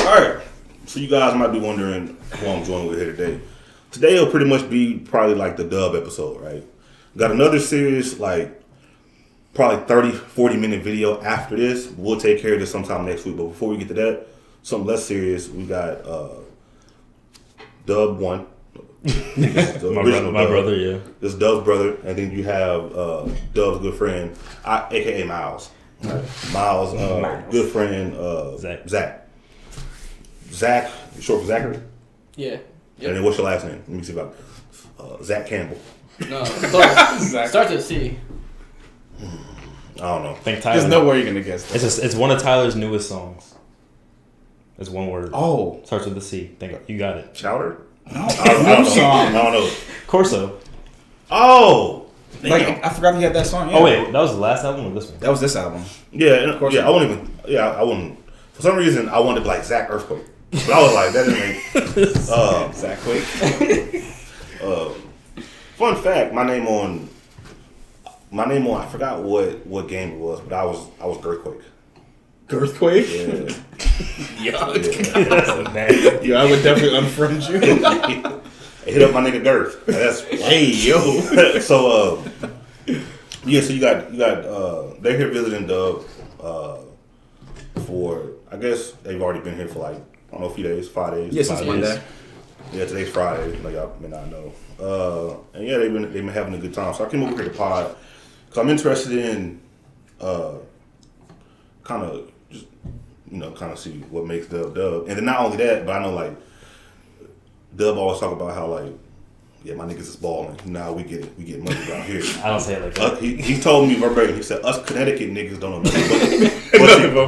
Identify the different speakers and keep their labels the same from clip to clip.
Speaker 1: Alright, so you guys might be wondering who I'm joining with here today. Today will pretty much be probably like the dub episode, right? Got another series, like probably 30-40 minute video after this. We'll take care of this sometime next week. But before we get to that, something less serious, we got Dub 1.
Speaker 2: my brother, yeah.
Speaker 1: This is Dub's brother. And then you have Dub's good friend, a.k.a. Miles. Right. Miles, good friend, Zach, short for Zachary?
Speaker 3: Yeah. Yep.
Speaker 1: And then what's your last name? Let me see if Zach Campbell.
Speaker 3: No, starts with C.
Speaker 1: I don't know.
Speaker 2: Think Tyler.
Speaker 4: There's no way you're going to guess that.
Speaker 2: It's one of Tyler's newest songs. It's one word.
Speaker 4: Oh.
Speaker 2: Starts with the C. You got it.
Speaker 1: Chowder?
Speaker 4: No.
Speaker 1: I don't know.
Speaker 2: Corso.
Speaker 1: Oh!
Speaker 4: Like, I forgot he had that song. Yeah.
Speaker 2: Oh, wait. That was the last album or this one?
Speaker 4: That was this album.
Speaker 1: Yeah, I wouldn't. For some reason, I wanted like Zach Earthquake. But I was like, that didn't make...
Speaker 4: Zach Quake.
Speaker 1: Fun fact, my name on, I forgot what game it was, but I was Girthquake.
Speaker 4: Girthquake?
Speaker 1: Yeah.
Speaker 4: Yuck. Yeah, I would definitely unfriend you.
Speaker 1: Hit up my nigga Girth. That's
Speaker 4: hey yo.
Speaker 1: So yeah, so you got they're here visiting Dub for, I guess they've already been here for like, I don't know, a few days, 5 days.
Speaker 4: Yeah, since Monday.
Speaker 1: Yeah, today's Friday, like y'all may not know. And yeah, they've been having a good time. So I came over here to pod because I'm interested in kind of see what makes Dub. And then not only that, but I know like Dub always talk about how like, yeah, my niggas is balling. Now we get money around here.
Speaker 2: I don't say it like that.
Speaker 1: He told me verbatim. He said, "Us Connecticut niggas don't know nothing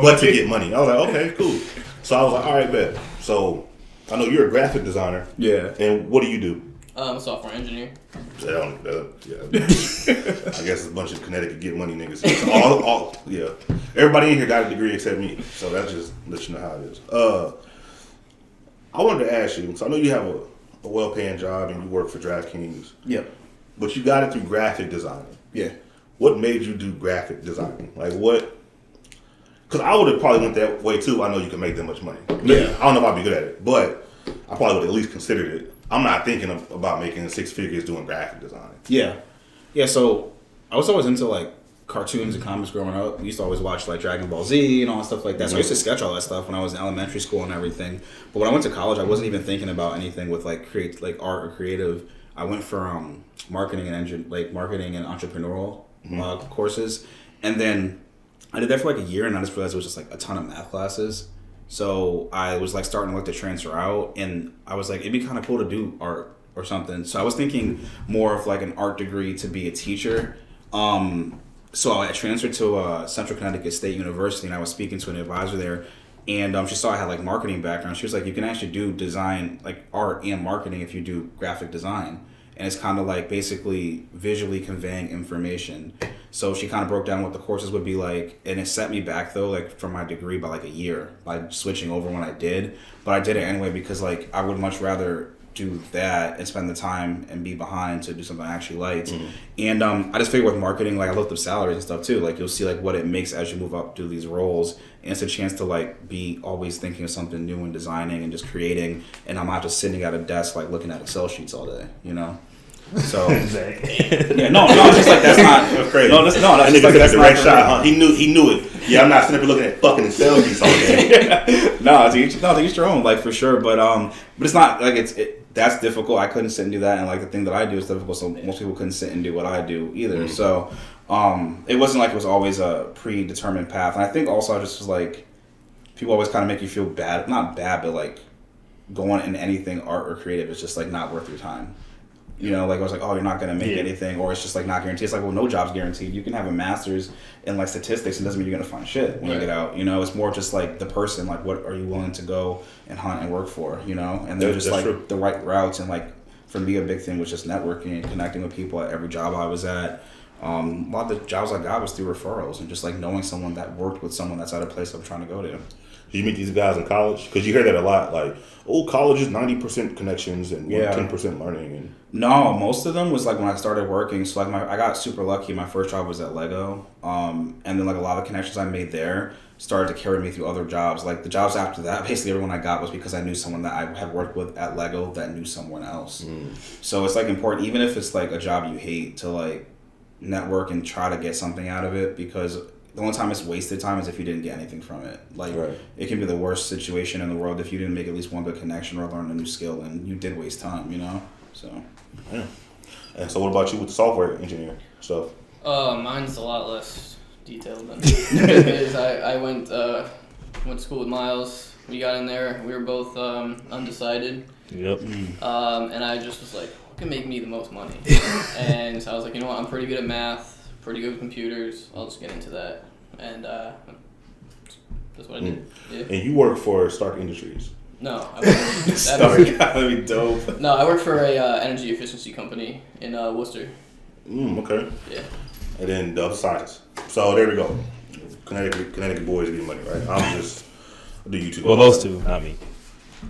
Speaker 1: but to get money." I was like, "Okay, cool." So I was like, "All right, bet." So I know you're a graphic designer.
Speaker 4: Yeah.
Speaker 1: And what do you do?
Speaker 3: I'm a software engineer.
Speaker 1: Yeah. I guess it's a bunch of Connecticut get money niggas. So yeah. Everybody in here got a degree except me. So that just lets you know how it is. I wanted to ask you. So I know you have a well-paying job and you work for DraftKings.
Speaker 4: Yep.
Speaker 1: But you got it through graphic designing.
Speaker 4: Yeah.
Speaker 1: What made you do graphic designing? Like what? Because I would have probably went that way too. I know you can make that much money.
Speaker 4: Yeah.
Speaker 1: I don't know if I'd be good at it, but I probably would have at least considered it. I'm not thinking about making 6 figures doing graphic design.
Speaker 4: Yeah. Yeah, so I was always into like cartoons and comics growing up. We used to always watch like Dragon Ball Z and all that stuff like that. So I used to sketch all that stuff when I was in elementary school and everything. But when I went to college, I wasn't even thinking about anything with like art or creative. I went for marketing and entrepreneurial courses. And then I did that for like a year and I just realized it was just like a ton of math classes. So I was like starting to look to transfer out, and I was like, it'd be kind of cool to do art or something. So I was thinking more of like an art degree to be a teacher. So I transferred to Central Connecticut State University, and I was speaking to an advisor there, and she saw I had like marketing background. She was like, you can actually do design, like art and marketing if you do graphic design. And it's kind of like basically visually conveying information. So she kind of broke down what the courses would be like, and it set me back though, like from my degree by like a year by switching over when I did. But I did it anyway because like I would much rather do that and spend the time and be behind to do something I actually liked. And I just figured with marketing, like I looked up salaries and stuff too. Like you'll see like what it makes as you move up through these roles, and it's a chance to like be always thinking of something new and designing and just creating. And I'm not just sitting at a desk like looking at Excel sheets all day, you know. So yeah, no, it's just like that's not
Speaker 1: That's crazy.
Speaker 4: No, that's
Speaker 1: That
Speaker 4: just
Speaker 1: nigga
Speaker 4: like
Speaker 1: took
Speaker 4: that's
Speaker 1: the
Speaker 4: not
Speaker 1: right
Speaker 4: for
Speaker 1: shot,
Speaker 4: me.
Speaker 1: huh? He knew it. Yeah, I'm not sitting up looking at fucking Excel sheets all day.
Speaker 4: No, to each your own, like for sure. But it's not like that's difficult. I couldn't sit and do that, and like the thing that I do is difficult. So most people couldn't sit and do what I do either. So it wasn't like it was always a predetermined path. And I think also I just was like, people always kind of make you feel bad, not bad, but like going in anything art or creative is just like not worth your time. You know, like I was like, oh, you're not going to make anything, or it's just like not guaranteed. It's like, well, no job's guaranteed. You can have a master's in like statistics, and doesn't mean you're going to find shit when you get out. You know, it's more just like the person, like what are you willing to go and hunt and work for, you know? And they're just like the right routes. And like for me, a big thing was just networking and connecting with people at every job I was at. A lot of the jobs I got was through referrals and just like knowing someone that worked with someone that's at a place I'm trying to go to.
Speaker 1: Did you meet these guys in college? Because you hear that a lot, like, oh, college is 90% connections and 10% learning. And
Speaker 4: no, most of them was like when I started working. So like I got super lucky. My first job was at Lego, and then like a lot of the connections I made there started to carry me through other jobs. Like the jobs after that, basically everyone I got was because I knew someone that I had worked with at Lego that knew someone else. So it's like important, even if it's like a job you hate, to like network and try to get something out of it, because the only time it's wasted time is if you didn't get anything from it. Like it can be the worst situation in the world if you didn't make at least one good connection or learn a new skill, and you did waste time, you know? So
Speaker 1: yeah. And so what about you with the software engineering stuff?
Speaker 3: Mine's a lot less detailed than his. I went to school with Miles. We got in there. We were both undecided.
Speaker 2: Yep.
Speaker 3: And I just was like, what can make me the most money? And so I was like, you know what? I'm pretty good at math, pretty good with computers. I'll just get into that. And that's what I did. Yeah.
Speaker 1: And you work for Stark Industries.
Speaker 3: No, I work
Speaker 4: Stark, that'd be dope.
Speaker 3: No, I work for a energy efficiency company in Worcester.
Speaker 1: Okay.
Speaker 3: Yeah.
Speaker 1: And then the science. So there we go. Connecticut boys getting money, right? I'm just do YouTube.
Speaker 2: Well, those two, not me.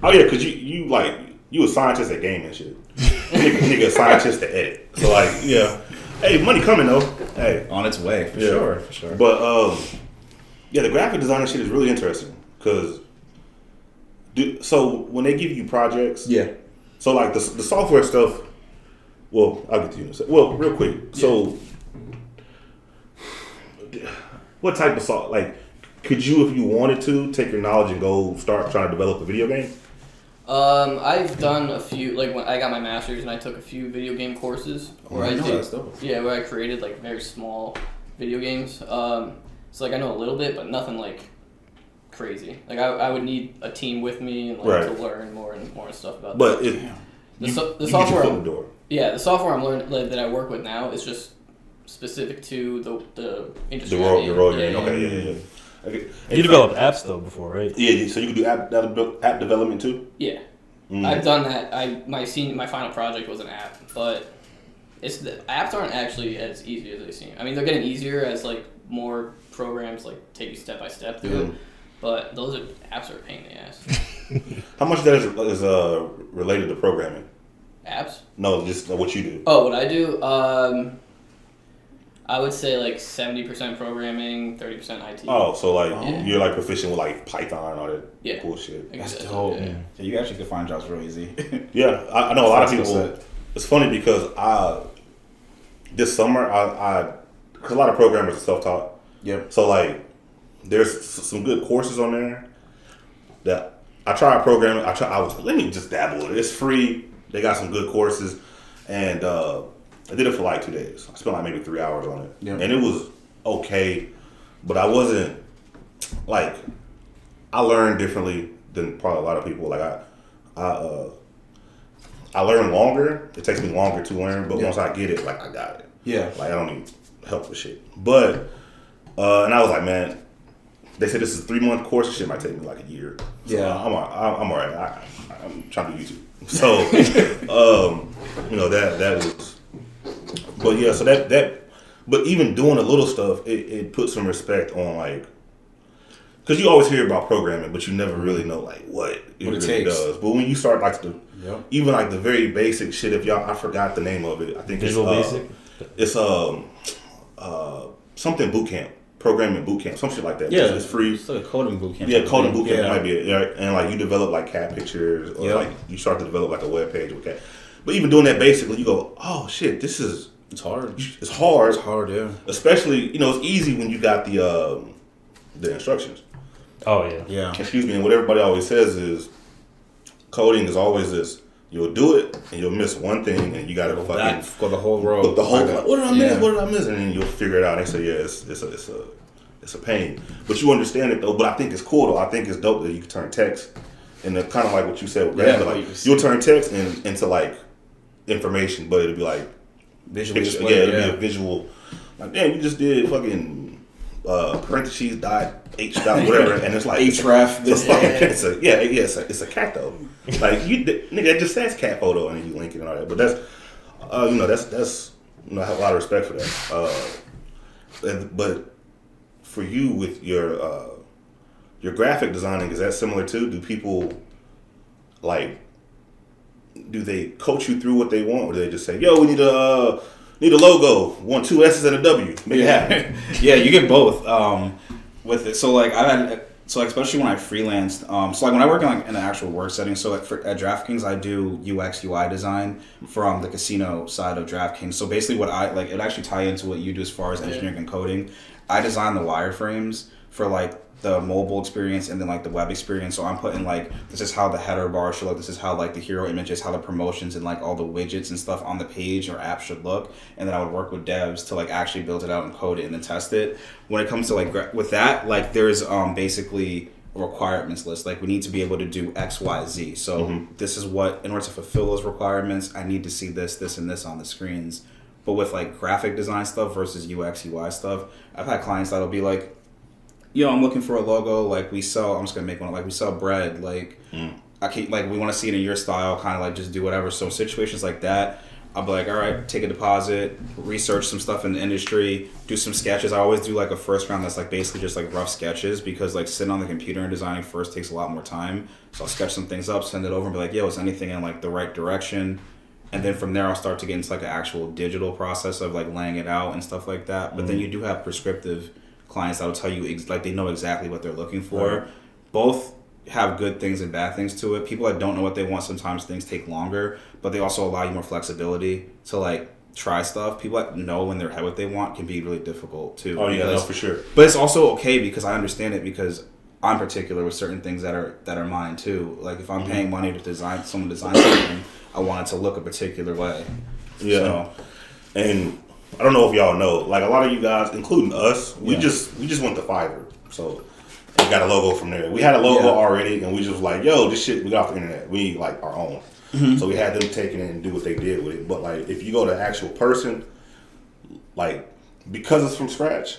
Speaker 1: Oh yeah, because you a scientist at game and shit. nigga a scientist to edit. So like, yeah. Hey, money coming though. Hey,
Speaker 4: on its way for sure.
Speaker 1: But yeah, the graphic designer shit is really interesting because. So when they give you projects, so like the software stuff, well, I'll get to you in a second. Well, real quick, so what type of software, like, could you, if you wanted to, take your knowledge and go start trying to develop a video game?
Speaker 3: I've done a few, like when I got my master's and I took a few video game courses where where I created like very small video games. So like I know a little bit, but nothing like crazy. Like I would need a team with me and like to learn more and stuff about
Speaker 1: but
Speaker 3: that.
Speaker 1: But
Speaker 3: the software the software I'm learning that I work with now is just specific to the industry.
Speaker 1: The role you're in. Okay, yeah. Okay.
Speaker 2: You developed apps though before, right?
Speaker 1: Yeah, so you can do app development too?
Speaker 3: Yeah. I've done that. My final project was an app, but the apps aren't actually as easy as they seem. I mean, they're getting easier as like more programs like take you step by step through it. But apps are a pain in the ass.
Speaker 1: How much of that is related to programming?
Speaker 3: Apps?
Speaker 1: No, just what you do.
Speaker 3: Oh, what I do? I would say like 70% programming, 30% IT.
Speaker 1: Oh, so like you're like proficient with like Python and all that bullshit.
Speaker 4: That's dope. Yeah, you actually could find jobs real easy.
Speaker 1: Yeah, I know a lot of people. It's funny because this summer because a lot of programmers are self-taught. Yeah. So like, there's some good courses on there that I tried programming. I was let me just dabble in it. It's free. They got some good courses, and I did it for like 2 days. I spent like maybe 3 hours on it, and it was okay, but I wasn't like I learned differently than probably a lot of people. Like I learn longer. It takes me longer to learn, but once I get it, like I got it. Yeah, like I don't need help with shit. But and I was like, man, they said this is a 3-month course. This shit might take me like a year. So I'm all right. I'm trying to do YouTube. So that was. But yeah, so but even doing the little stuff, it puts some respect on like, because you always hear about programming, but you never really know like what it really takes. Does. But when you start like even like the very basic shit, I forgot the name of it. I think
Speaker 2: Visual Basic.
Speaker 1: It's something boot camp, programming boot camp, some shit like that. Yeah, it's free.
Speaker 4: It's like a coding boot camp.
Speaker 1: Yeah, coding boot camp might be it, right? And like you develop like cat pictures, or like you start to develop like a web page with cat. But even doing that basically, you go, oh shit, this is.
Speaker 4: It's hard.
Speaker 1: It's hard.
Speaker 4: It's hard, yeah.
Speaker 1: Especially, it's easy when you got the instructions.
Speaker 2: Oh yeah. Yeah.
Speaker 1: Excuse me. And what everybody always says is, coding is always this: you'll do it and you'll miss one thing, and you got to fucking
Speaker 4: go the whole road.
Speaker 1: The whole like, what did I miss? What did I miss? And then you'll figure it out. And they say, yeah, it's a pain, but you understand it though. But I think it's cool though. I think it's dope that you can turn text into kind of like what you said with graphic. Like you'll turn text into like information, but it'll be like.
Speaker 4: Visually
Speaker 1: display, it'll be a visual. Like, damn, you just did fucking parentheses dot h dot whatever, and it's like
Speaker 4: href.
Speaker 1: It's a cat though. Like nigga, it just says cat photo, and then you link it and all that. But that's that's I have a lot of respect for that. But for you with your your graphic designing, is that similar too? Do people like? Do they coach you through what they want, or do they just say, "Yo, we need a logo, 1, 2 S's and a W, make it happen"?
Speaker 4: Yeah, you get both with it. So like especially when I freelanced, so like when I work in an actual work setting, so like at DraftKings I do UX UI design from the casino side of DraftKings. So basically what I like, it actually tie into what you do as far as engineering and coding. I design the wireframes for like the mobile experience and then like the web experience. So I'm putting like, this is how the header bar should look, this is how like the hero images, how the promotions and like all the widgets and stuff on the page or app should look, and then I would work with devs to like actually build it out and code it and then test it. When it comes to like with that, like there's basically a requirements list. Like we need to be able to do X, Y, Z. So this is what, in order to fulfill those requirements, I need to see this and this on the screens. But with like graphic design stuff versus UX UI stuff, I've had clients that'll be like, yo, I'm looking for a logo, like I'm just gonna make one, like we sell bread, like I can't, like we want to see it in your style, kind of like just do whatever. So situations like that, I'll be like, all right, take a deposit, research some stuff in the industry, do some sketches. I always do like a first round that's like basically just like rough sketches, because like sitting on the computer and designing first takes a lot more time. So I'll sketch some things up, send it over and be like, yo, is anything in like the right direction? And then from there I'll start to get into like an actual digital process of like laying it out and stuff like that. But then you do have prescriptive clients that will tell you like they know exactly what they're looking for. Right. Both have good things and bad things to it. People that don't know what they want, sometimes things take longer, but they also allow you more flexibility to like try stuff. People that know in their head what they want can be really difficult too.
Speaker 1: Oh yeah, no, for sure.
Speaker 4: But it's also okay because I understand it, because I'm particular with certain things that are mine too. Like if I'm paying money to design something, I want it to look a particular way.
Speaker 1: Yeah.
Speaker 4: So,
Speaker 1: and I don't know if y'all know, like a lot of you guys, including us, we just went to Fiverr. So we got a logo from there. We had a logo already, and we just like, yo, this shit we got off the internet. We need like our own. So we had them take it and do what they did with it. But like if you go to actual person, like because it's from scratch,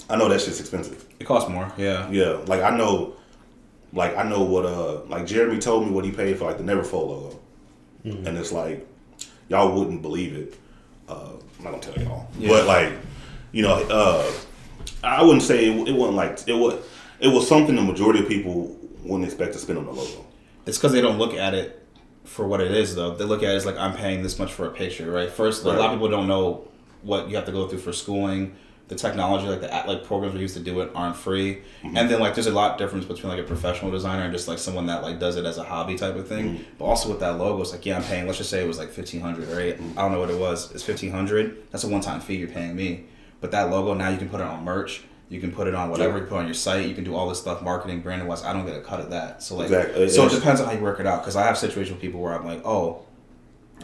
Speaker 1: I know that shit's expensive.
Speaker 4: It costs more. Yeah.
Speaker 1: Yeah. Like I know what like Jeremy told me what he paid for like the Neverfold logo. And it's like y'all wouldn't believe it. I'm not gonna tell y'all, but like, you know, I wouldn't say it wasn't like it was something the majority of people wouldn't expect to spend on the logo.
Speaker 4: It's because they don't look at it for what it is, though. They look at it as like, I'm paying this much for a picture, right? First, a lot of people don't know what you have to go through for schooling. The technology, like the programs we use to do it, aren't free. And then like there's a lot of difference between like a professional designer and just like someone that like does it as a hobby type of thing. But also with that logo, it's like, yeah, I'm paying, let's just say it was like $1,500, right? I don't know what it was. It's $1,500. That's a one-time fee you're paying me. But that logo, now you can put it on merch. You can put it on whatever, you put it on your site. You can do all this stuff, marketing, branding wise. I don't get a cut of that. So like, so it depends on how you work it out. Because I have situations with people where I'm like, oh,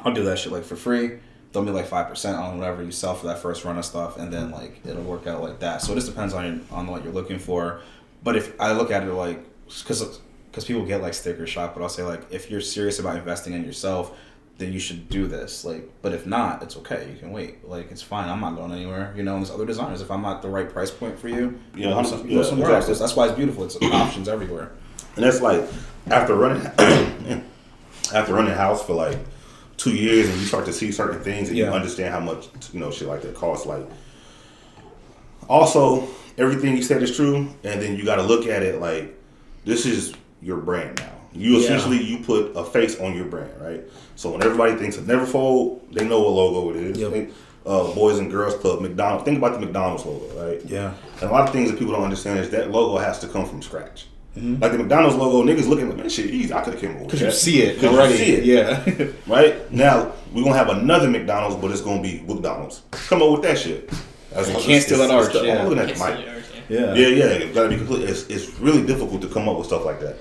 Speaker 4: I'll do that shit like for free. They'll be like 5% on whatever you sell for that first run of stuff, and then like it'll work out like that. So it just depends on what you're looking for. But if I look at it like, because people get like sticker shock, but I'll say like, if you're serious about investing in yourself, then you should do this. Like, but if not, it's okay. You can wait. Like, it's fine. I'm not going anywhere. You know, and there's other designers. If I'm not the right price point for you, go somewhere else. That's why it's beautiful. It's options everywhere.
Speaker 1: And that's like after running house for like 2 years, and you start to see certain things, and you understand how much shit like that costs. Like, also everything you said is true, and then you got to look at it like this is your brand now. You essentially you put a face on your brand, right? So when everybody thinks of Neverfold, they know what logo it is. Yep. Boys and Girls Club, McDonald's. Think about the McDonald's logo, right? Yeah. And a lot of things that people don't understand is that logo has to come from scratch. Like the McDonald's logo, niggas looking like, man, shit easy. I could have came up with that.
Speaker 4: Because you see it already.
Speaker 1: You see it. Yeah. Right? Now, we're going to have another McDonald's, but it's going to be McDonald's. Come up with that shit.
Speaker 4: You can't steal that arch.
Speaker 1: I'm looking at the mic. Yeah. Got to be complete. It's really difficult to come up with stuff like that.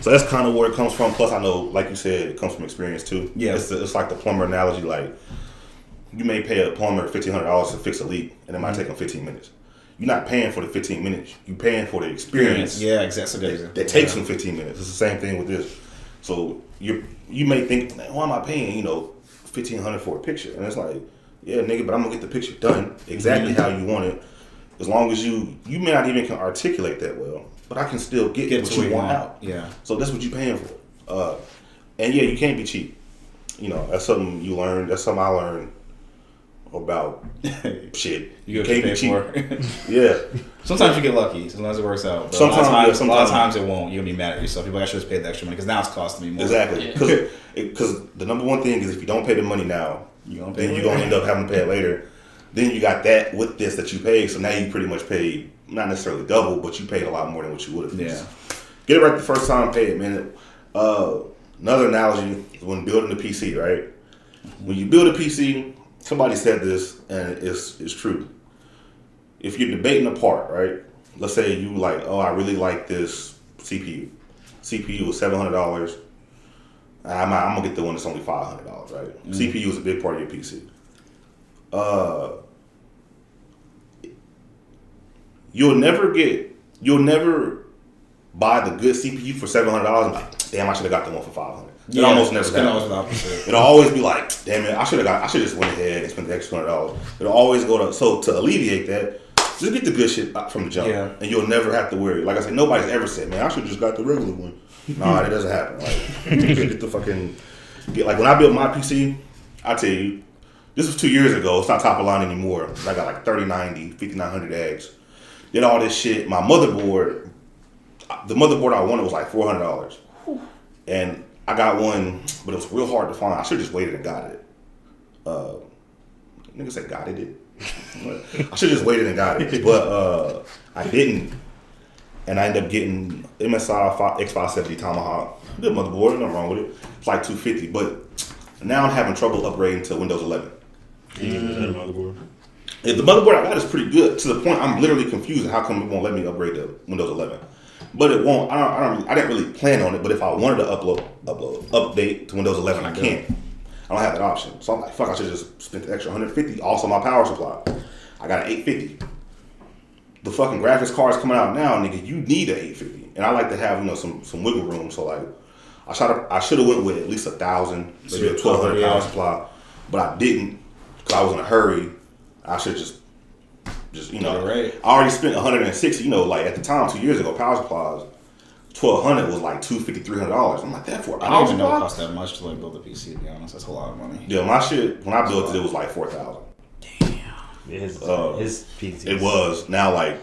Speaker 1: So that's kind of where it comes from. Plus, I know, like you said, it comes from experience too. Yeah. It's like the plumber analogy. Like, you may pay a plumber $1,500 to fix a leak, and it might take them 15 minutes. You're not paying for the 15 minutes. You're paying for the experience.
Speaker 4: Yeah, exactly.
Speaker 1: That takes them 15 minutes. It's the same thing with this. So you may think, man, why am I paying $1,500 for a picture? And it's like, yeah, nigga, but I'm gonna get the picture done exactly how you want it. As long as you may not even can articulate that well, but I can still get what you want out. Yeah. So that's what you're paying for. And yeah, you can't be cheap. That's something you learn. That's something I learned about shit.
Speaker 4: You
Speaker 1: can't
Speaker 4: pay
Speaker 1: be cheap.
Speaker 4: for it.
Speaker 1: Yeah.
Speaker 4: Sometimes you get lucky. Sometimes it works out. But
Speaker 1: Sometimes
Speaker 4: a lot of times it won't. You'll be mad at yourself. You're like, I should just pay the extra money because now it's costing me more.
Speaker 1: Exactly. Because the number one thing is if you don't pay the money now, then you're going to end up having to pay it later. Then you got that with this that you paid. So now you pretty much paid, not necessarily double, but you paid a lot more than what you would have.
Speaker 4: Yeah.
Speaker 1: Get it right the first time, pay it, man. Another analogy is when building a PC, right? When you build a PC, somebody said this, and it's true. If you're debating a part, right? Let's say you like, oh, I really like this CPU. CPU was $700. I'm gonna get the one that's only $500, right? Mm-hmm. CPU is a big part of your PC. You'll never buy the good CPU for $700 and like, damn, I should have got the one for $500. It almost never happens. It'll always be like, damn it, I should just went ahead and spent the extra $100. It'll always go to, so to alleviate that, just get the good shit from the jump. Yeah. And you'll never have to worry. Like I said, nobody's ever said, man, I should just got the regular one. Nah, that doesn't happen. Like, get the fucking, like when I built my PC, I tell you, this was 2 years ago. It's not top of line anymore. I got like 3090, 5900 X. Did all this shit. My motherboard, the motherboard I wanted was like $400. And I got one, but it was real hard to find. I should have just waited and got it. Nigga said got it. I should have just waited and got it. But I didn't. And I ended up getting MSI X570 Tomahawk. Good motherboard, nothing wrong with it. It's like $250. But now I'm having trouble upgrading to Windows 11.
Speaker 2: Motherboard.
Speaker 1: Yeah, the motherboard I got is pretty good to the point I'm literally confused. How come it won't let me upgrade to Windows 11? But it won't. I didn't really plan on it. But if I wanted to update to Windows 11, I can't. I don't have that option. So I'm like, fuck. I should just spend the extra $150. Also, my power supply. I got an 850. The fucking graphics cards coming out now, nigga. You need an 850, and I like to have some wiggle room. So like, I should have went with at least 1,000, maybe a 1,200 power supply, but I didn't because I was in a hurry. I should just I already spent 160. Like at the time 2 years ago, power supplies 1,200 was like $250, $300. I'm like, that for a power supply?
Speaker 4: I don't even know it cost that much to like build a PC. To be honest, that's a lot of money.
Speaker 1: Yeah, my shit when I built it was like $4,000.
Speaker 2: Damn. His PC.
Speaker 1: It was now like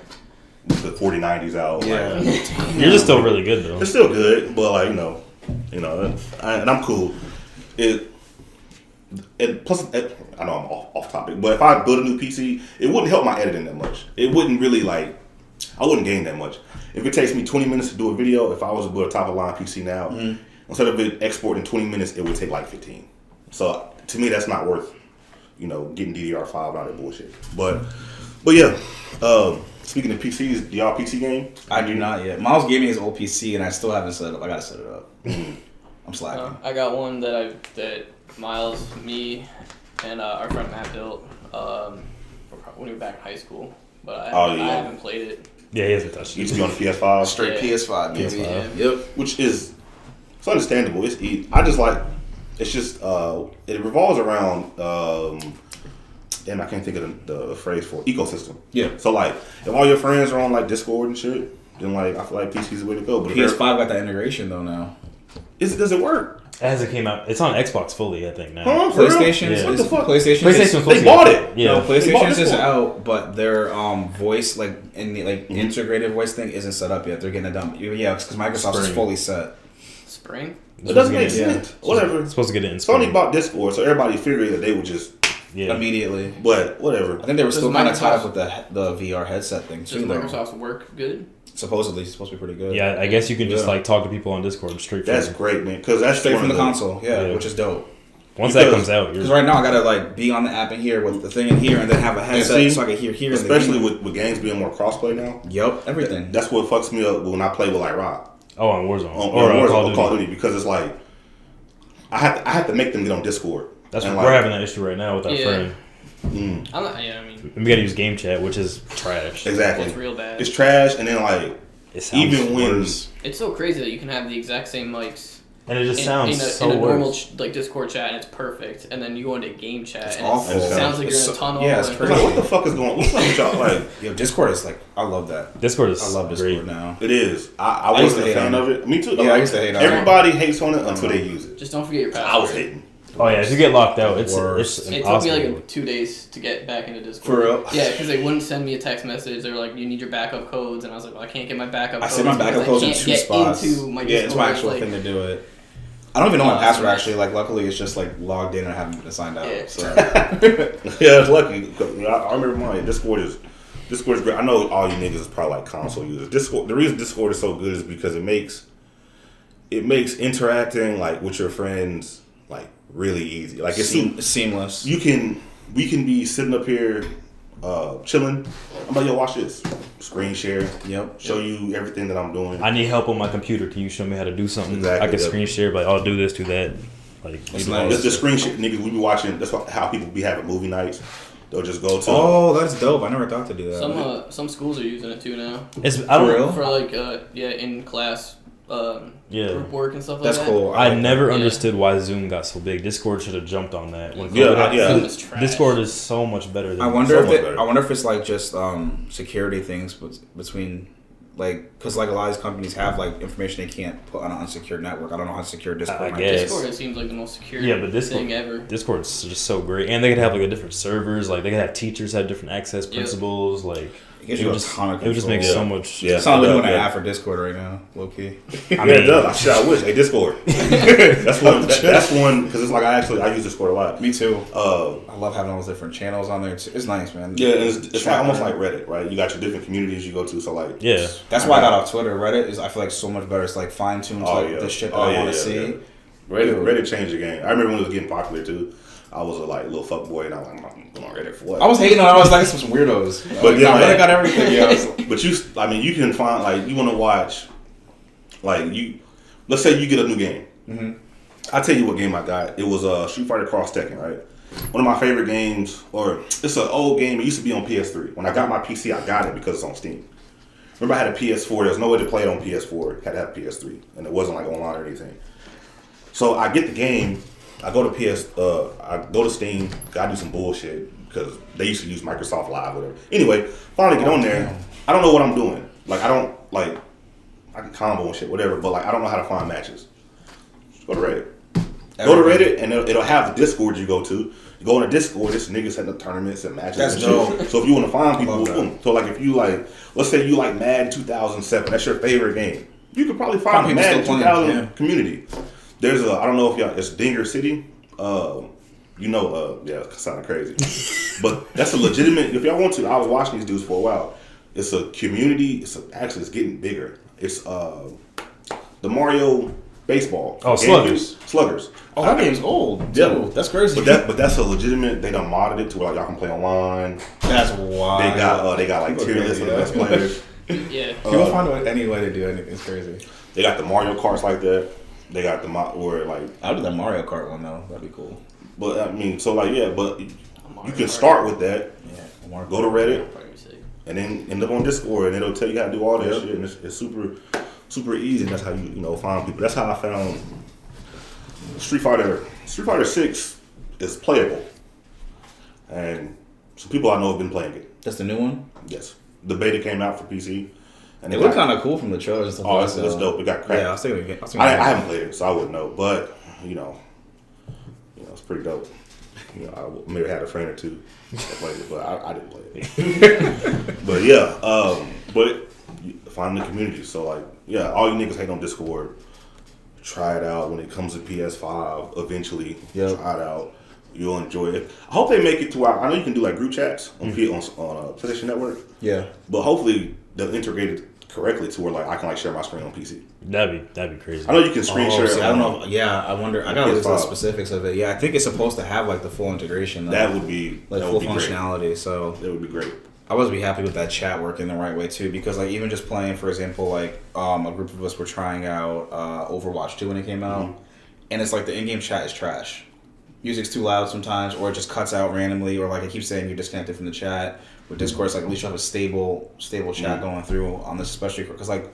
Speaker 1: the 4090s out.
Speaker 4: Yeah,
Speaker 2: like, you're just still really good though.
Speaker 1: It's still good, but like and I'm cool. Plus, I know I'm off topic, but if I build a new PC, it wouldn't help my editing that much. It wouldn't really I wouldn't gain that much. If it takes me 20 minutes to do a video, if I was to build a top of line PC now, instead of it exporting 20 minutes, it would take like 15. So to me, that's not worth getting DDR5 out of that bullshit. But yeah. Speaking of PCs, do y'all PC game?
Speaker 4: I do not yet. Miles gave me his old PC, and I still haven't set it up. I gotta set it up. I'm slacking.
Speaker 3: I got one that Miles, me, and our friend Matt built when we were back in high school, but I haven't played it.
Speaker 2: Yeah, he hasn't touched it.
Speaker 1: Used to be on the PS5.
Speaker 4: Straight PS5.
Speaker 1: PS5. Yep. Which is it's understandable. It's easy. I just like it's just it revolves around damn, I can't think of the phrase for ecosystem.
Speaker 4: Yeah.
Speaker 1: So like if all your friends are on like Discord and shit, then like I feel like PC's the way to go. But
Speaker 4: PS5 got that integration though now.
Speaker 1: Does it work?
Speaker 2: As it came out, it's on Xbox fully, I think now.
Speaker 4: PlayStation,
Speaker 1: what the fuck?
Speaker 4: PlayStation,
Speaker 1: they bought it.
Speaker 2: Yeah,
Speaker 4: no, PlayStation's is out, but their voice integrated voice thing isn't set up yet. They're getting it done. Yeah, because Microsoft is fully set.
Speaker 3: Spring.
Speaker 1: It doesn't make sense. Whatever.
Speaker 2: It's supposed to get it in spring.
Speaker 1: Sony bought Discord, so everybody figured that they would just
Speaker 4: immediately.
Speaker 1: But whatever.
Speaker 4: I think they were still kind of tied up with the VR headset thing too.
Speaker 3: Does Microsoft's work good?
Speaker 4: Supposedly, it's supposed to be pretty good.
Speaker 2: Yeah, I guess you can just talk to people on Discord straight from
Speaker 1: That's great, man. Because that's
Speaker 4: straight from the console, which is dope.
Speaker 2: Once that comes out,
Speaker 4: because right now I gotta be on the app in here with the thing in here, and then have a headset so I can hear here.
Speaker 1: Especially with games being more crossplay now.
Speaker 4: Yep, everything.
Speaker 1: That's what fucks me up when I play with like Rock.
Speaker 2: Oh, on Warzone.
Speaker 1: Or Warzone, Call of Duty, because it's like I have to make them get on Discord.
Speaker 2: That's what we're having that issue right now with our friend.
Speaker 3: I'm not. Yeah, I mean,
Speaker 2: we gotta use game chat, which is trash.
Speaker 1: Exactly,
Speaker 3: it's real bad.
Speaker 1: It's trash, and then like even when
Speaker 3: it's so crazy that you can have the exact same mics.
Speaker 2: And it just sounds so
Speaker 3: in a normal Discord chat, and it's perfect. And then you go into game chat,
Speaker 4: it's
Speaker 3: and
Speaker 4: awful.
Speaker 3: It sounds like you're in a tunnel.
Speaker 4: Yeah, it's crazy.
Speaker 1: Like, what the fuck is going on? What's up with y'all? Like,
Speaker 4: yo, Discord is I love that.
Speaker 2: Discord is
Speaker 4: I love Discord
Speaker 2: great
Speaker 4: now.
Speaker 1: It is. I wasn't a fan of it. Me too.
Speaker 4: Yeah, I used to hate on it.
Speaker 1: Everybody hates on it until they use it.
Speaker 3: Just don't forget your password.
Speaker 1: I was hating.
Speaker 2: Oh yeah, if you get locked out, it's
Speaker 3: It took
Speaker 2: impossible.
Speaker 3: me like 2 days to get back into Discord.
Speaker 4: For real?
Speaker 3: Yeah, because they wouldn't send me a text message. They were like, "You need your backup codes," and I was like, "Well, I can't get my backup codes."
Speaker 4: I set my backup codes in
Speaker 3: because
Speaker 4: 2
Speaker 3: I
Speaker 4: spots.
Speaker 3: can't get into my
Speaker 4: Yeah,
Speaker 3: Discord.
Speaker 4: it's my actual
Speaker 3: like,
Speaker 4: thing to do it. I don't even know my
Speaker 3: Oh,
Speaker 4: password
Speaker 3: that's
Speaker 4: actually. Like, luckily, it's just like logged in and I haven't been signed out.
Speaker 3: Yeah.
Speaker 4: So.
Speaker 1: Yeah, it's lucky. I remember mine. Discord is great. I know all you niggas is probably like console users. Discord. The reason Discord is so good is because it makes interacting like with your friends like really easy. Like it's
Speaker 4: seamless.
Speaker 1: We can be sitting up here chilling. I'm like, yo, watch this. Screen share.
Speaker 4: Yep.
Speaker 1: Show you everything that I'm doing.
Speaker 2: I need help on my computer. Can you show me how to do something?
Speaker 1: Exactly,
Speaker 2: I can
Speaker 1: yep.
Speaker 2: screen share, but I'll do this, do that. Like,
Speaker 4: That's
Speaker 2: you
Speaker 4: nice.
Speaker 2: know,
Speaker 1: It's the screen share niggas we be watching. That's how people be having movie nights. They'll just go to.
Speaker 4: Oh, that's dope. I never thought to do that.
Speaker 3: some schools are using it too now
Speaker 2: I don't
Speaker 4: For real?
Speaker 3: for like in class group work and stuff like
Speaker 4: That's
Speaker 3: that.
Speaker 4: cool.
Speaker 2: I
Speaker 4: like
Speaker 2: never
Speaker 3: Yeah.
Speaker 2: understood why Zoom got so big. Discord should have jumped on that. When
Speaker 1: Yeah,
Speaker 2: COVID happened.
Speaker 1: yeah.
Speaker 3: Zoom is trash.
Speaker 2: Discord is so much better than
Speaker 4: I wonder
Speaker 1: So
Speaker 4: if
Speaker 1: much better.
Speaker 4: I wonder if it's like just security things between like because like a lot of these companies have like information they can't put on an unsecured network. I don't know how secure Discord
Speaker 2: I
Speaker 4: might
Speaker 2: guess.
Speaker 4: be.
Speaker 3: Discord seems like the most secure
Speaker 2: Yeah, but Discord-
Speaker 3: thing ever.
Speaker 2: Discord's just so great, and they could have like a different servers. Like they could have teachers have different access principles. Like
Speaker 4: It gives you a ton of
Speaker 2: it would just make
Speaker 4: control.
Speaker 2: so much.
Speaker 1: Yeah.
Speaker 4: It's not like we're doing an
Speaker 1: Yeah.
Speaker 4: ad for Discord right now, low key.
Speaker 1: I mean, it does. Shit, I wish. Hey, Discord. That's one. That's one because it's like I use Discord a lot.
Speaker 4: Me too. I love having all those different channels on there too. It's nice, man.
Speaker 1: Yeah, and it's like, almost like Reddit, right? You got your different communities you go to. So like,
Speaker 2: Yeah.
Speaker 4: That's why I got off Twitter. Reddit is I feel like so much better. It's like fine tuned the shit that I want to see.
Speaker 1: Yeah. Reddit changed the game. I remember when it was getting popular too. I was a like little fuck boy, and I was like, I'm going on Reddit for what?
Speaker 4: I was hating on. I was like, some weirdos.
Speaker 1: But yeah,
Speaker 4: Reddit got everything. Yeah. I was like,
Speaker 1: But you can find like you want to watch, like you. Let's say you get a new game.
Speaker 4: Mm-hmm.
Speaker 1: I tell you what game I got. It was Street Fighter Cross Tekken, right? One of my favorite games, or it's an old game. It used to be on PS3. When I got my PC, I got it because it's on Steam. Remember, I had a PS4. There was no way to play it on PS4. Had to have PS3, and it wasn't like online or anything. So I get the game. I go to I go to Steam. Gotta do some bullshit because they used to use Microsoft Live, whatever. Anyway, finally get on there. I don't know what I'm doing. Like I don't like. I can combo and shit, whatever. But like I don't know how to find matches. Just go to Reddit. Go to Reddit and it'll have the Discord you go to. You go on a Discord, this niggas setting up tournaments and matches.
Speaker 4: That's
Speaker 1: and
Speaker 4: dope.
Speaker 1: shit. So if you want to find people,
Speaker 4: Love that.
Speaker 1: boom. So like if you like, let's say you like Madden 2007, that's your favorite game. You could probably find a
Speaker 4: people
Speaker 1: Madden
Speaker 4: still
Speaker 1: 2000
Speaker 4: playing, yeah.
Speaker 1: community. There's I don't know if y'all, it's Dinger City. Yeah, it sounded crazy, but that's a legitimate. If y'all want to, I was watching these dudes for a while. It's a community. Actually, it's getting bigger. It's the Mario baseball.
Speaker 2: Oh, Sluggers.
Speaker 1: Sluggers.
Speaker 4: oh, that game's old.
Speaker 1: Yeah.
Speaker 4: Too. That's crazy.
Speaker 1: But that's a legitimate. They done modded it to where like y'all can play online.
Speaker 4: That's wild.
Speaker 1: They got like tier lists of the best players.
Speaker 3: Yeah.
Speaker 4: People find any way to do anything. It's crazy.
Speaker 1: They got the Mario Karts like that. They got the where like.
Speaker 4: I'll do that Mario Kart one though. That'd be cool.
Speaker 1: But I mean, so like yeah, but you can start with that.
Speaker 4: Yeah. Mario
Speaker 1: Go to Reddit.
Speaker 3: Probably sick.
Speaker 1: And then end up on Discord, and it'll tell you how to do all that shit, and it's super easy. And that's how you find people. That's how I found Street Fighter. Street Fighter 6 is playable, and some people I know have been playing it.
Speaker 4: That's the new one.
Speaker 1: Yes, the beta came out for PC, and
Speaker 4: It looked kind of cool from the trailers.
Speaker 1: Oh, it's dope. It got cracked.
Speaker 4: Yeah, I was thinking.
Speaker 1: I haven't played it, so I wouldn't know. But you know, it's pretty dope. You know, I maybe had a friend or two that played it, but I didn't play it. But yeah, but find the community. So like, yeah, all you niggas hate on Discord. Try it out when it comes to PS5. Eventually,
Speaker 4: Yep.
Speaker 1: try it out. You'll enjoy it. I hope they make it to where I know you can do like group chats on PlayStation Network.
Speaker 4: Yeah.
Speaker 1: But hopefully they'll integrate it correctly to where like I can like share my screen on PC.
Speaker 2: That'd be crazy.
Speaker 1: I know you can screen share.
Speaker 4: See, I don't know. Yeah, I wonder. I gotta look at the
Speaker 1: PS5.
Speaker 4: specifics of it. Yeah, I think it's supposed to have like the full integration. Though.
Speaker 1: That would be
Speaker 4: like
Speaker 1: that
Speaker 4: full
Speaker 1: would be
Speaker 4: functionality.
Speaker 1: Great.
Speaker 4: So
Speaker 1: That would be great.
Speaker 4: I was be happy with that chat working the right way too, because like even just playing, for example, like a group of us were trying out Overwatch 2 when it came out, and it's like the in-game chat is trash. Music's too loud sometimes, or it just cuts out randomly, or like it keeps saying you're disconnected from the chat. With Discord, it's like at least you have a stable chat going through on this, especially because like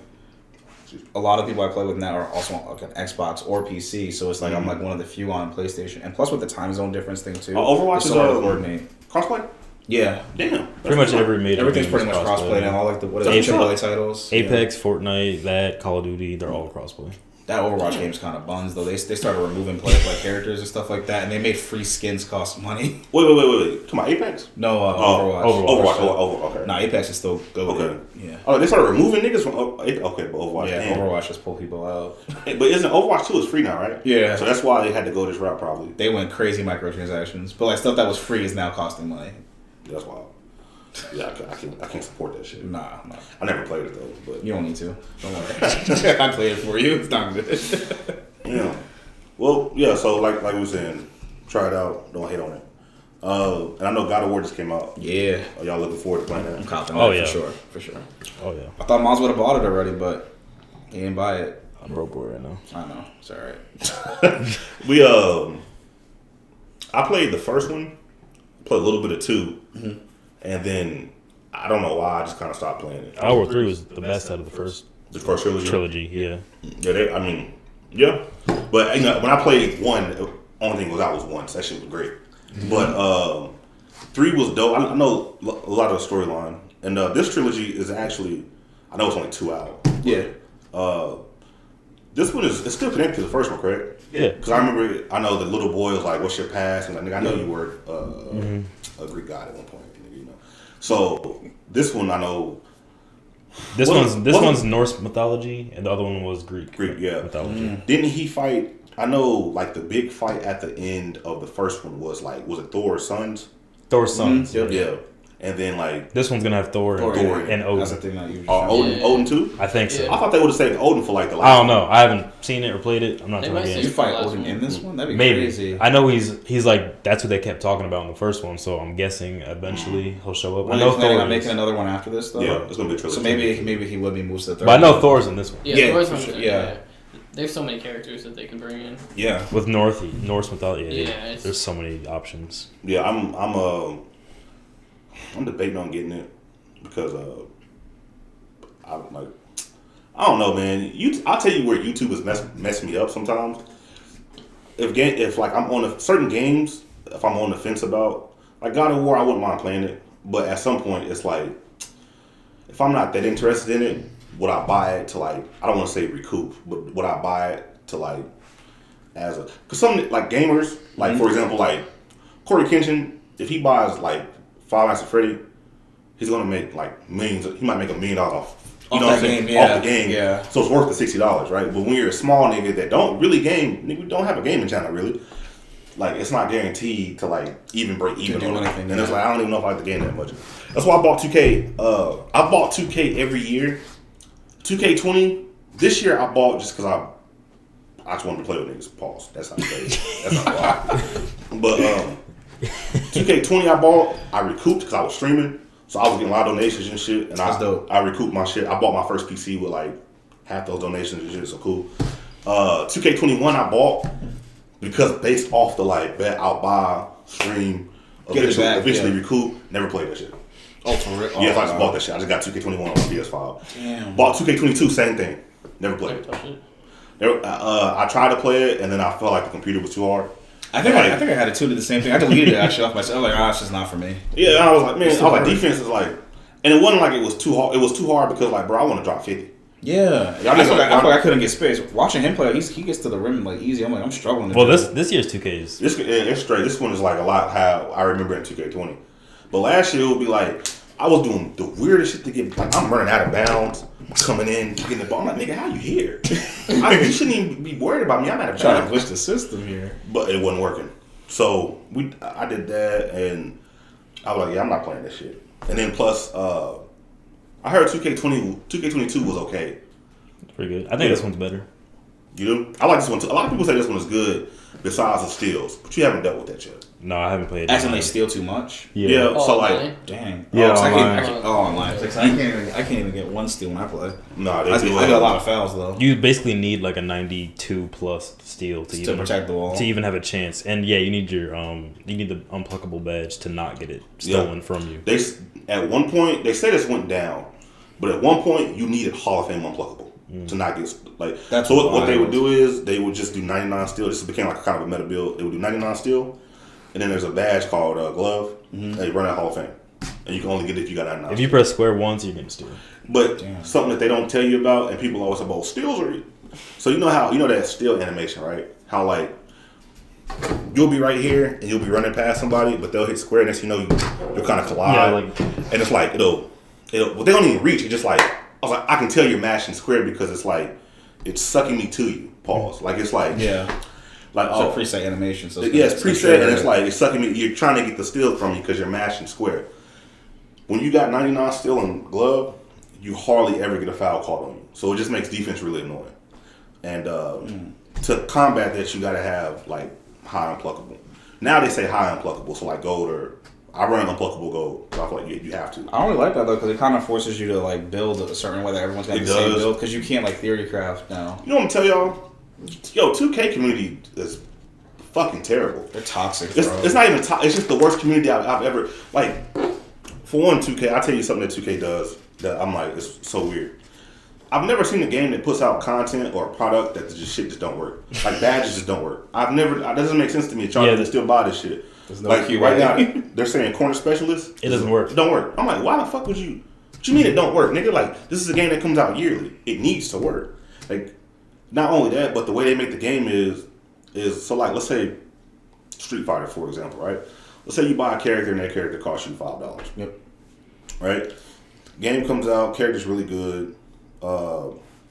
Speaker 4: a lot of people I play with now are also on like an Xbox or PC, so it's like I'm like one of the few on PlayStation, and plus with the time zone difference thing too.
Speaker 1: Overwatch
Speaker 4: it's
Speaker 1: is
Speaker 4: so hard to coordinate.
Speaker 1: Crossplay.
Speaker 4: Yeah,
Speaker 1: Damn.
Speaker 2: Pretty much every major
Speaker 4: everything's
Speaker 2: game
Speaker 4: pretty
Speaker 2: is
Speaker 4: much crossplay now. All like the what is
Speaker 1: That's
Speaker 4: it,
Speaker 1: what's
Speaker 4: AAA titles,
Speaker 2: Apex, Fortnite, Call of Duty, they're all crossplay.
Speaker 4: That Overwatch game's kind of buns though. They started removing characters and stuff like that, and they made free skins cost money.
Speaker 1: Wait. Come on, Apex?
Speaker 4: No, Overwatch.
Speaker 1: Overwatch. Okay.
Speaker 4: Nah, Apex is still good.
Speaker 1: Okay.
Speaker 4: Yeah.
Speaker 1: Oh, they started removing niggas from okay, but Overwatch.
Speaker 4: Yeah,
Speaker 1: damn.
Speaker 4: Overwatch just pull people out.
Speaker 1: But isn't Overwatch 2 is free now, right?
Speaker 4: Yeah.
Speaker 1: So that's why they had to go this route, probably.
Speaker 4: They went crazy microtransactions, but like stuff that was free is now costing money.
Speaker 1: That's wild. Yeah, I can't support that shit.
Speaker 4: Nah.
Speaker 1: I never played it though, but
Speaker 4: You don't need to. Don't worry. I played it for you. It's not good.
Speaker 1: yeah. Well, yeah. So like we were saying, try it out. Don't hate on it. And I know God of War just came out.
Speaker 4: Yeah.
Speaker 1: Are y'all looking forward to playing that?
Speaker 4: I'm confident.
Speaker 2: Oh, yeah.
Speaker 4: For sure.
Speaker 2: Oh yeah.
Speaker 4: I thought Miles would have bought it already, but he didn't buy it.
Speaker 2: I'm broke boy right now.
Speaker 4: I know. It's alright.
Speaker 1: We I played the first one. Played a little bit of 2, and then I don't know why I just kind of stopped playing it.
Speaker 2: God of War 3 was the best out of the first
Speaker 1: trilogy.
Speaker 2: Yeah.
Speaker 1: Yeah, but you know, when I played 1, the only thing was out was 1, so that shit was great. But 3 was dope. I know a lot of the storyline, and this trilogy is actually, I know it's only 2 out.
Speaker 4: Yeah.
Speaker 1: This one it's still connected to the first one, correct?
Speaker 2: Yeah.
Speaker 1: Because I know the little boy was like, "What's your past?" And I know you were a Greek god at one point, you know. So this one I know.
Speaker 2: This one's Norse mythology, and the other one was Greek.
Speaker 1: Yeah.
Speaker 2: Mythology.
Speaker 1: Didn't he fight? I know, like the big fight at the end of the first one was it Thor's sons?
Speaker 2: Thor's sons.
Speaker 1: Yeah. And then like
Speaker 2: this one's gonna have Thor and Odin.
Speaker 4: That's the thing that you.
Speaker 1: Odin too?
Speaker 2: I think so.
Speaker 1: I thought they would have saved Odin for like the last.
Speaker 2: I don't know. I haven't seen it or played it. I'm not talking
Speaker 4: You
Speaker 2: against.
Speaker 4: fight Odin in this one? That'd be
Speaker 2: Maybe.
Speaker 4: crazy.
Speaker 2: I know he's like that's what they kept talking about in the first one. So I'm guessing eventually he'll show up.
Speaker 4: I know planning on making another one after this though.
Speaker 1: Yeah, it's gonna be a trilogy.
Speaker 4: So maybe he would be moved to the third.
Speaker 2: But I know Thor's in this one.
Speaker 3: Yeah, Thor's
Speaker 4: for
Speaker 3: one
Speaker 4: sure.
Speaker 3: too,
Speaker 4: Yeah.
Speaker 3: There's so many characters that they can bring in.
Speaker 4: Yeah.
Speaker 2: With Norse mythology.
Speaker 3: Yeah,
Speaker 2: There's so many options.
Speaker 1: Yeah, I'm debating on getting it because I don't know, man. I'll tell you where YouTube has messed me up sometimes. If like I'm on certain games, if I'm on the fence about like God of War, I wouldn't mind playing it, but at some point it's like if I'm not that interested in it, would I buy it to like I don't want to say recoup, but would I buy it to like as a because some like gamers like for example like Corey Kenshin, if he buys like Five Nights at Freddy, he's gonna make like millions. He might make $1 million off. You know what I'm saying? Off the game.
Speaker 4: Yeah.
Speaker 1: So it's worth the $60, right? But when you're a small nigga that don't really game, nigga don't have a gaming channel really. Like it's not guaranteed to like even break even on anything. And it's like I don't even know if I like the game that much. That's why I bought 2K. I bought 2K every year. 2K20 this year I bought just because I just wanted to play with niggas. Pause. That's not crazy. That's not why. But 2K20 I bought, I recouped because I was streaming. So I was getting a lot of donations and shit. And I recouped my shit. I bought my first PC with like half those donations and shit, so cool. 2K21 I bought because based off the like bet I'll buy, stream, eventually recoup, never played that shit.
Speaker 4: Oh, for real?
Speaker 1: Yes, I just bought that shit. I just got 2K21 on my PS5.
Speaker 4: Damn.
Speaker 1: Bought 2K22, same thing. Never played it. I tried to play it and then I felt like the computer was too hard.
Speaker 4: I think I had it too. Did the same thing. I deleted it actually off myself. Like, it's just not for me.
Speaker 1: Yeah, and I was like, man, defense is like, and it wasn't like it was too hard. It was too hard because like, bro, I want to drop 50.
Speaker 4: Yeah, I feel like I couldn't get space. Watching him play, he gets to the rim like easy. I'm like, I'm struggling.
Speaker 2: Well, this year's 2Ks.
Speaker 1: It's straight. This one is like a lot how I remember in 2K20. But last year it would be like I was doing the weirdest shit to get. Like I'm running out of bounds, coming in, getting the ball. I'm like, nigga, how you here? You shouldn't even be worried about me. I'm out of bounds.
Speaker 4: Trying to glitch the system here,
Speaker 1: but it wasn't working. So I did that, and I was like, yeah, I'm not playing this shit. And then plus, I heard 2K22 was okay.
Speaker 2: It's pretty good. I think this one's better.
Speaker 1: You do? I like this one too. A lot of people say this one is good besides the steals, but you haven't dealt with that yet.
Speaker 2: No, I haven't played it.
Speaker 4: As in they steal too much?
Speaker 1: Yeah. So
Speaker 3: online?
Speaker 1: like,
Speaker 4: dang.
Speaker 2: Yeah,
Speaker 4: online. I can't even get one steal when I play.
Speaker 1: Nah,
Speaker 4: I do a lot of fouls though.
Speaker 2: You basically need like a 92 plus steal to
Speaker 4: protect the wall,
Speaker 2: to even have a chance. And yeah, you need the unpluckable badge to not get it stolen from you.
Speaker 1: At one point they say this went down, but at one point you needed Hall of Fame unpluckable to not get like.
Speaker 4: That's
Speaker 1: so what they would do is they would just do 99 steal. This became like a kind of a meta build. They would do 99 steal, and then there's a badge called glove. They run at Hall of Fame, and you can only get it if you got 99.
Speaker 2: If you press square once, you're gonna steal.
Speaker 1: But something that they don't tell you about, and people always say, "Oh, steals are So you know that still animation, right? How like you'll be right here and you'll be running past somebody, but they'll hit square, and you'll kind of collide.
Speaker 2: Yeah, like,
Speaker 1: and it's like it'll. Well, they don't even reach. It's just like I was like, I can tell you're mashing square because it's like it's sucking me to you. Pause. Like it's like like
Speaker 4: it's a preset animation. So
Speaker 1: it's preset, and it's like it's sucking me. You're trying to get the steal from you because you're mashing square. When you got 99 steal and glove, you hardly ever get a foul called on you. So it just makes defense really annoying. And to combat that, you got to have like high unpluckable. Now they say high unpluckable, so like gold or I run unpluckable gold. So I feel like you have to.
Speaker 4: I don't really like that though because it kind of forces you to like build a certain way that everyone's got the same build because you can't like theory craft now.
Speaker 1: You know what I'm gonna tell y'all? Yo, 2K community is fucking terrible.
Speaker 4: They're toxic.
Speaker 1: It's not even it's just the worst community I've ever like. For one, 2K, I'll tell you something that 2K does that I'm like, it's so weird. I've never seen a game that puts out content or a product that just don't work. Like badges just don't work. That doesn't make sense to me. Y'all to still buy this shit.
Speaker 4: There's no
Speaker 1: like
Speaker 4: QA.
Speaker 1: right now, they're saying corner specialist.
Speaker 2: It doesn't work.
Speaker 1: It don't work. I'm like, why the fuck would you? What you mean it don't work, nigga? Like this is a game that comes out yearly. It needs to work. Like not only that, but the way they make the game is so like let's say Street Fighter for example, right? Let's say you buy a character and that character costs you $5.
Speaker 4: Yep.
Speaker 1: Right? Game comes out, character's really good.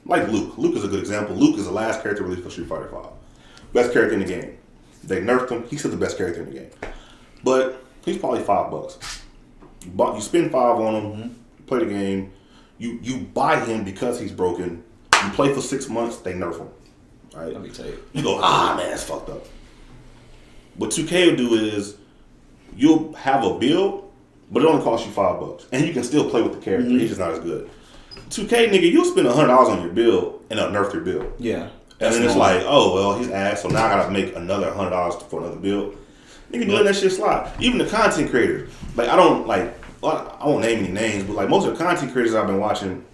Speaker 1: Like Luke. Luke is a good example. Luke is the last character released for Street Fighter 5. Best character in the game. They nerfed him. He's still the best character in the game. But he's probably $5. You spend $5 on him, you play the game, you buy him because he's broken. You play for 6 months, they nerf him. Right?
Speaker 4: Let me tell you.
Speaker 1: You go, man, that's fucked up. What 2K will do is you'll have a build, but it only costs you $5. And you can still play with the character. He's just not as good. 2K, nigga, you'll spend $100 on your build and they'll nerf your build.
Speaker 4: Yeah.
Speaker 1: And then it's like, oh, well, he's ass, so now I gotta make another $100 for another build. Nigga, letting that shit slide. Even the content creators. Like, I won't name any names, but like most of the content creators I've been watching,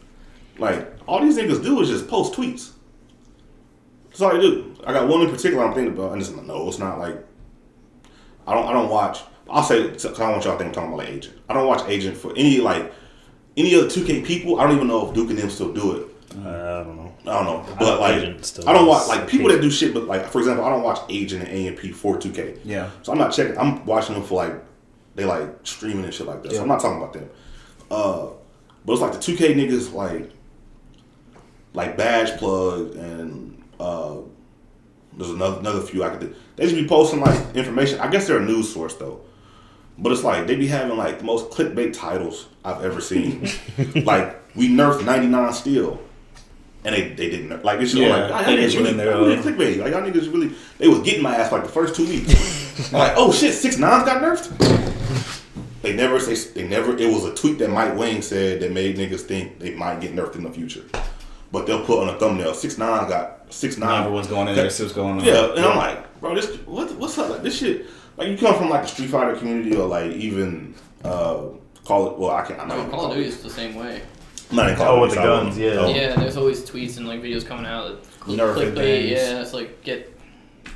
Speaker 1: like, all these niggas do is just post tweets. That's all they do. I got one in particular I'm thinking about, and it's not like, I don't watch, I'll say, because I don't want y'all to think I'm talking about like Agent. I don't watch Agent for any other 2K people. I don't even know if Duke and them still do it.
Speaker 2: I don't know.
Speaker 1: But like, I don't watch like people that do shit. But like, for example, I don't watch Agent and AMP for 2K.
Speaker 4: Yeah.
Speaker 1: So I'm not checking. I'm watching them for like they like streaming and shit like that. So I'm not talking about them. But it's like the 2K niggas like Badge Plug and there's another few I could do. They just be posting like information. I guess they're a news source though. But it's like they be having like the most clickbait titles I've ever seen. Like we nerfed 99 Steel. And they didn't nerf. Like it's just like y'all niggas really clickbait. Like y'all niggas really they was getting my ass like the first 2 weeks. Like, oh shit, 6ix9ine got nerfed? They never it was a tweet that Mike Wang said that made niggas think they might get nerfed in the future. But they'll put on a thumbnail, 6ix9ine.
Speaker 4: Everyone's going in there, see what's going on.
Speaker 1: Yeah, and I'm like, bro, this what's up? Like this shit, like you come from like the Street Fighter community or like even Call of
Speaker 3: Duty is the same way.
Speaker 1: Not in Call
Speaker 2: with the guns,
Speaker 3: Yeah, there's always tweets and like videos coming out that clickbait. Yeah, it's like get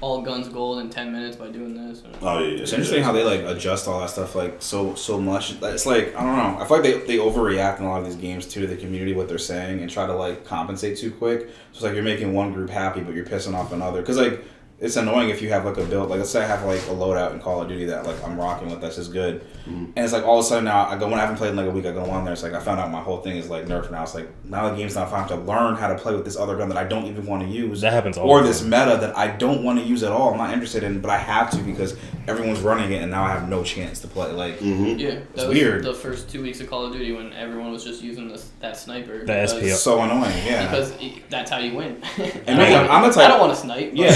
Speaker 3: all guns gold in 10 minutes by doing this.
Speaker 1: Oh yeah,
Speaker 4: it's interesting how they like adjust all that stuff like so much. It's like I don't know. I feel like they overreact in a lot of these games too to the community what they're saying and try to like compensate too quick. So it's like you're making one group happy but you're pissing off another. Because like it's annoying if you have like a build like let's say I have like a loadout in Call of Duty that like I'm rocking with that's just good. And it's like all of a sudden now when I haven't played in like a week I go on there it's like I found out my whole thing is like nerfed now. It's like now the game's not fun. I have to learn how to play with this other gun that I don't even want to use.
Speaker 2: That happens all
Speaker 4: or
Speaker 2: the
Speaker 4: this
Speaker 2: time.
Speaker 4: meta that I don't want to use at all. I'm not interested in but I have to because everyone's running it and now I have no chance to play. Like
Speaker 3: yeah, that was
Speaker 4: weird.
Speaker 3: The first 2 weeks of Call of Duty when everyone was just using that sniper.
Speaker 2: The SP.
Speaker 4: So annoying, yeah.
Speaker 3: Because that's how you win.
Speaker 4: And I'm the type.
Speaker 3: I don't want to snipe.
Speaker 4: Yeah,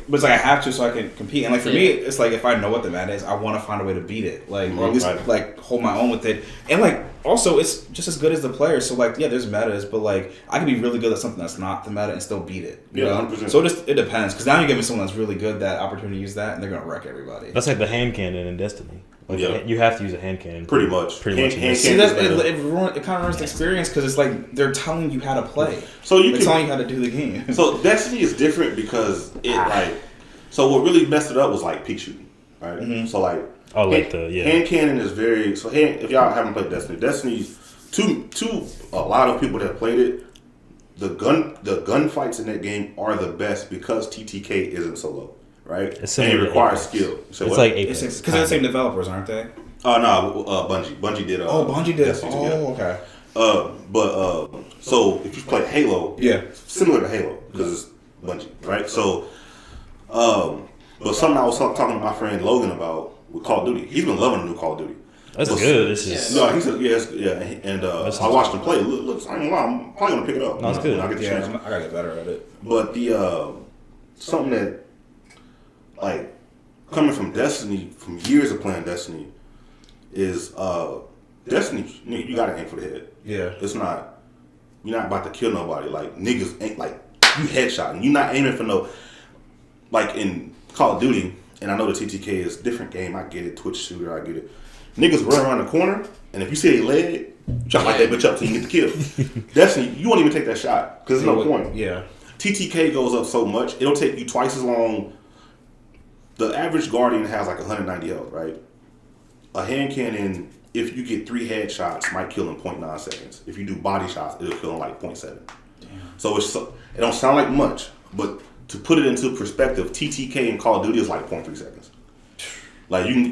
Speaker 4: but it's like I have to so I can compete. And like for me, it's like if I know what the meta is, I want to find a way to beat it. Like or at least like hold my own with it. And like also it's just as good as the player. So like yeah, there's metas, but like I can be really good at something that's not the meta and still beat it. You know? 100%. So it depends because now you're giving someone that's really good that opportunity to use that, and they're gonna wreck everybody.
Speaker 2: That's like the hand cannon in Destiny. Like you have to use a hand cannon.
Speaker 1: Pretty much.
Speaker 4: See, that it kind of ruins the experience because it's like they're telling you how to play.
Speaker 1: So
Speaker 4: they're telling you how to do the game.
Speaker 1: So Destiny is different because it like. So what really messed it up was like peak shooting, right? Mm-hmm. So like.
Speaker 2: Oh,
Speaker 1: hand cannon is very if y'all haven't played Destiny, Destiny's to a lot of people that have played it, the gunfights in that game are the best because TTK isn't solo, right?
Speaker 2: It's
Speaker 1: and it requires skill. So
Speaker 2: it's like Apex.
Speaker 4: Because they're the same developers, aren't they?
Speaker 1: Oh no, Bungie. Bungie did.
Speaker 4: Bungie did.
Speaker 1: Destiny,
Speaker 4: Okay.
Speaker 1: So if you play Halo, similar to Halo because it's Bungie, right? So, but something I was talking to my friend Logan about with Call of Duty. He's been loving the new Call of Duty.
Speaker 2: That's good. This is
Speaker 1: and I watched him play. Look, I ain't gonna lie, I'm probably gonna pick it up.
Speaker 2: No, it's good.
Speaker 4: I gotta get better at it.
Speaker 1: But the something that like coming from Destiny, from years of playing Destiny, is Destiny. You gotta aim for the head.
Speaker 4: Yeah,
Speaker 1: it's not. You're not about to kill nobody. Like niggas ain't like you headshotting. You're not aiming for no. Like in Call of Duty, and I know the TTK is a different game. I get it. Twitch shooter, I get it. Niggas run around the corner, and if you see a leg, you try to light that bitch up till you get the kill. Destiny, you won't even take that shot because there's no point.
Speaker 4: Yeah.
Speaker 1: TTK goes up so much, it'll take you twice as long. The average Guardian has like 190 health, right? A hand cannon, if you get 3 headshots, might kill in 0.9 seconds. If you do body shots, it'll kill in like 0.7. Damn. So it don't sound like much, but to put it into perspective, TTK in Call of Duty is like 0.3 seconds. Like you can,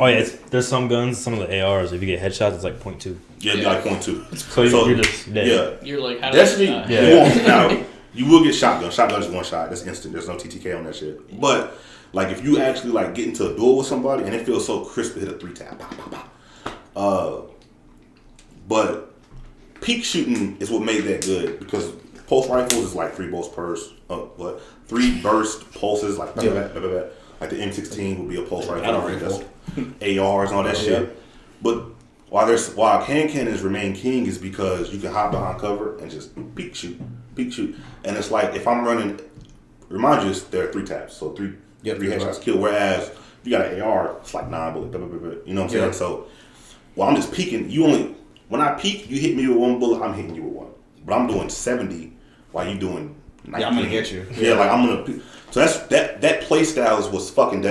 Speaker 2: there's some guns, some of the ARs. If you get headshots, it's like 0.2.
Speaker 1: Yeah, it'd be like 0.2.
Speaker 2: So you're just dead.
Speaker 1: Yeah,
Speaker 3: you're like, how
Speaker 1: Destiny.
Speaker 3: Yeah.
Speaker 1: Now you will get shotgun. Shotgun is one shot. That's instant. There's no TTK on that shit. But like if you actually like get into a duel with somebody and it feels so crisp to hit a 3-tap. Pow, pow, pow. But peak shooting is what made that good because pulse rifles is like 3 bolts per. 3 burst pulses like. Like the M16 would be a pulse rifle. ARs and all that shit. But while hand cannons remain king is because you can hide behind cover and just peek shoot. And it's like if I'm running, remind you, there are 3 taps, so three headshots kill. Whereas if you got an AR, it's like 9 bullets. You know what I'm saying? So while I'm just peeking, when I peek, you hit me with 1 bullet, I'm hitting you with 1. But I'm doing 70 while you doing 19.
Speaker 4: Yeah, I'm gonna get you.
Speaker 1: Yeah, like I'm gonna. So that play style was fucking.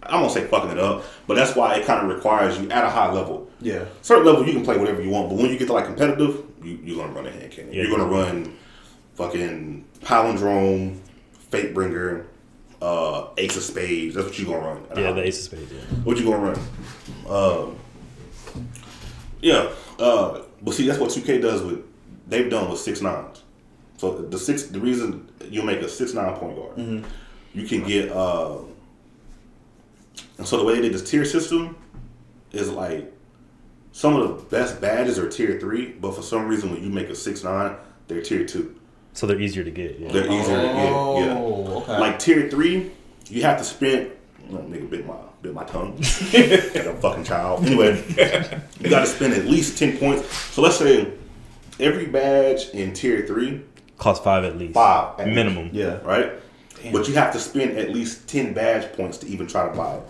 Speaker 1: I won't say fucking it up, but that's why it kind of requires you at a high level.
Speaker 4: Yeah.
Speaker 1: Certain level you can play whatever you want, but when you get to like competitive, you're gonna run a hand cannon.
Speaker 2: Yeah,
Speaker 1: you're gonna run fucking palindrome, Fatebringer, Ace of Spades. That's what you're gonna run.
Speaker 2: Yeah, the Ace of Spades. Yeah.
Speaker 1: What you gonna run? But see, that's what 2K does they've done with 6.9s. So the reason you make a 6.9 point guard, you can get and so the way they did this tier system is like some of the best badges are tier 3, but for some reason when you make a 6.9, they're tier 2.
Speaker 2: So they're easier to get. Yeah.
Speaker 1: They're easier to get. Yeah.
Speaker 4: Okay.
Speaker 1: Like tier 3, you have to spend. Nigga bit my tongue like a fucking child. Anyway, you got to spend at least 10 points. So let's say every badge in tier 3
Speaker 2: costs 5 at least.
Speaker 1: 5 at
Speaker 2: minimum.
Speaker 1: Least.
Speaker 4: Yeah.
Speaker 1: Right? Damn. But you have to spend at least 10 badge points to even try to buy it.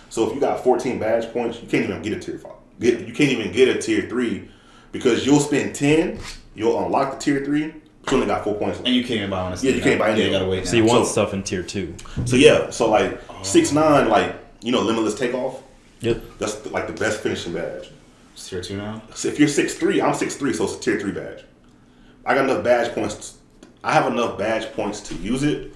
Speaker 1: So if you got 14 badge points, you can't even get a tier 5. You can't even get a tier 3 because you'll spend 10, you'll unlock the tier 3, but you only got 4 points left.
Speaker 4: And you can't even buy on
Speaker 1: Yeah, you can't buy anything.
Speaker 4: You gotta wait.
Speaker 2: So you want stuff in tier 2.
Speaker 1: So yeah, so like 6.9, like, Limitless Takeoff.
Speaker 2: Yep.
Speaker 1: That's like the best finishing badge.
Speaker 4: It's tier 2 now?
Speaker 1: So if you're 6'3", I'm 6'3", so it's a tier 3 badge. I got enough badge points. I have enough badge points to use it,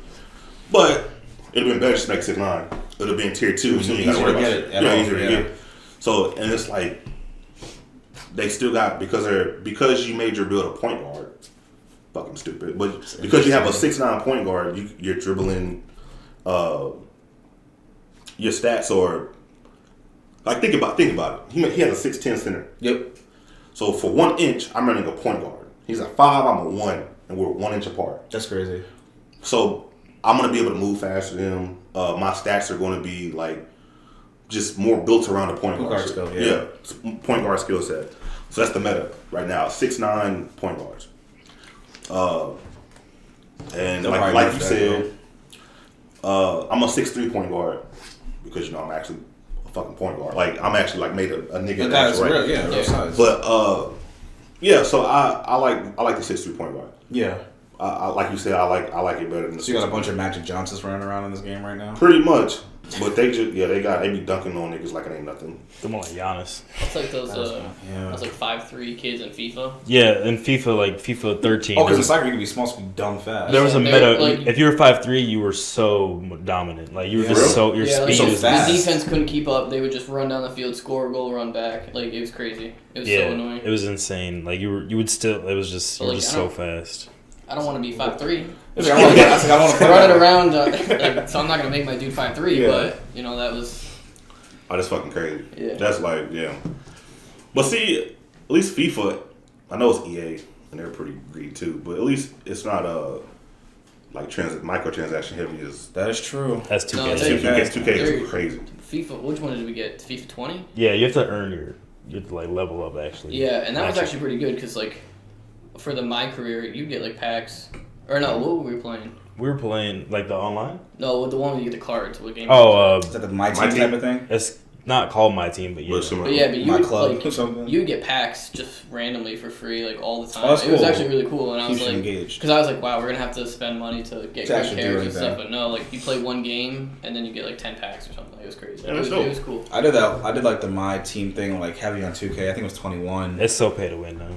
Speaker 1: but it'd have been better just to make 6'9". It would have been tier 2.
Speaker 4: So you gotta get it.
Speaker 1: Yeah, easier to get. So, and it's like, they still got, because you made your build a point guard, fucking stupid, but because you have a 6'9" point guard, you're dribbling, your stats are, like, think about it. He has a 6'10" center.
Speaker 4: Yep.
Speaker 1: So for 1 inch, I'm running a point guard. He's a 5, I'm a 1, and we're 1 inch apart.
Speaker 4: That's crazy.
Speaker 1: So I'm gonna be able to move faster than him. My stats are gonna be like just more built around the point guard
Speaker 4: skill.
Speaker 1: Yeah, point guard skill set. So that's the meta right now. 6'9" point guards. And like you said, I'm a 6'3" point guard because I'm actually a fucking point guard. Like I'm actually like made a nigga that's right.
Speaker 4: Real, yeah, real size.
Speaker 1: But yeah, so I like the 6'3" point guard.
Speaker 4: Yeah.
Speaker 1: Like you said, I like it better than the.
Speaker 4: So you got a bunch of Magic Johnsons running around in this game right now.
Speaker 1: Pretty much, But they be dunking on niggas like it ain't nothing.
Speaker 2: They're more like Giannis.
Speaker 3: It's like those those like 5'3" kids in FIFA.
Speaker 2: Yeah, in FIFA, like FIFA 13.
Speaker 4: Oh, because in soccer you can be small, so you can be dumb fast.
Speaker 2: There was a
Speaker 3: They're,
Speaker 2: meta.
Speaker 3: like-
Speaker 2: If you were 5'3", you were so dominant. Like you were just so your speed
Speaker 4: so
Speaker 2: was
Speaker 4: fast.
Speaker 3: The defense couldn't keep up. They would just run down the field, score a goal, run back. Like it was crazy. It was so annoying.
Speaker 2: It was insane. Like you would still. It was just you were just so fast.
Speaker 3: I don't want to be 5'3".
Speaker 4: I want to
Speaker 3: Running around, so I'm not gonna make my dude 5'3",
Speaker 4: Yeah.
Speaker 3: but that was.
Speaker 1: Oh, that's fucking crazy.
Speaker 3: Yeah.
Speaker 1: That's like, But see, at least FIFA, I know it's EA and they're pretty greedy too, but at least it's not like microtransaction heavy as.
Speaker 4: That is true.
Speaker 2: That's 2K.
Speaker 3: No,
Speaker 1: 2K is crazy.
Speaker 3: FIFA. Which one did we get? FIFA 20.
Speaker 2: Yeah, you have to earn you have to like level up actually.
Speaker 3: Yeah, and that was actually pretty good because like, for my career, you get like packs. Or no, what were we playing?
Speaker 2: We were playing like the online.
Speaker 3: No, the one where you get the cards. What game?
Speaker 4: Is that the My Team type of thing?
Speaker 2: It's not called My Team, but yeah.
Speaker 3: But you
Speaker 4: My
Speaker 3: would,
Speaker 4: Club
Speaker 3: like,
Speaker 4: or something.
Speaker 3: you would get packs just randomly for free, like all the time.
Speaker 4: Oh, that's
Speaker 3: It was
Speaker 4: cool.
Speaker 3: actually really cool, and I was
Speaker 4: Keeps you
Speaker 3: like,
Speaker 4: engaged.
Speaker 3: because I was like, wow, we're gonna have to spend money to get
Speaker 4: To
Speaker 3: good
Speaker 4: actually do
Speaker 3: characters and
Speaker 4: anything.
Speaker 3: stuff. But no, like you play one game and then you get like 10 packs or something. It was crazy.
Speaker 1: Yeah,
Speaker 3: it
Speaker 1: that's
Speaker 3: was cool.
Speaker 4: I did that. I did like the My Team thing, like heavy on 2K. I think it was 21.
Speaker 2: It's so pay to win now.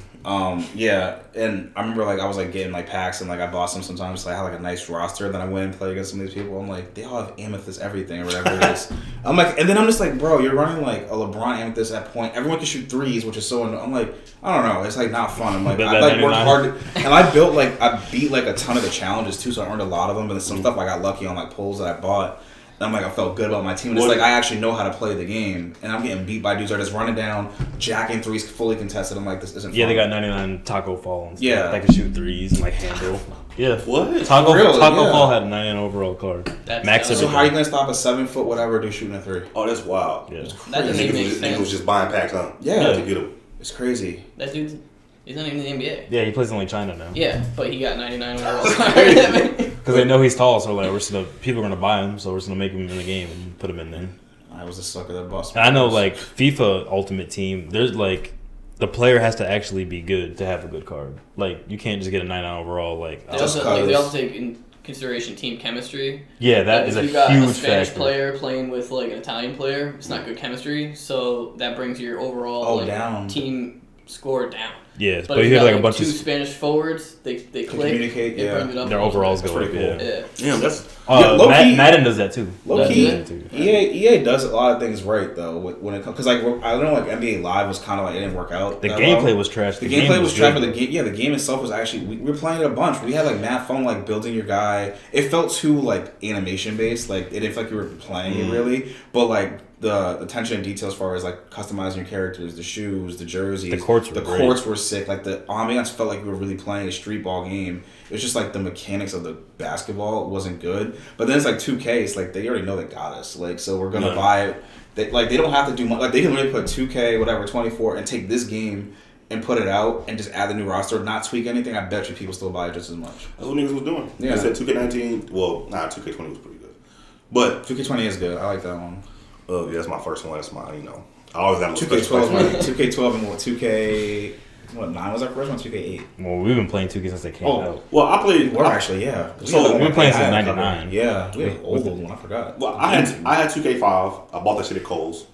Speaker 4: Yeah, and I remember like I was like getting like packs and like I bought some sometimes. So I had like a nice roster. Then I went and played against some of these people. I'm like, they all have amethyst everything or whatever it is. I'm like, and then I'm just like, bro, you're running like a LeBron amethyst at point. Everyone can shoot threes, which is so. I'm like, I don't know. It's like not fun. I'm like, I like worked hard, and I beat like a ton of the challenges too. So I earned a lot of them. And some stuff I got lucky on like pulls that I bought. And I'm like, I felt good about my team. And it's like I actually know how to play the game, and I'm getting beat by dudes that are just running down, jacking threes, fully contested. I'm like, this isn't.
Speaker 2: Yeah,
Speaker 4: fun.
Speaker 2: they got 99 Taco Fall and stuff.
Speaker 4: Yeah.
Speaker 2: That can shoot threes and like handle. Yeah.
Speaker 1: What?
Speaker 2: Taco
Speaker 4: Really? Yeah.
Speaker 2: Fall had a 99 overall card.
Speaker 3: That's
Speaker 2: Max
Speaker 3: dope.
Speaker 4: So how are you gonna stop a 7 foot whatever dude shooting a three?
Speaker 1: Oh, that's wild.
Speaker 2: Yeah.
Speaker 3: That doesn't even make
Speaker 1: Niggas was
Speaker 3: sense.
Speaker 1: just buying packs, huh?
Speaker 4: Yeah.
Speaker 1: To get them.
Speaker 4: It's crazy.
Speaker 3: That dude's he's not even in the NBA.
Speaker 2: Yeah, he plays in like China now.
Speaker 3: Yeah, but he got 99 overall.
Speaker 2: Because they know he's tall, so like people are gonna buy him, so we're just gonna make him in the game and put him in there.
Speaker 4: I was a sucker that bust.
Speaker 2: And I know like FIFA Ultimate Team, there's like the player has to actually be good to have a good card. Like you can't just get a 99 overall. Like
Speaker 3: They also take in consideration team chemistry.
Speaker 2: yeah, that is a
Speaker 3: if you got
Speaker 2: huge
Speaker 3: a Spanish
Speaker 2: factor.
Speaker 3: player playing with like an Italian player, it's not good chemistry, so that brings your overall
Speaker 4: down.
Speaker 3: team score down.
Speaker 2: Yes,
Speaker 3: But
Speaker 2: but
Speaker 3: if
Speaker 2: you have
Speaker 3: got
Speaker 2: like a bunch
Speaker 3: two
Speaker 2: of
Speaker 3: Spanish forwards, they click,
Speaker 4: communicate,
Speaker 3: it brings it up.
Speaker 2: their overalls go
Speaker 4: pretty
Speaker 2: up.
Speaker 4: cool.
Speaker 2: Yeah.
Speaker 3: Yeah.
Speaker 1: Damn, that's.
Speaker 4: low-key-
Speaker 2: Madden does that too.
Speaker 4: Low
Speaker 2: Madden
Speaker 4: key,
Speaker 2: does that too.
Speaker 4: EA does a lot of things right though when it comes because like I don't know like NBA Live was kind of like it didn't work out.
Speaker 2: The
Speaker 4: that
Speaker 2: gameplay
Speaker 4: well.
Speaker 2: was trash.
Speaker 4: The gameplay was trash, but
Speaker 2: good.
Speaker 4: the game itself was actually we were playing it a bunch. We had like mad fun like building your guy. It felt too like animation based. Like it didn't feel like you were playing it really, but like the attention and detail as far as like customizing your characters, the shoes, the jerseys,
Speaker 2: The courts were great.
Speaker 4: courts were sick. Like the ambiance felt like we were really playing a street ball game. It was just like the mechanics of the basketball wasn't good. But then it's like 2K. It's like they already know they got us. Like so we're gonna buy it. They don't have to do much. Like they can really put 2K whatever 24 and take this game and put it out and just add the new roster, not tweak anything. I bet you people still buy it just as much.
Speaker 1: That's what niggas was doing.
Speaker 4: Yeah.
Speaker 1: They said 2K19. Well, 2K20 was pretty good. But
Speaker 4: 2K20 is good. I like that one.
Speaker 1: yeah, that's my first one. That's my, I always have a special
Speaker 4: 2K12,
Speaker 1: place.
Speaker 4: 2K12 and what? 2K. What 9 was our first one? 2K8.
Speaker 2: Well, we've been playing 2K since they came out.
Speaker 1: Well, I played.
Speaker 4: We're actually yeah.
Speaker 1: So,
Speaker 2: we've been playing since
Speaker 4: I had a
Speaker 2: 99.
Speaker 4: couple. Yeah, we have old one. I forgot.
Speaker 1: Well, I had 2K5. I bought that shit at Kohl's.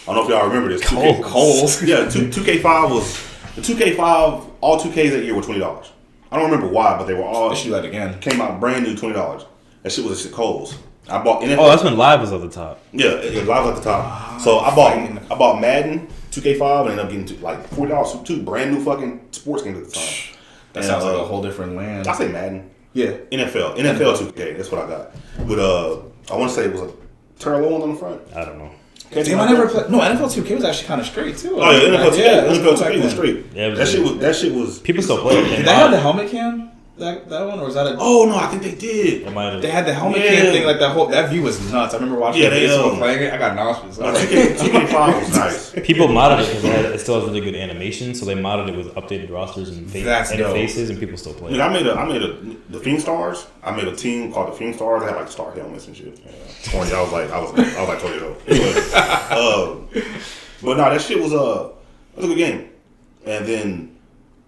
Speaker 1: I don't know if y'all remember this.
Speaker 4: Kohl's.
Speaker 1: Yeah, 2K5 was the 2K5. All 2Ks that year were $20. I don't remember why, but they were all.
Speaker 4: They should do that again.
Speaker 1: Came out brand new $20. That shit was at Kohl's. I bought NFL.
Speaker 2: Oh, that's when Live was at the top.
Speaker 1: Yeah, it was live at the top. So I bought Madden 2K5 and ended up getting like $40 for two brand new fucking sports games at the time.
Speaker 4: That sounds like a whole different land.
Speaker 1: I say Madden.
Speaker 4: Yeah.
Speaker 1: NFL 2K. That's what I got. With I want to say it was a Turlo one on the front.
Speaker 2: I don't know.
Speaker 4: Damn, I never played. No, NFL 2K was actually kind of straight too.
Speaker 1: Oh yeah, NFL 2K.
Speaker 4: Yeah,
Speaker 1: NFL 2K was straight.
Speaker 2: Yeah,
Speaker 1: that shit was.
Speaker 2: People still play it.
Speaker 4: Did they have the helmet cam? That one, or was that a?
Speaker 1: Oh no, I think they did.
Speaker 2: It might have.
Speaker 4: They had the helmet cam thing. Like that view was nuts. I remember watching the playing it. I got nauseous.
Speaker 1: 2K5 was nice.
Speaker 2: People modded it because it still has really good animation, so they modded it with updated rosters and faces, and people still play it.
Speaker 1: I made the Fiend Stars. I made a team called the Fiend Stars. They had like star helmets and shit. Yeah. 20. I was like 20 years old. Anyway, but no, that shit was a good game. And then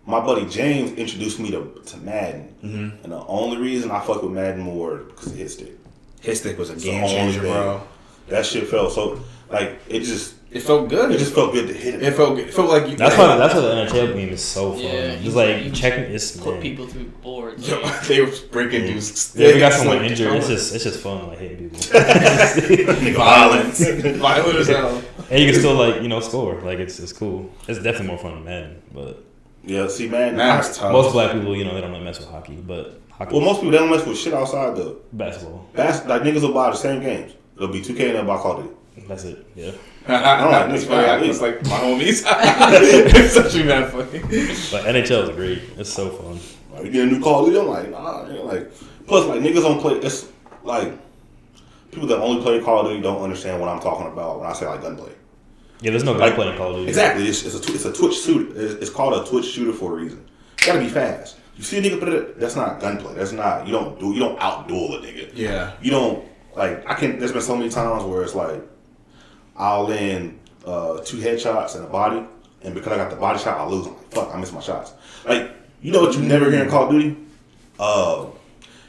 Speaker 1: my buddy James introduced me to Madden, and the only reason I fuck with Madden more because of his stick.
Speaker 4: His stick was a game changer, bro.
Speaker 1: That shit felt so like it
Speaker 4: felt good.
Speaker 1: It just felt good to hit it.
Speaker 4: It felt good. It felt like you.
Speaker 2: That's why the NHL game is so fun.
Speaker 3: Yeah,
Speaker 2: Just like checking, it's
Speaker 3: put people through boards.
Speaker 4: Yo, they were breaking dudes.
Speaker 2: Yeah, we got someone injured. It's just fun, like hitting people.
Speaker 4: Violence, violent as hell.
Speaker 2: And you can still score. Like it's cool. It's definitely more fun than Madden, but
Speaker 1: Yeah, see, man,
Speaker 4: that's tough.
Speaker 2: most black people, they don't like mess with hockey, but hockey.
Speaker 1: Well, most people they don't mess with shit outside the
Speaker 2: basketball.
Speaker 1: Like niggas will buy the same games. It'll be 2K and they'll buy Call of Duty.
Speaker 2: That's it. Yeah.
Speaker 4: It's funny. It's like my homies. It's actually mad funny.
Speaker 2: But NHL is great. It's so fun.
Speaker 1: Like, you get a new Call of Duty, I'm like, nah. Like, plus, like niggas don't play. It's like people that only play Call of Duty don't understand what I'm talking about when I say like gunplay.
Speaker 2: Yeah, there's no gunplay in Call of Duty.
Speaker 1: Exactly. It's a Twitch shooter. It's called a Twitch shooter for a reason. You gotta be fast. You see a nigga put it. That's not gunplay. That's not. You don't outduel a nigga.
Speaker 4: Yeah.
Speaker 1: You don't like. There's been so many times where it's like I'll land 2 headshots and a body, and because I got the body shot, I lose. I'm like, fuck, I missed my shots. Like, you know what you never hear in Call of Duty?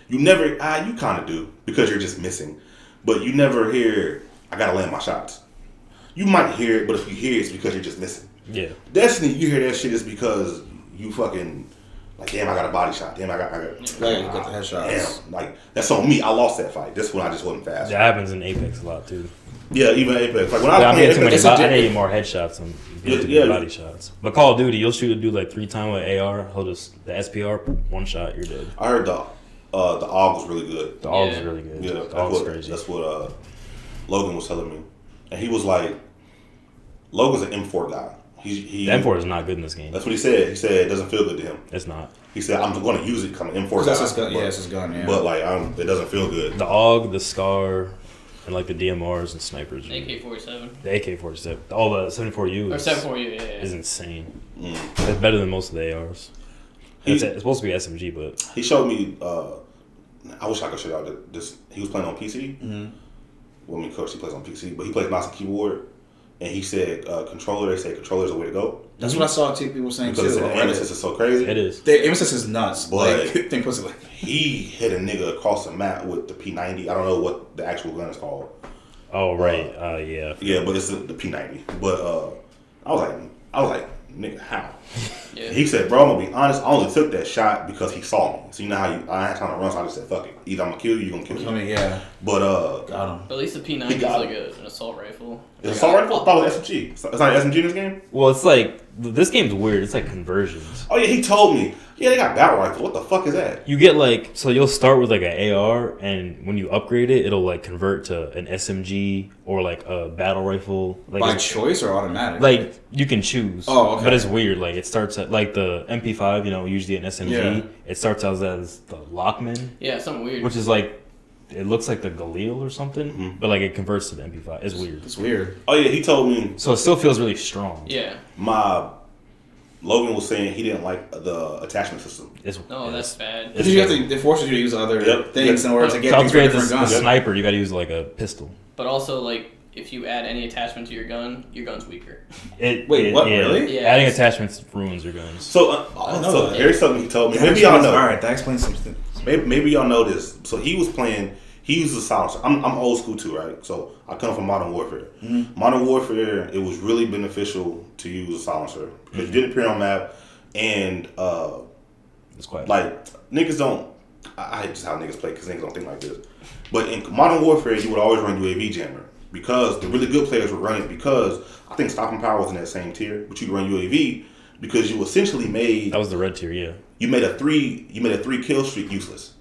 Speaker 1: You kind of do because you're just missing, but you never hear I gotta land my shots. You might hear it, but if you hear it, it's because you're just missing.
Speaker 2: Yeah.
Speaker 1: Destiny, you hear that shit is because you fucking like, damn, I got a body shot. Damn, I got
Speaker 4: you got the headshots.
Speaker 1: Damn, like that's on me. I lost that fight. This one I just wasn't fast.
Speaker 2: That happens in Apex a lot too.
Speaker 1: Yeah, even Apex. Like when I was playing Apex,
Speaker 2: I need more headshots than body shots. But Call of Duty, you'll shoot a dude like 3 times with AR. He'll just the SPR, 1 shot, you're dead.
Speaker 1: I heard the AUG was really good.
Speaker 2: The AUG is really good.
Speaker 1: Yeah,
Speaker 2: the AUG is crazy.
Speaker 1: That's what Logan was telling me, and he was like, Logan's an M4 guy.
Speaker 2: The M4 is not good in this game.
Speaker 1: That's what he said. He said it doesn't feel good to him.
Speaker 2: It's not.
Speaker 1: He said I'm going to use it because I'm an M4 guy.
Speaker 4: That's his gun. Yeah, it's his gun. Yeah.
Speaker 1: But like, it doesn't feel good.
Speaker 2: The AUG, the SCAR, and like the DMRs and snipers.
Speaker 3: AK-47.
Speaker 2: The AK-47. All the 74U.
Speaker 3: Or 74U, yeah.
Speaker 2: Is insane. It's better than most of the ARs. It's supposed to be SMG, but
Speaker 1: he showed me. I wish I could show out this. He was playing on PC. Mm-hmm. Well, of course he plays on PC, but he plays mouse and keyboard. And he said controller. They say controller is the way to go.
Speaker 4: That's what I saw people saying
Speaker 1: because
Speaker 4: too.
Speaker 1: The aim assist is so crazy.
Speaker 2: It is.
Speaker 4: The aim assist is nuts.
Speaker 1: But
Speaker 4: think pussy like
Speaker 1: he hit a nigga across the map with the P90. I don't know what the actual gun is called.
Speaker 2: Oh right, yeah.
Speaker 1: Yeah, but it's the P90. But I was like, nigga, how? Yeah. He said, bro, I'm gonna be honest. I only took that shot because he saw me. So you know how I had time to run, so I just said, fuck it. Either I'm gonna kill you, you're gonna kill me.
Speaker 4: I mean, yeah.
Speaker 1: But
Speaker 4: got him.
Speaker 3: But at least the P90 is like an assault rifle.
Speaker 1: It's assault rifle? I thought it was SMG. It's not an SMG in this game?
Speaker 2: Well, it's like this game's weird. It's like conversions.
Speaker 1: Oh yeah, he told me. Yeah, they got battle rifles. What the fuck is that?
Speaker 2: You get like, so you'll start with like an AR, and when you upgrade it, it'll like convert to an SMG or like a battle rifle. Like
Speaker 4: by choice or automatic?
Speaker 2: Like you can choose.
Speaker 4: Oh, okay.
Speaker 2: But it's weird. Like it starts at like the MP5, usually an SMG.
Speaker 4: Yeah.
Speaker 2: It starts out as the Lockman.
Speaker 3: Yeah, something weird.
Speaker 2: Which is like, it looks like the Galil or something, but like it converts to the MP5. It's weird.
Speaker 4: It's weird.
Speaker 1: Oh yeah, he told me.
Speaker 2: So it still feels really strong.
Speaker 3: Yeah.
Speaker 1: Logan was saying he didn't like the attachment system.
Speaker 3: That's bad.
Speaker 4: It forces you to use other things in order to get things for different guns.
Speaker 2: The sniper, you got to use like a pistol.
Speaker 3: But also, like, if you add any attachment to your gun's weaker.
Speaker 4: Really?
Speaker 3: Yeah.
Speaker 2: Adding attachments ruins your guns.
Speaker 1: So here's something he told me. Maybe y'all know.
Speaker 4: All right, that explains something.
Speaker 1: Maybe y'all know this. So he was playing. He used a silencer. I'm old school too, right? So I come from Modern Warfare. Mm-hmm. Modern Warfare, it was really beneficial to use a silencer because you didn't appear on map, and
Speaker 2: it's quite
Speaker 1: like niggas don't. I hate just how niggas play because niggas don't think like this. But in Modern Warfare, you would always run UAV jammer because the really good players would run it because I think stopping power was in that same tier, but you could run UAV because you essentially made
Speaker 2: that was the red tier, yeah.
Speaker 1: You made a 3 kill streak useless.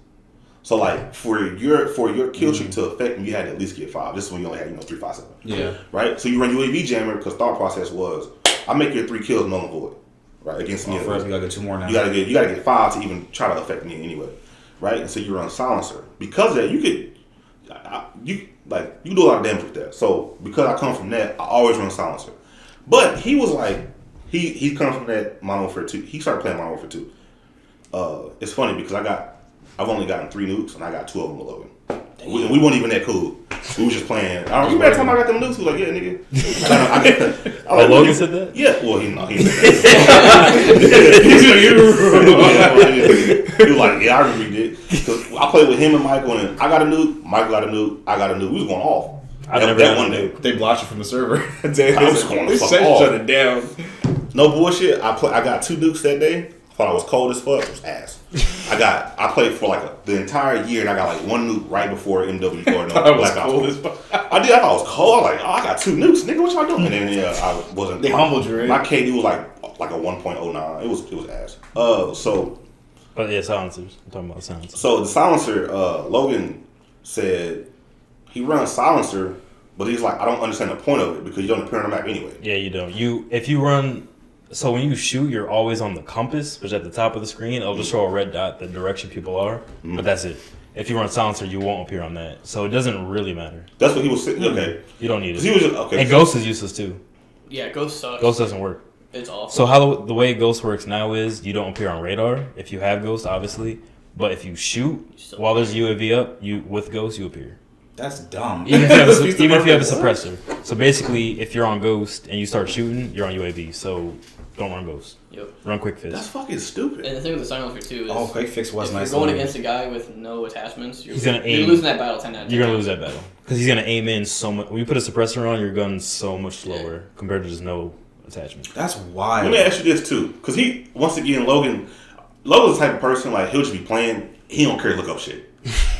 Speaker 1: So like for your kill streak to affect you had to at least get 5. This is when you only had 3, 5, 7.
Speaker 4: Yeah.
Speaker 1: Right. So you run UAV jammer because thought process was I make your 3 kills null and void. Right against me.
Speaker 4: First, you gotta get 2 more now.
Speaker 1: You gotta get 5 to even try to affect me anyway. Right. And so you run silencer because of that you could you do a lot of damage with that. So because I come from that, I always run silencer. But he was like he comes from that Modern Warfare 2. He started playing Modern Warfare 2. It's funny because I've only gotten 3 nukes and I got 2 of them with Logan. We weren't even that cool. We was just playing. I remember that time I got them nukes. He was like, "Yeah, nigga."
Speaker 2: Logan said that?
Speaker 1: Yeah. Well, he was like, "Yeah, I remember he did." Because I played with him and Michael, and I got a nuke. Michael got a nuke. I got a nuke. We was going off.
Speaker 2: I've never
Speaker 1: that
Speaker 2: done
Speaker 1: one day.
Speaker 4: They blocked you from the server. They
Speaker 1: fuck off.
Speaker 4: shut it down.
Speaker 1: No bullshit. I got 2 nukes that day. Thought I was cold as fuck. It was ass. I played for like the entire year, and I got like 1 nuke right before MW4.
Speaker 4: I was cold as fuck.
Speaker 1: I did. I thought I was cold. I was like, I got 2 nukes, nigga. What y'all doing? And then I wasn't.
Speaker 4: They humbled you, right?
Speaker 1: My KD was like a 1.09. It was ass.
Speaker 2: But yeah, silencers. I'm talking about silencers.
Speaker 1: So the silencer, Logan said he runs silencer, but he's like, I don't understand the point of it because you don't appear on the map anyway.
Speaker 2: Yeah, you don't. If you run. So when you shoot, you're always on the compass, which is at the top of the screen. It'll just show a red dot the direction people are, but that's it. If you run silencer, you won't appear on that, so it doesn't really matter.
Speaker 1: That's what he was saying. Okay,
Speaker 2: you don't need it.
Speaker 1: He was just, okay.
Speaker 2: And Ghost is useless too.
Speaker 3: Yeah, Ghost sucks.
Speaker 2: Ghost doesn't work.
Speaker 3: It's awful.
Speaker 2: So how the way Ghost works now is you don't appear on radar if you have Ghost, obviously, but if you shoot while there's UAV up, with Ghost you appear.
Speaker 4: That's dumb.
Speaker 2: Even if you have a suppressor. So basically, if you're on Ghost and you start shooting, you're on UAV. So don't run Ghost.
Speaker 3: Yep.
Speaker 2: Run Quick Fix.
Speaker 1: That's fucking stupid.
Speaker 3: And the thing with the silencer too is
Speaker 4: Quick Fix was
Speaker 3: if
Speaker 4: nice.
Speaker 3: you're going against a guy with no attachments, you're
Speaker 2: aim.
Speaker 3: losing that battle 10 out of 10.
Speaker 2: You're gonna lose that battle because he's gonna aim in so much. When you put a suppressor on, your gun's so much slower compared to just no attachment.
Speaker 4: That's wild.
Speaker 1: Let me ask you this too, because once again, Logan's the type of person like he'll just be playing. He don't care to look up shit.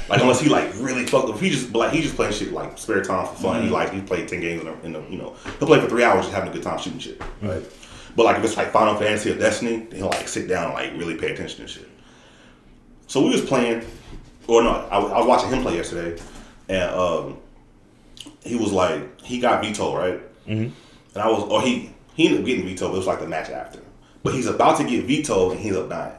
Speaker 1: Like unless he like really fucked up. He just playing shit like spare time for fun. He played 10 games in the he'll play for 3 hours just having a good time shooting shit. Right. But like if it's like Final Fantasy or Destiny, then he'll like sit down and like really pay attention to shit. So we was playing, or no, I was watching him play yesterday, and he was like he got vetoed, right? Mm-hmm. And he ended up getting vetoed. But it was like the match after, but he's about to get vetoed and he's up dying.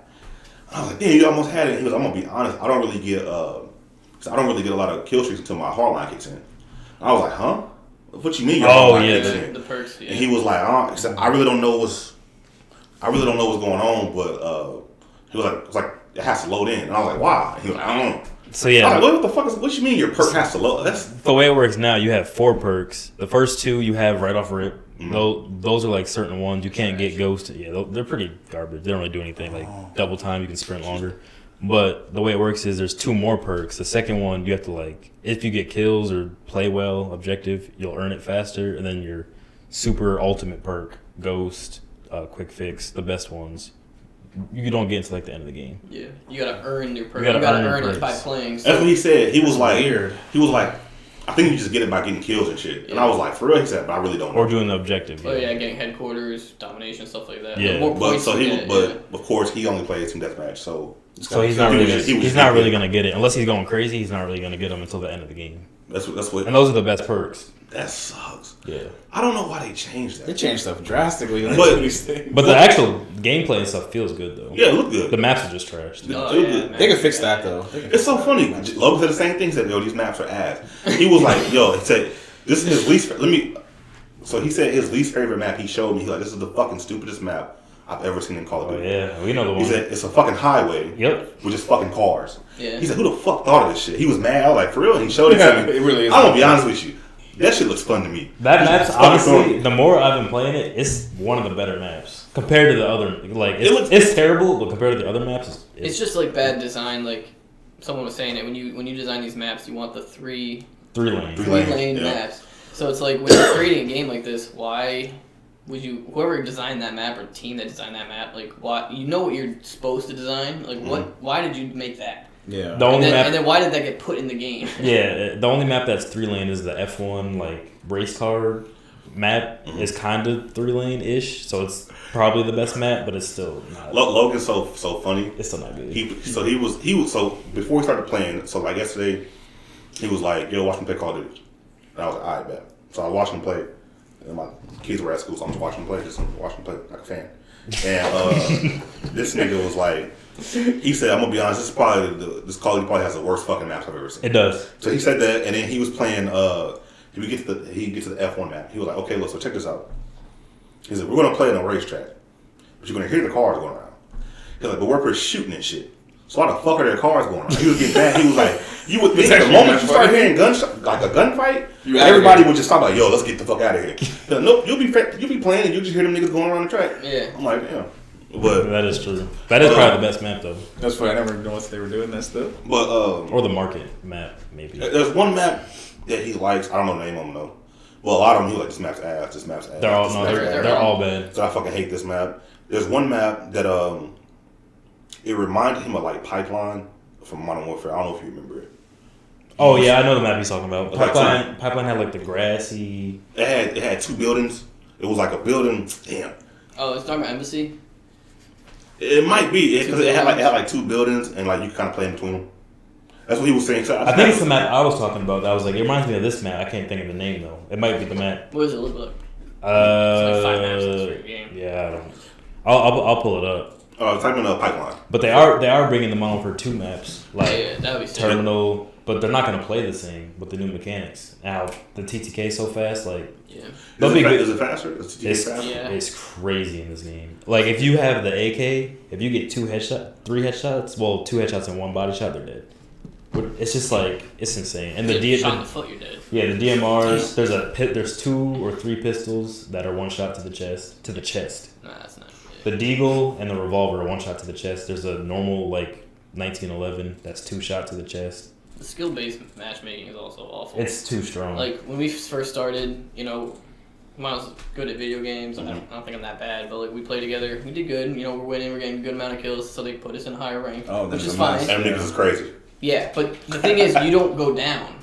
Speaker 1: I was like, damn, you almost had it. He was, I'm gonna be honest, I don't really get a lot of kill streaks until my hardline kicks in. I was like, huh? What you mean? Your hardline kicks in?
Speaker 3: The perks. Yeah.
Speaker 1: And he was like, I really don't know what's going on, but he was like, it's like it has to load in, and I was like, why? And he was like, I don't know.
Speaker 2: So yeah,
Speaker 1: I was like, what the fuck what you mean your perk has to load? That's
Speaker 2: the way it works now. You have 4 perks. The first 2 you have right off rip. Those are like certain ones you can't get ghosted. Yeah, they're pretty garbage. They don't really do anything. Like double time, you can sprint longer. But the way it works is there's 2 more perks. The second one you have to like if you get kills or play well, objective, you'll earn it faster. And then your super ultimate perk, Ghost, Quick Fix, the best ones. You don't get into like the end of the game.
Speaker 3: Yeah, you gotta earn your perk.
Speaker 2: You gotta
Speaker 3: earn
Speaker 2: perks.
Speaker 3: it by playing. So.
Speaker 1: That's what he said. He was like,
Speaker 4: weird.
Speaker 1: He was like, I think you just get it by getting kills and shit. And I was like, for real? He said, but I really don't know.
Speaker 2: Or doing the objective.
Speaker 3: Oh yeah, getting headquarters, domination, stuff like that.
Speaker 1: Yeah,
Speaker 3: the more points
Speaker 1: of course he only plays team deathmatch, so
Speaker 2: he's not really gonna get it unless he's going crazy. He's not really gonna get them until the end of the game.
Speaker 1: That's what.
Speaker 2: And those are the best perks.
Speaker 1: That sucks.
Speaker 2: Yeah.
Speaker 1: I don't know why they changed that.
Speaker 4: They changed stuff drastically.
Speaker 1: But
Speaker 2: the actual gameplay and stuff feels good though.
Speaker 1: Yeah, it looked good.
Speaker 2: The maps are just trash.
Speaker 4: They can fix that though.
Speaker 1: It's so funny. Logan said the same thing. He said, "Yo, these maps are ass." He was like, "Yo," he said, "This is his least." So he said his least favorite map. He showed me. He's like, "This is the fucking stupidest map I've ever seen in Call of Duty."
Speaker 2: Yeah, we know the one.
Speaker 1: He said, "It's a fucking highway."
Speaker 2: Yep.
Speaker 1: With just fucking cars.
Speaker 3: Yeah.
Speaker 1: He said, "Who the fuck thought of this shit?" He was mad. I was like, "For real?" And he showed it to me.
Speaker 4: It really is.
Speaker 1: I'm gonna be honest with you. That shit looks fun to me.
Speaker 2: That map's honestly, the more I've been playing it, it's one of the better maps compared to the other. Like it's terrible, but compared to the other maps,
Speaker 3: it's just like bad design. Like someone was saying it when you design these maps, you want the three lane maps. So it's like when you're creating a game like this, why would you? Whoever designed that map or the team that designed that map, like why you know what you're supposed to design? Like why did you make that?
Speaker 4: Yeah.
Speaker 3: And then why did that get put in the game?
Speaker 2: Yeah, the only map that's 3 lane is the F1 like race car map is kind of 3 lane ish, so it's probably the best map, but it's still not.
Speaker 1: Logan's so funny.
Speaker 2: It's still not good.
Speaker 1: He was so before we started playing. So like yesterday, he was like, "Yo, watch him play Call of Duty." And I was like, "Alright, bet." So I watched him play. And my kids were at school, so I'm just watching him play. Just watching him play like a fan. And this nigga was like. He said, "I'm gonna be honest. This is probably this Call of Duty probably has the worst fucking maps I've ever seen."
Speaker 2: It does.
Speaker 1: So he said that, and then he was playing. He gets to the F1 map. He was like, "Okay, look. So check this out." He said, "We're gonna play in a racetrack, but you're gonna hear the cars going around." He's like, "But we're pretty shooting and shit. So why the fuck are there cars going around?" He was getting mad. He was like, "You would think the moment you start hearing gunshot, like a gunfight, everybody would just stop like, yo, let's get the fuck out of here." Like, nope, you'll be playing and you just hear them niggas going around the track.
Speaker 3: Yeah.
Speaker 1: I'm like, yeah. But
Speaker 2: that is true. That is probably the best map though.
Speaker 4: That's funny. I never noticed they were doing that stuff.
Speaker 1: But
Speaker 2: or the market map maybe.
Speaker 1: There's one map that he likes. I don't know the name of them though. Well, a lot of them he like this map's ass. This map's ass.
Speaker 2: They're all
Speaker 1: this
Speaker 2: no,
Speaker 1: map's
Speaker 2: they're
Speaker 1: ass.
Speaker 2: all bad.
Speaker 1: So I fucking hate this map. There's one map that it reminded him of like Pipeline from Modern Warfare. I don't know if you remember it.
Speaker 2: Oh yeah, I know the map he's talking about.
Speaker 1: Like
Speaker 2: Pipeline had like the grassy.
Speaker 1: It had 2 buildings. It was like a building. Damn.
Speaker 3: Oh, it's talking about Embassy.
Speaker 1: It might be because it had like 2 buildings and like you kind of play in between them. That's what he was saying. So
Speaker 2: I think it's the map I was talking about. I was like, it reminds me of this map. I can't think of the name though. It might be the map.
Speaker 3: What does it look like?
Speaker 2: It's
Speaker 3: like 5 maps in this game.
Speaker 2: Yeah, I don't. I'll pull it up.
Speaker 1: Type in Pipeline.
Speaker 2: But they are bringing them on for 2 maps, like
Speaker 3: Yeah, that would be sick.
Speaker 2: Terminal. But they're not gonna play the same with the new mechanics. Now the TTK so fast, like
Speaker 3: Yeah.
Speaker 1: Is it faster? Is it faster?
Speaker 3: Yeah.
Speaker 2: it's crazy in this game. Like if you have the AK, if you get 3 headshots, well 2 headshots and 1 body shot, they're dead. It's just like it's insane. And the
Speaker 3: shot in the foot, you're dead.
Speaker 2: Yeah, the DMRs. There's 2 or 3 pistols that are 1 shot to the chest.
Speaker 3: Nah, that's not
Speaker 2: The Deagle and the revolver are 1 shot to the chest. There's a normal like 1911 that's 2 shot to the chest.
Speaker 3: The skill-based matchmaking is also awful.
Speaker 2: It's too strong.
Speaker 3: Like when we first started, when I was good at video games, I don't think I'm that bad, but like we played together, we did good. We're winning, we're getting a good amount of kills, so they put us in higher rank, which is fine.
Speaker 1: Them niggas is crazy.
Speaker 3: Yeah, but the thing is, you don't go down.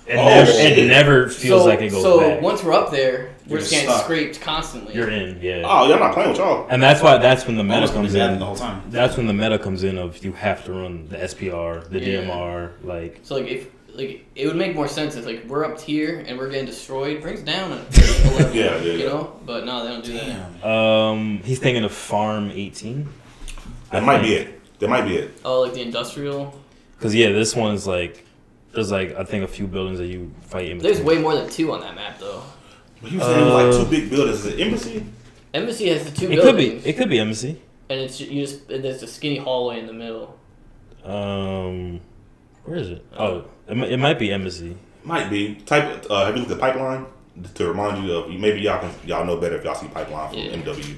Speaker 2: It never feels like it goes back.
Speaker 3: So once we're up there, we're
Speaker 4: You're
Speaker 3: just getting
Speaker 4: stuck.
Speaker 3: scraped constantly.
Speaker 2: You're in, yeah.
Speaker 1: Oh, yeah, I'm not playing with y'all.
Speaker 2: And that's when the meta
Speaker 4: Almost
Speaker 2: comes
Speaker 4: been
Speaker 2: in.
Speaker 4: the whole time.
Speaker 2: That's when the meta comes in of you have to run the SPR, the
Speaker 3: Yeah.
Speaker 2: DMR, like.
Speaker 3: So if it would make more sense if like we're up tier and we're getting destroyed, brings down a level.
Speaker 1: Yeah.
Speaker 3: But no, they don't do that.
Speaker 2: He's thinking of Farm 18.
Speaker 1: That might be it.
Speaker 3: Oh, like the industrial.
Speaker 2: Because this one is like, there's like I think a few buildings that you fight in between.
Speaker 3: There's way more than 2 on that map though.
Speaker 1: He was saying it was like 2 big buildings. Is it Embassy?
Speaker 3: Embassy has the 2
Speaker 2: It
Speaker 3: buildings.
Speaker 2: could be Embassy.
Speaker 3: And there's a skinny hallway in the middle.
Speaker 2: Where is it? Oh, it might be Embassy.
Speaker 1: Might be. Have you looked at Pipeline to remind you of? Maybe y'all know better if y'all see Pipeline from MW.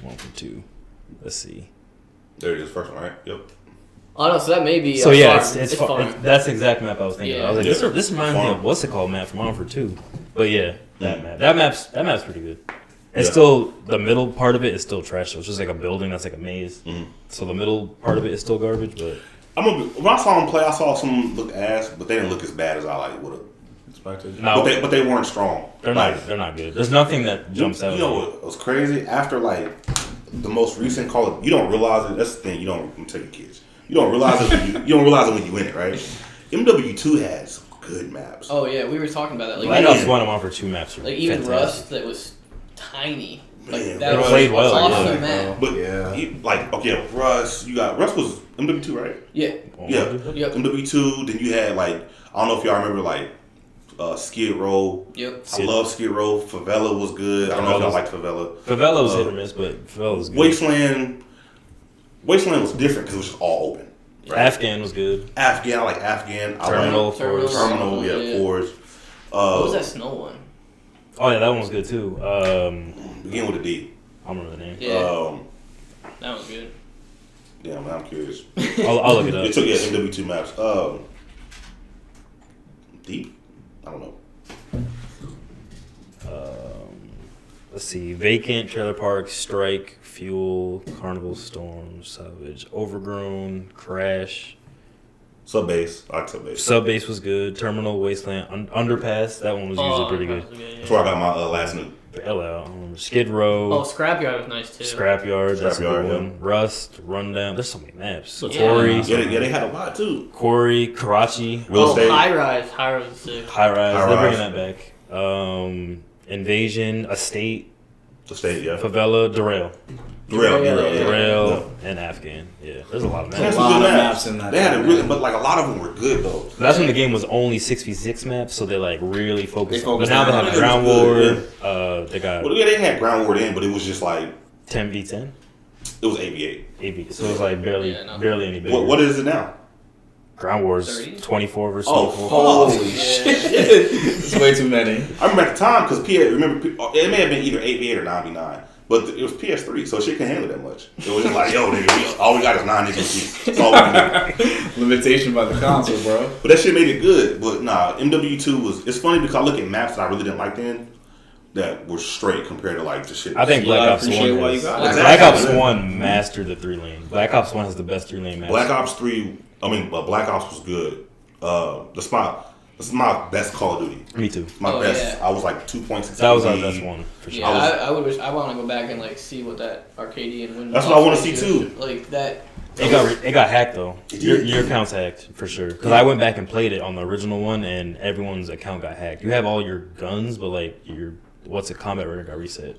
Speaker 2: 1 for 2. Let's see.
Speaker 1: There it is, first one, right? Yep.
Speaker 3: Oh no, so that may be.
Speaker 2: So
Speaker 3: it's
Speaker 2: far.
Speaker 3: far.
Speaker 2: That's the exact map I was thinking.
Speaker 3: Yeah.
Speaker 2: I was like, this reminds me
Speaker 1: Farm.
Speaker 2: of what's it called map from Arm for 2. But yeah, that map. That map's pretty good. It's
Speaker 1: Yeah.
Speaker 2: still the middle part of it is still trash. So it's just like a building that's like a maze. So the middle part of it is still garbage. But
Speaker 1: When I saw them play, I saw some look ass, but they didn't look as bad as I like would have expected.
Speaker 2: No.
Speaker 1: But they weren't strong.
Speaker 2: they're not good. There's nothing that jumps out.
Speaker 1: You know what was crazy? After like the most recent Call of, you don't realize it. That's the thing. You don't tell your kids. You don't realize it. You don't realize it when you win it, right? MW2 has good maps.
Speaker 3: Oh yeah, we were talking about that. Like,
Speaker 2: Black Ops 1 and 1 for 2 maps are
Speaker 3: like even
Speaker 2: fantastic.
Speaker 3: Rust, that was tiny. Like
Speaker 1: Man,
Speaker 3: that
Speaker 2: it
Speaker 3: was
Speaker 2: played well,
Speaker 3: awesome
Speaker 2: yeah.
Speaker 3: map.
Speaker 1: But
Speaker 4: Yeah.
Speaker 1: Russ. Russ was MW2, right?
Speaker 3: Yeah.
Speaker 1: Yeah.
Speaker 3: Yep.
Speaker 1: MW2. Then you had like I don't know if y'all remember like Skid Row.
Speaker 3: Yep.
Speaker 1: I love Skid Row. Favela was good. I don't know if y'all liked Favela.
Speaker 2: Favela was hit or miss, but Favela was good.
Speaker 1: Wasteland was different because it was just all open. Right?
Speaker 2: Afghan was good.
Speaker 1: Afghan, I like Afghan.
Speaker 2: Terminal,
Speaker 1: I like
Speaker 2: Forest.
Speaker 1: Terminal,
Speaker 3: Yeah.
Speaker 1: of course.
Speaker 3: What was that snow one?
Speaker 2: Oh yeah, that one was good too.
Speaker 1: Begin with a D.
Speaker 2: I don't remember the name.
Speaker 3: Yeah. That was good.
Speaker 1: Damn, I'm curious.
Speaker 2: I'll look it up.
Speaker 1: It took MW2 maps. Deep? I don't know.
Speaker 2: Let's see. Vacant, Trailer Park, Strike, Fuel, Carnival, Storm, Salvage, Overgrown, Crash.
Speaker 1: Subbase. I like Subbase.
Speaker 2: Subbase was good. Terminal, Wasteland, Underpass. That one was usually pretty good.
Speaker 1: That's where I got my last name.
Speaker 2: Skid Row.
Speaker 3: Oh, Scrapyard was nice too.
Speaker 2: Scrapyard, that's a good
Speaker 1: Scrapyard,
Speaker 2: one. Rust, Rundown. There's so many maps.
Speaker 3: Yeah.
Speaker 2: Quarry,
Speaker 1: Yeah, they had a lot too.
Speaker 2: Quarry, Karachi,
Speaker 1: Real estate.
Speaker 3: High Rise. High Rise was sick.
Speaker 2: High Rise.
Speaker 1: High
Speaker 2: They're
Speaker 1: Rise.
Speaker 2: bringing that back. Invasion, Estate,
Speaker 1: The state, yeah.
Speaker 2: Favela, Derail.
Speaker 1: Derail.
Speaker 2: And Afghan. Yeah, there's a lot of
Speaker 1: They had
Speaker 2: maps.
Speaker 1: some
Speaker 4: lot
Speaker 1: good
Speaker 4: of
Speaker 1: maps.
Speaker 4: maps in that
Speaker 1: They had a
Speaker 4: game,
Speaker 1: really,
Speaker 4: man.
Speaker 1: but like a lot of them were good though.
Speaker 2: That's when the game was only 6v6 maps, so they like really focused. But
Speaker 4: focused
Speaker 2: now they
Speaker 4: on
Speaker 2: have
Speaker 4: it.
Speaker 2: Ground
Speaker 1: It was
Speaker 2: War. They got
Speaker 1: Well, yeah, they had ground war in, but it was just like
Speaker 2: 10v10.
Speaker 1: it was AV8.
Speaker 2: AB. So it was like barely
Speaker 3: Yeah, no.
Speaker 2: barely any bigger.
Speaker 1: What is it now?
Speaker 2: Ground Wars
Speaker 3: 30?
Speaker 2: 24 versus
Speaker 1: Oh,
Speaker 2: 24.
Speaker 1: holy
Speaker 3: Yeah.
Speaker 4: It's way too many.
Speaker 1: I remember at the time because PA. Remember, it may have been either 8v8 or 9v9. But it was PS3, so shit couldn't handle that much. It was just like, yo, nigga, all we got is 9 niggas. That's all we can
Speaker 4: do. Limitation by the console, bro.
Speaker 1: But that shit made it good. But nah, MW2 was. It's funny because I look at maps that I really didn't like then that were straight compared to like the shit.
Speaker 2: I think Black Ops 1 Black Ops 1 mastered the 3-lane. Black Ops 1 has the best 3-lane map.
Speaker 1: Black Ops 3. Black Ops was good. This is my best Call of Duty.
Speaker 2: Me too.
Speaker 1: My best. Yeah. I was like 2.6.
Speaker 2: That was our best one for sure.
Speaker 3: Yeah, I want to go back and like see what that arcade and win.
Speaker 1: That's what I want to see too.
Speaker 3: Like that.
Speaker 2: It got hacked though. Your account's hacked for sure. Because I went back and played it on the original one, and everyone's account got hacked. You have all your guns, but like your combat rating got reset.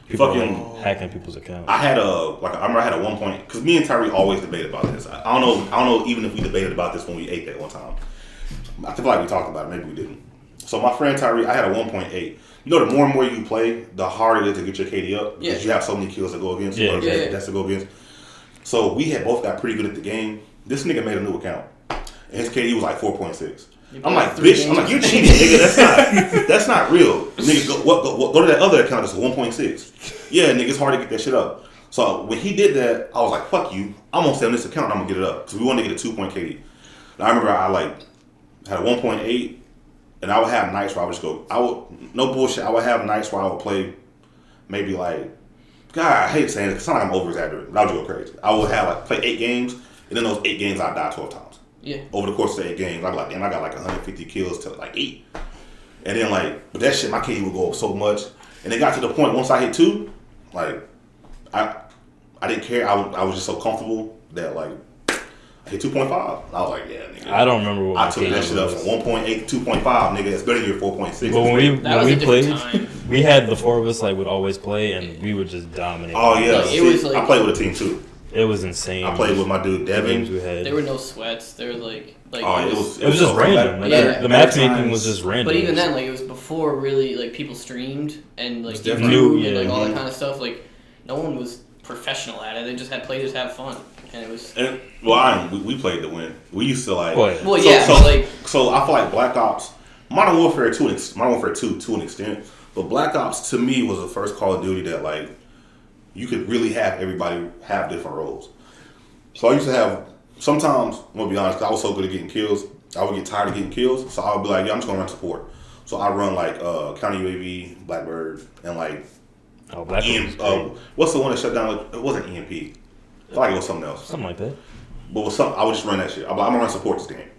Speaker 2: People are like hacking people's accounts.
Speaker 1: I remember I had a 1 point because me and Tyree always debate about this. I don't know even if we debated about this when we ate that one time. I feel like we talked about it. Maybe we didn't. So my friend Tyree, I had a 1.8. You know, the more and more you play, the harder it is to get your KD up because you have so many kills to go against. That's to go against. So we had both got pretty good at the game. This nigga made a new account, and his KD was like 4.6. I'm like, bitch. I'm like, you cheating, nigga. That's not real. Nigga, go to that other account. It's 1.6. Yeah, nigga, it's hard to get that shit up. So when he did that, I was like, fuck you. I'm gonna stay on this account. And I'm gonna get it up because we wanted to get a 2-point KD. And I remember I had a 1.8, and I would have nights where I would just go. No bullshit. I would have nights where I would play maybe like, God, I hate saying it. It's not like I'm over exaggerating, but I would go crazy. I would have play 8 games, and then those 8 games I'd die 12 times.
Speaker 3: Yeah.
Speaker 1: Over the course of 8 games, I'd be like, damn, I got like 150 kills to like 8. And then but that shit, my KD would go up so much, and it got to the point once I hit 2, like I didn't care. I was just so comfortable that like. I hit 2.5. I was like, yeah, nigga.
Speaker 2: I don't remember what
Speaker 1: I took that shit up from 1.8 to 2.5, nigga. It's better than your 4.6.
Speaker 2: But when we played, we had the 4 of us would always play, and we would just dominate.
Speaker 1: Oh yeah, I played with a team too.
Speaker 2: It was insane.
Speaker 1: I played with my dude Devin.
Speaker 3: There were no sweats. There were like
Speaker 1: it was
Speaker 2: just random. The matchmaking was just random.
Speaker 3: But even then, it was before really people streamed and people
Speaker 2: knew
Speaker 3: and all that kind of stuff. Like no one was professional at it. They just had players have fun. And it was.
Speaker 1: We played to win. We used to like.
Speaker 2: Well,
Speaker 3: yeah.
Speaker 1: So I feel like Black Ops, Modern Warfare 2 to an extent, but Black Ops to me was the first Call of Duty that you could really have everybody have different roles. So I used to have sometimes. I'm gonna be honest, I was so good at getting kills. I would get tired of getting kills, so I would be like, yeah, I'm just gonna run support. So I run counter UAV, Blackbird, and
Speaker 2: Blackbird.
Speaker 1: What's the one that shut down? It wasn't EMP. I feel like it was something else.
Speaker 2: Something like that.
Speaker 1: But with I would just run that shit. I'm gonna run support this game.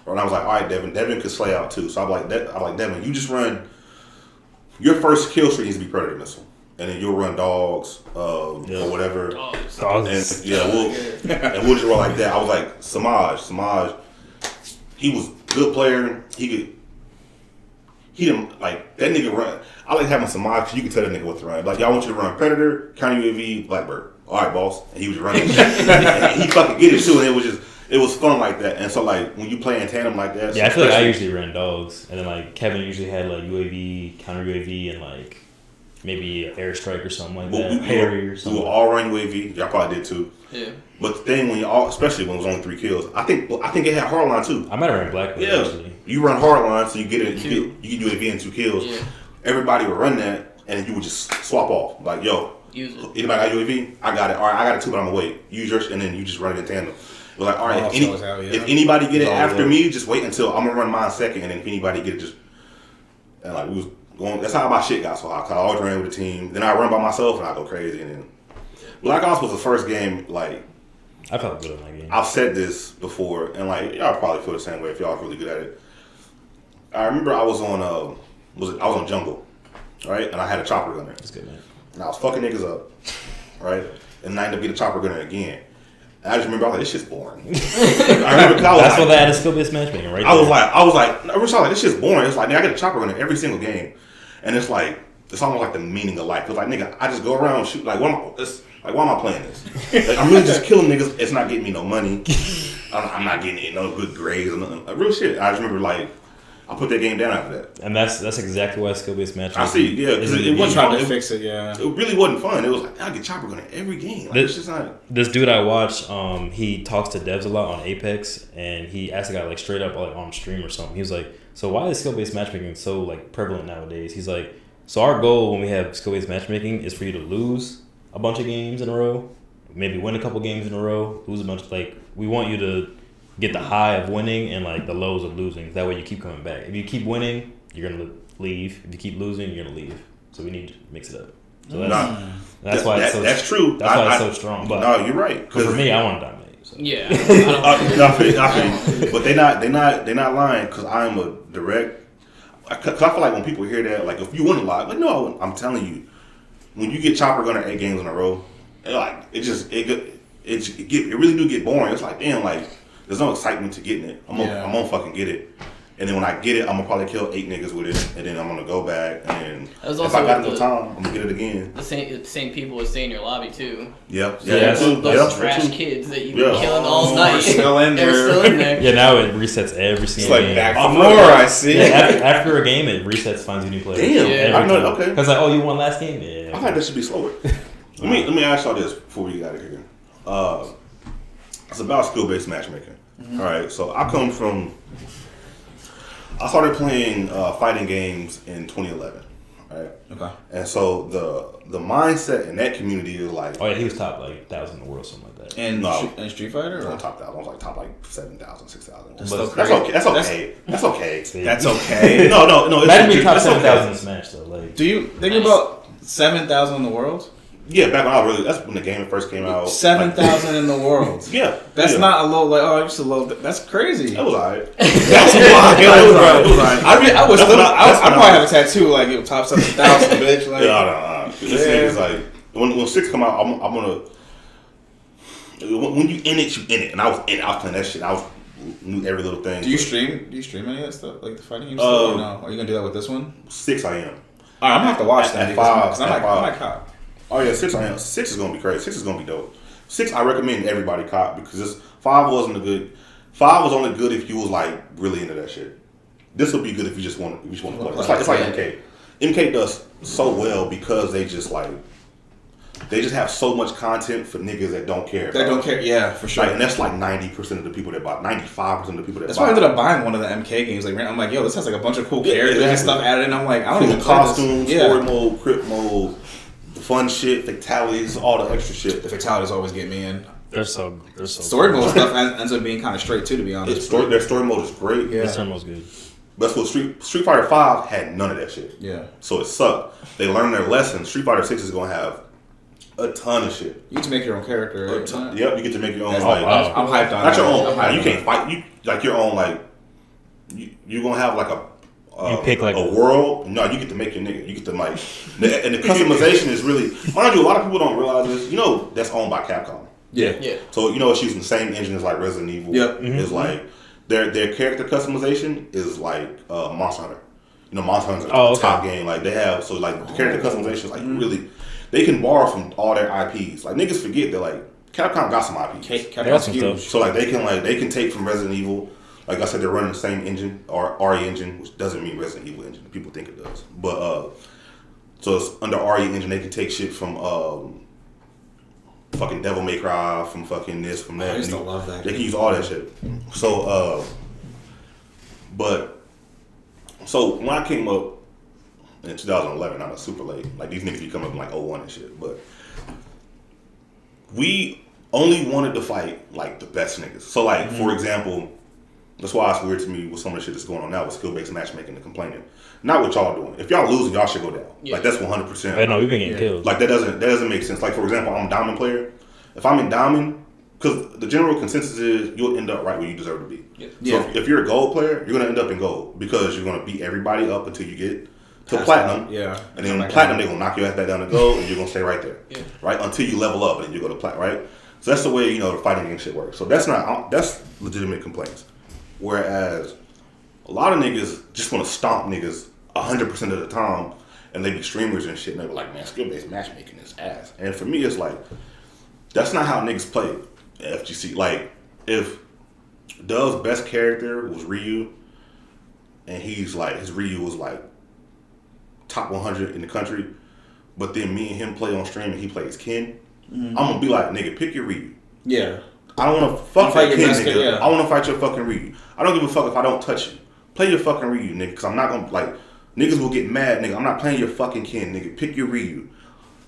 Speaker 1: And I was like, all right, Devin. Devin could slay out too. So I'm like, Devin, you just run. Your first kill streak needs to be Predator missile, and then you'll run dogs or whatever.
Speaker 2: Dogs.
Speaker 1: And we'll just run like that. I was like, Samaj. He was a good player. He didn't that nigga run. I like having Samaj because you can tell that nigga what to run. Like, y'all want you to run Predator, counter UAV, Blackbird. All right, boss. And he was running. And he fucking get it too. And it was fun like that. And so when you play in tandem like that.
Speaker 2: Yeah, I feel like I usually ran dogs, and then Kevin usually had UAV, counter UAV, and maybe an airstrike or something like that. Harry or something.
Speaker 1: We were all running UAV. Y'all probably did too.
Speaker 3: Yeah.
Speaker 1: But the thing especially when it was only 3 kills, I think it had hardline too.
Speaker 2: I might have ran Blackbird. Yeah. Actually.
Speaker 1: You run hardline, so you get it. You get UAV in 2 kills. Yeah. Everybody would run that, and then you would just swap off. Like, yo.
Speaker 3: Use it.
Speaker 1: Anybody got UAV? I got it. All right, I got it too, but I'm gonna wait. Use yours, and then you just run it in tandem. We're like, all right, if anybody get it after me, just wait until I'm gonna run mine second, and then if anybody get it, just and we was going. That's how my shit got so high. Cause I always ran with the team. Then I run by myself, and I go crazy. And then Black Ops was the first game.
Speaker 2: I felt good in that game.
Speaker 1: I've said this before, and y'all probably feel the same way if y'all are really good at it. I remember I was on Jungle, right, and I had a chopper gunner.
Speaker 2: That's good, man.
Speaker 1: And I was fucking niggas up, right? And I ended up getting a chopper gunner again. And I just remember I was like, this shit's boring. I remember
Speaker 2: that's what that is skill-based matchmaking, right?
Speaker 1: I was like, this shit's boring. It's like, nigga, I get a chopper gunner every single game. And it's almost like the meaning of life. Cause nigga, I just go around and shoot. Why am I playing this? I'm really just killing niggas. It's not getting me no money. I'm not getting no good grades or nothing. Real shit. I just remember I put that game down after that.
Speaker 2: And that's exactly why skill-based matchmaking.
Speaker 1: I see, yeah. Because it wasn't
Speaker 4: trying to fix it, yeah.
Speaker 1: It really wasn't fun. It was I get chopper gunner every game. It's just not.
Speaker 2: This dude I watch, he talks to devs a lot on Apex, and he asked a guy straight up on stream or something. He was like, so why is skill-based matchmaking so prevalent nowadays? He's like, So our goal when we have skill-based matchmaking is for you to lose a bunch of games in a row, maybe win a couple games in a row, lose a bunch. Like we want you to get the high of winning and like the lows of losing. That way you keep coming back. If you keep winning, you're gonna leave. If you keep losing, you're gonna leave. So we need to mix it up. So that's why it's so,
Speaker 1: that's true.
Speaker 2: That's why it's so strong. But
Speaker 1: no, you're right.
Speaker 2: For me, I want to dominate. So.
Speaker 3: Yeah,
Speaker 1: but they're not lying because I'm a direct. Cause I feel like when people hear that, like if you win a lot, like no, I'm telling you, when you get Chopper Gunner 8 games in a row, it really do get boring. It's like damn, like there's no excitement to getting it. I'm gonna fucking get it. And then when I get it, I'm gonna probably kill 8 niggas with it, and then I'm gonna go back, and if I got enough time, I'm gonna get it again.
Speaker 3: The same people would stay in your lobby too.
Speaker 1: Yep.
Speaker 3: Those trash kids that you've been killing all night.
Speaker 4: Still in there.
Speaker 3: They're still in there.
Speaker 2: Yeah, now it resets every single game.
Speaker 4: It's like back for more. I see.
Speaker 2: Yeah, after a game, it resets, finds you new players.
Speaker 1: Damn. I know. Okay.
Speaker 2: Because like, you won last game. Yeah.
Speaker 1: I think that should be slower. let me ask y'all this before we get out of here. It's about skill-based matchmaking. Mm-hmm. All right. So I started playing fighting games in 2011, right? Okay. And so the mindset in that community is like...
Speaker 2: Oh, yeah, he was top, like, 1,000 in the world, something like that.
Speaker 4: And in Street Fighter?
Speaker 1: Or? Top 1,000. I was like top, like, 7,000, 6,000.
Speaker 4: That's
Speaker 1: okay. That's okay. That's okay.
Speaker 4: That's okay.
Speaker 1: No.
Speaker 2: Imagine being top 7,000 in Smash, though. Like,
Speaker 4: do you think about 7,000 in the world?
Speaker 1: Yeah, back when that's when the game first came out.
Speaker 4: 7,000 in the world.
Speaker 1: Yeah.
Speaker 4: That's not a low, like, just a low, that's crazy.
Speaker 1: That was alright.
Speaker 4: That's wild. It was alright. I'd probably have a tattoo, like, top 7,000, bitch. Like,
Speaker 1: no. This thing is like, when 6 come out, I'm gonna, when you in it, you in it. And I was in it. I was playing that shit. I knew every little thing.
Speaker 4: Do you stream any of that stuff? Like the fighting games? Or no? Are you gonna do that with this one?
Speaker 1: 6 I am.
Speaker 4: Alright, I'm gonna have to watch that.
Speaker 1: At 5.
Speaker 4: Because I'm like cop.
Speaker 1: Oh yeah, 6 I am. 6 is gonna be crazy. 6 is gonna be dope. 6 I recommend everybody cop because 5 wasn't a good. 5 was only good if you was like really into that shit. This will be good if you just want to play. It's like MK. MK does so well because they just have so much content for niggas that don't care.
Speaker 4: That don't care, yeah, for sure.
Speaker 1: Like, and that's like 90% of the people that buy, 95% of the people that
Speaker 4: that's
Speaker 1: buy.
Speaker 4: That's why I ended up buying one of the MK games. Like, I'm like, yo, this has like a bunch of cool characters and stuff added in. I'm like, I don't even
Speaker 1: costumes, story mode, crit mode, fun shit, fatalities, all the extra shit.
Speaker 4: The fatalities always get me in.
Speaker 2: They're so
Speaker 4: story mode stuff ends up being kind of straight too, to be honest.
Speaker 1: Their story mode is great.
Speaker 2: Yeah, story mode's good.
Speaker 1: But that's what Street Fighter 5 had none of that shit.
Speaker 4: Yeah.
Speaker 1: So it sucked. They learned their lesson. Street Fighter 6 is gonna have a ton of shit.
Speaker 4: You get to make your own character, right?
Speaker 1: Yep, you get to make your own.
Speaker 4: I'm hyped on.
Speaker 1: Not your own. You can't fight. You like your own. Like you're gonna have like
Speaker 2: you pick like
Speaker 1: a world. No, you get to make your nigga. You get to like, and the customization is really. Mind you, a lot of people don't realize this. You know, that's owned by Capcom.
Speaker 3: Yeah.
Speaker 1: So it's using the same engine as like Resident Evil.
Speaker 4: Yep.
Speaker 1: It's like their character customization is like Monster Hunter. Monster Hunter's a top game. Like they have the character customization is like really. They can borrow from all their IPs. Like niggas forget that like Capcom got some IPs.
Speaker 4: Capcom's huge.
Speaker 1: So like they can take from Resident Evil. Like I said, they're running the same engine or RE engine, which doesn't mean Resident Evil engine. People think it does, but so it's under RE engine. They can take shit from fucking Devil May Cry, from fucking this, from that.
Speaker 4: I used to love that.
Speaker 1: They can use all that shit. So so when I came up in 2011, I'm super late. Like these niggas be coming up in like 01 and shit, but we only wanted to fight like the best niggas. So like for example. That's why it's weird to me with some of the shit that's going on now with skill-based matchmaking and complaining. Not what y'all doing. If y'all losing, y'all should go down. Yeah. Like that's 100%.
Speaker 2: I know we've been getting killed.
Speaker 1: Like that doesn't make sense. Like for example, I'm a diamond player. If I'm in diamond, because the general consensus is you'll end up right where you deserve to be. Yeah. So if you're a gold player, you're gonna end up in gold because you're gonna beat everybody up until you get to platinum.
Speaker 4: Yeah.
Speaker 1: And then platinum, they're gonna knock your ass back down to gold, and you're gonna stay right there. Yeah. Right until you level up, and then you go to platinum. Right. So that's the way the fighting game shit works. So that's legitimate complaints. Whereas a lot of niggas just want to stomp niggas 100% of the time, and they be streamers and shit, and they be like, man, skill-based matchmaking is ass. And for me, it's like, that's not how niggas play FGC. Like, if Dove's best character was Ryu, and his Ryu was like top 100 in the country, but then me and him play on stream and he plays Ken, I'm gonna be like, nigga, pick your Ryu.
Speaker 4: Yeah.
Speaker 1: I don't want to fuck that Ken, nigga. Yeah. I want to fight your fucking Ryu. I don't give a fuck if I don't touch you. Play your fucking Ryu, nigga, because I'm not gonna like. niggas will get mad, nigga. I'm not playing your fucking Ken, nigga. Pick your Ryu.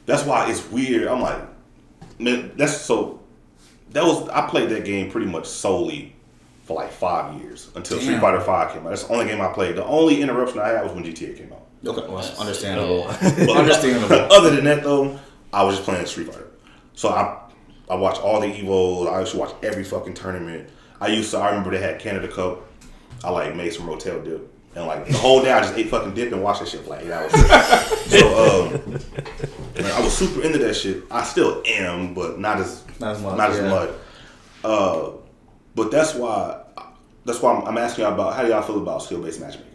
Speaker 1: That's why it's weird. I'm like, man, I played that game pretty much solely for like 5 years until Street Fighter 5 came out. That's the only game I played. The only interruption I had was when GTA came out.
Speaker 4: Okay, well, that's understandable.
Speaker 1: But
Speaker 4: Understandable.
Speaker 1: Other than that, though, I was just playing Street Fighter. So I watched all the Evos. I used to watch every fucking tournament. I remember they had Canada Cup. I like made some Rotel dip. And like the whole day I just ate fucking dip and watched that shit for like 8 hours. So man, I was super into that shit. I still am, but not as much. But that's why I'm asking y'all about how do y'all feel about skill based matchmaking?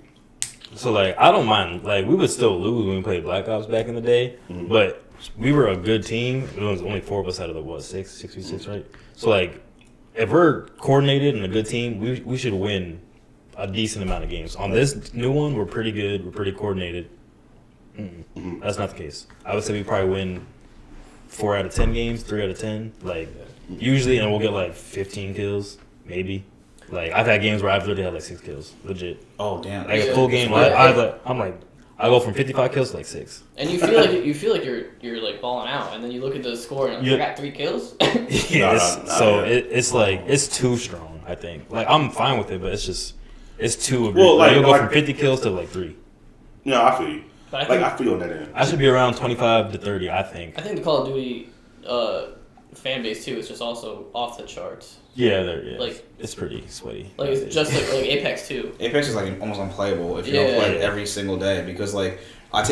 Speaker 2: So like I don't mind. Like we would still lose when we played Black Ops back in the day, but we were a good team. It was only 4 of us out of the 6v6, right? So like if we're coordinated and a good team, we should win a decent amount of games. On this new one, we're pretty good. We're pretty coordinated. That's not the case. I would say we probably win 4 out of 10 games, 3 out of 10. Like usually, and we'll get like 15 kills, maybe. Like I've had games where I've literally had like 6 kills, legit.
Speaker 4: Oh damn!
Speaker 2: Like a full game, I'm like, I go from 55 kills to like 6.
Speaker 3: And you feel like you're like balling out, and then you look at the score and I got 3 kills.
Speaker 2: It's like it's too strong. I think. Like I'm fine with it, but it's just. It's too aggressive.
Speaker 1: Well,
Speaker 2: like, you'll go from 50 kills to like 3.
Speaker 1: No, I feel you. I feel that in.
Speaker 2: I should be around 25 to 30, I think.
Speaker 3: I think the Call of Duty fan base too is just also off the charts.
Speaker 2: Yeah,
Speaker 3: like
Speaker 2: it's pretty sweaty.
Speaker 3: Like it's just like Apex too.
Speaker 4: Apex is like almost unplayable if you don't play it every single day because like I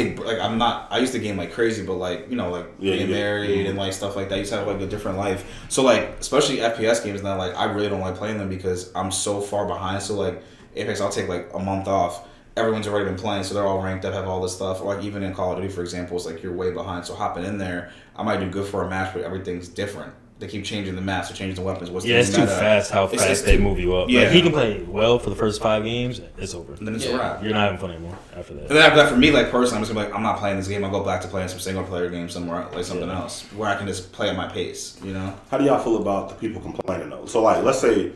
Speaker 4: used to game like crazy, but like being married and like stuff like that. I used to have like a different life. So like especially FPS games now, like I really don't like playing them because I'm so far behind. So like Apex, I'll take like a month off. Everyone's already been playing, so they're all ranked up, have all this stuff. Or like even in Call of Duty, for example, it's like you're way behind. So hopping in there, I might do good for a match, but everything's different. They keep changing the maps, or changing the weapons.
Speaker 2: It's too fast how fast they move you up. Yeah, like, he can play well for the first 5 games. It's over.
Speaker 4: And then it's a wrap.
Speaker 2: You're not having fun anymore after that.
Speaker 4: And then after that, for me, like personally, I'm just gonna be like, I'm not playing this game. I'll go back to playing some single player games somewhere, like something else, where I can just play at my pace. You know?
Speaker 1: How do y'all feel about the people complaining though? So like, let's say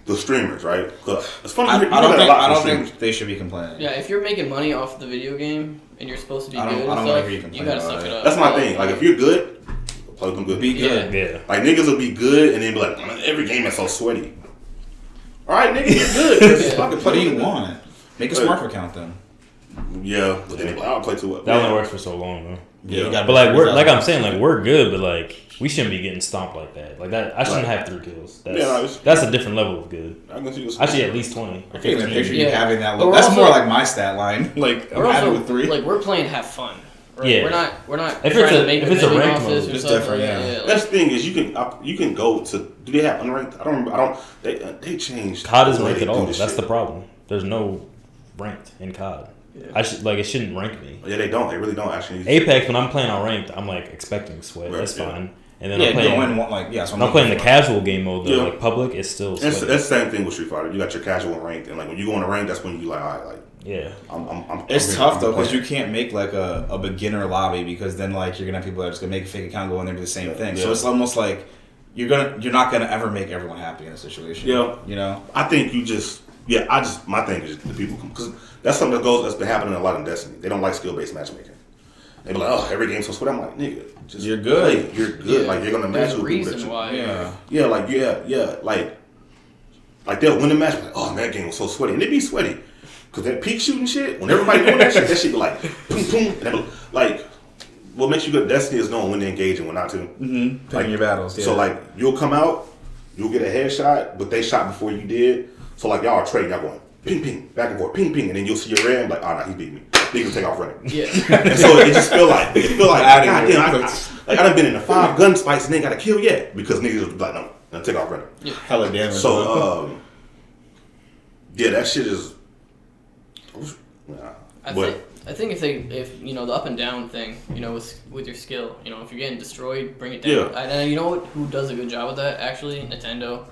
Speaker 1: the streamers, right? It's funny.
Speaker 4: I don't think they should be complaining.
Speaker 3: Yeah, if you're making money off the video game and you're supposed to be good, you gotta suck it up.
Speaker 1: That's my thing. Like if you're good, play them good.
Speaker 4: Be good.
Speaker 2: Yeah.
Speaker 1: Like niggas will be good and then be like, every game is so sweaty. All right, nigga, you're good. Just fucking
Speaker 4: What do you want? Make a smart account then.
Speaker 1: Yeah, but then they be like, I don't play too well.
Speaker 2: That only works for so long though.
Speaker 1: Yeah,
Speaker 2: but like I'm saying, like we're good, but like we shouldn't be getting stomped like that. Like that, I shouldn't have 3 kills. That's a different level of good. I should at least 20.
Speaker 4: I can't even picture you having that. That's more like my stat line. Like I'm happy with 3.
Speaker 3: Like we're playing to have fun. Right?
Speaker 2: Yeah,
Speaker 3: we're not.
Speaker 2: If it's a ranked mode,
Speaker 4: it's different. Yeah.
Speaker 1: That's the thing is you can go to. Do they have unranked? I don't. They changed.
Speaker 2: COD isn't ranked at all. That's the problem. There's no ranked in COD. Yeah. It shouldn't rank me.
Speaker 1: Yeah, they don't. They really don't actually.
Speaker 2: Apex, when I'm playing on ranked, I'm like expecting sweat. That's fine. And then I'm playing the casual game mode though, like public. It's still sweaty.
Speaker 1: That's the same thing with Street Fighter. You got your casual and ranked, and like when you go on a rank, that's when you like, all right, like.
Speaker 2: Yeah,
Speaker 4: it's tough though because you can't make like a beginner lobby because then like you're gonna have people that are just gonna make a fake account, go in there and do the same thing. So it's almost like you're not gonna ever make everyone happy in a situation.
Speaker 1: Yeah,
Speaker 4: you know.
Speaker 1: I think my thing is the people because that's something that's been happening a lot in Destiny. They don't like skill based matchmaking. They be like, oh, every game's so sweet. I'm like, nigga, just
Speaker 4: you're good.
Speaker 1: Play. You're good. Like you're gonna match with people.
Speaker 3: Reason why.
Speaker 1: Like they'll win the match. Like, oh, man, that game was so sweaty, and they be sweaty. Cause that peak shooting shit, when everybody doing that shit be like, boom, boom. Like, what makes you good at Destiny is knowing when to engage and when not to.
Speaker 4: Mm-hmm. Picking your battles. Yeah.
Speaker 1: So like, you'll come out, you'll get a headshot, but they shot before you did. So like, y'all are trading, y'all going ping, ping, back and forth, ping, ping, and then you'll see your red, like, oh no, he beat me. He can take off running.
Speaker 3: Yeah.
Speaker 1: And so it just feel like, goddamn, I done been in the 5 gunfights and ain't got a kill yet because niggas was like, no, take off running.
Speaker 3: Yeah.
Speaker 4: Hella damage.
Speaker 1: So that shit is.
Speaker 3: I think if the up and down thing, with your skill, if you're getting destroyed, bring it down.
Speaker 1: Yeah.
Speaker 3: And who does a good job with that actually? Nintendo,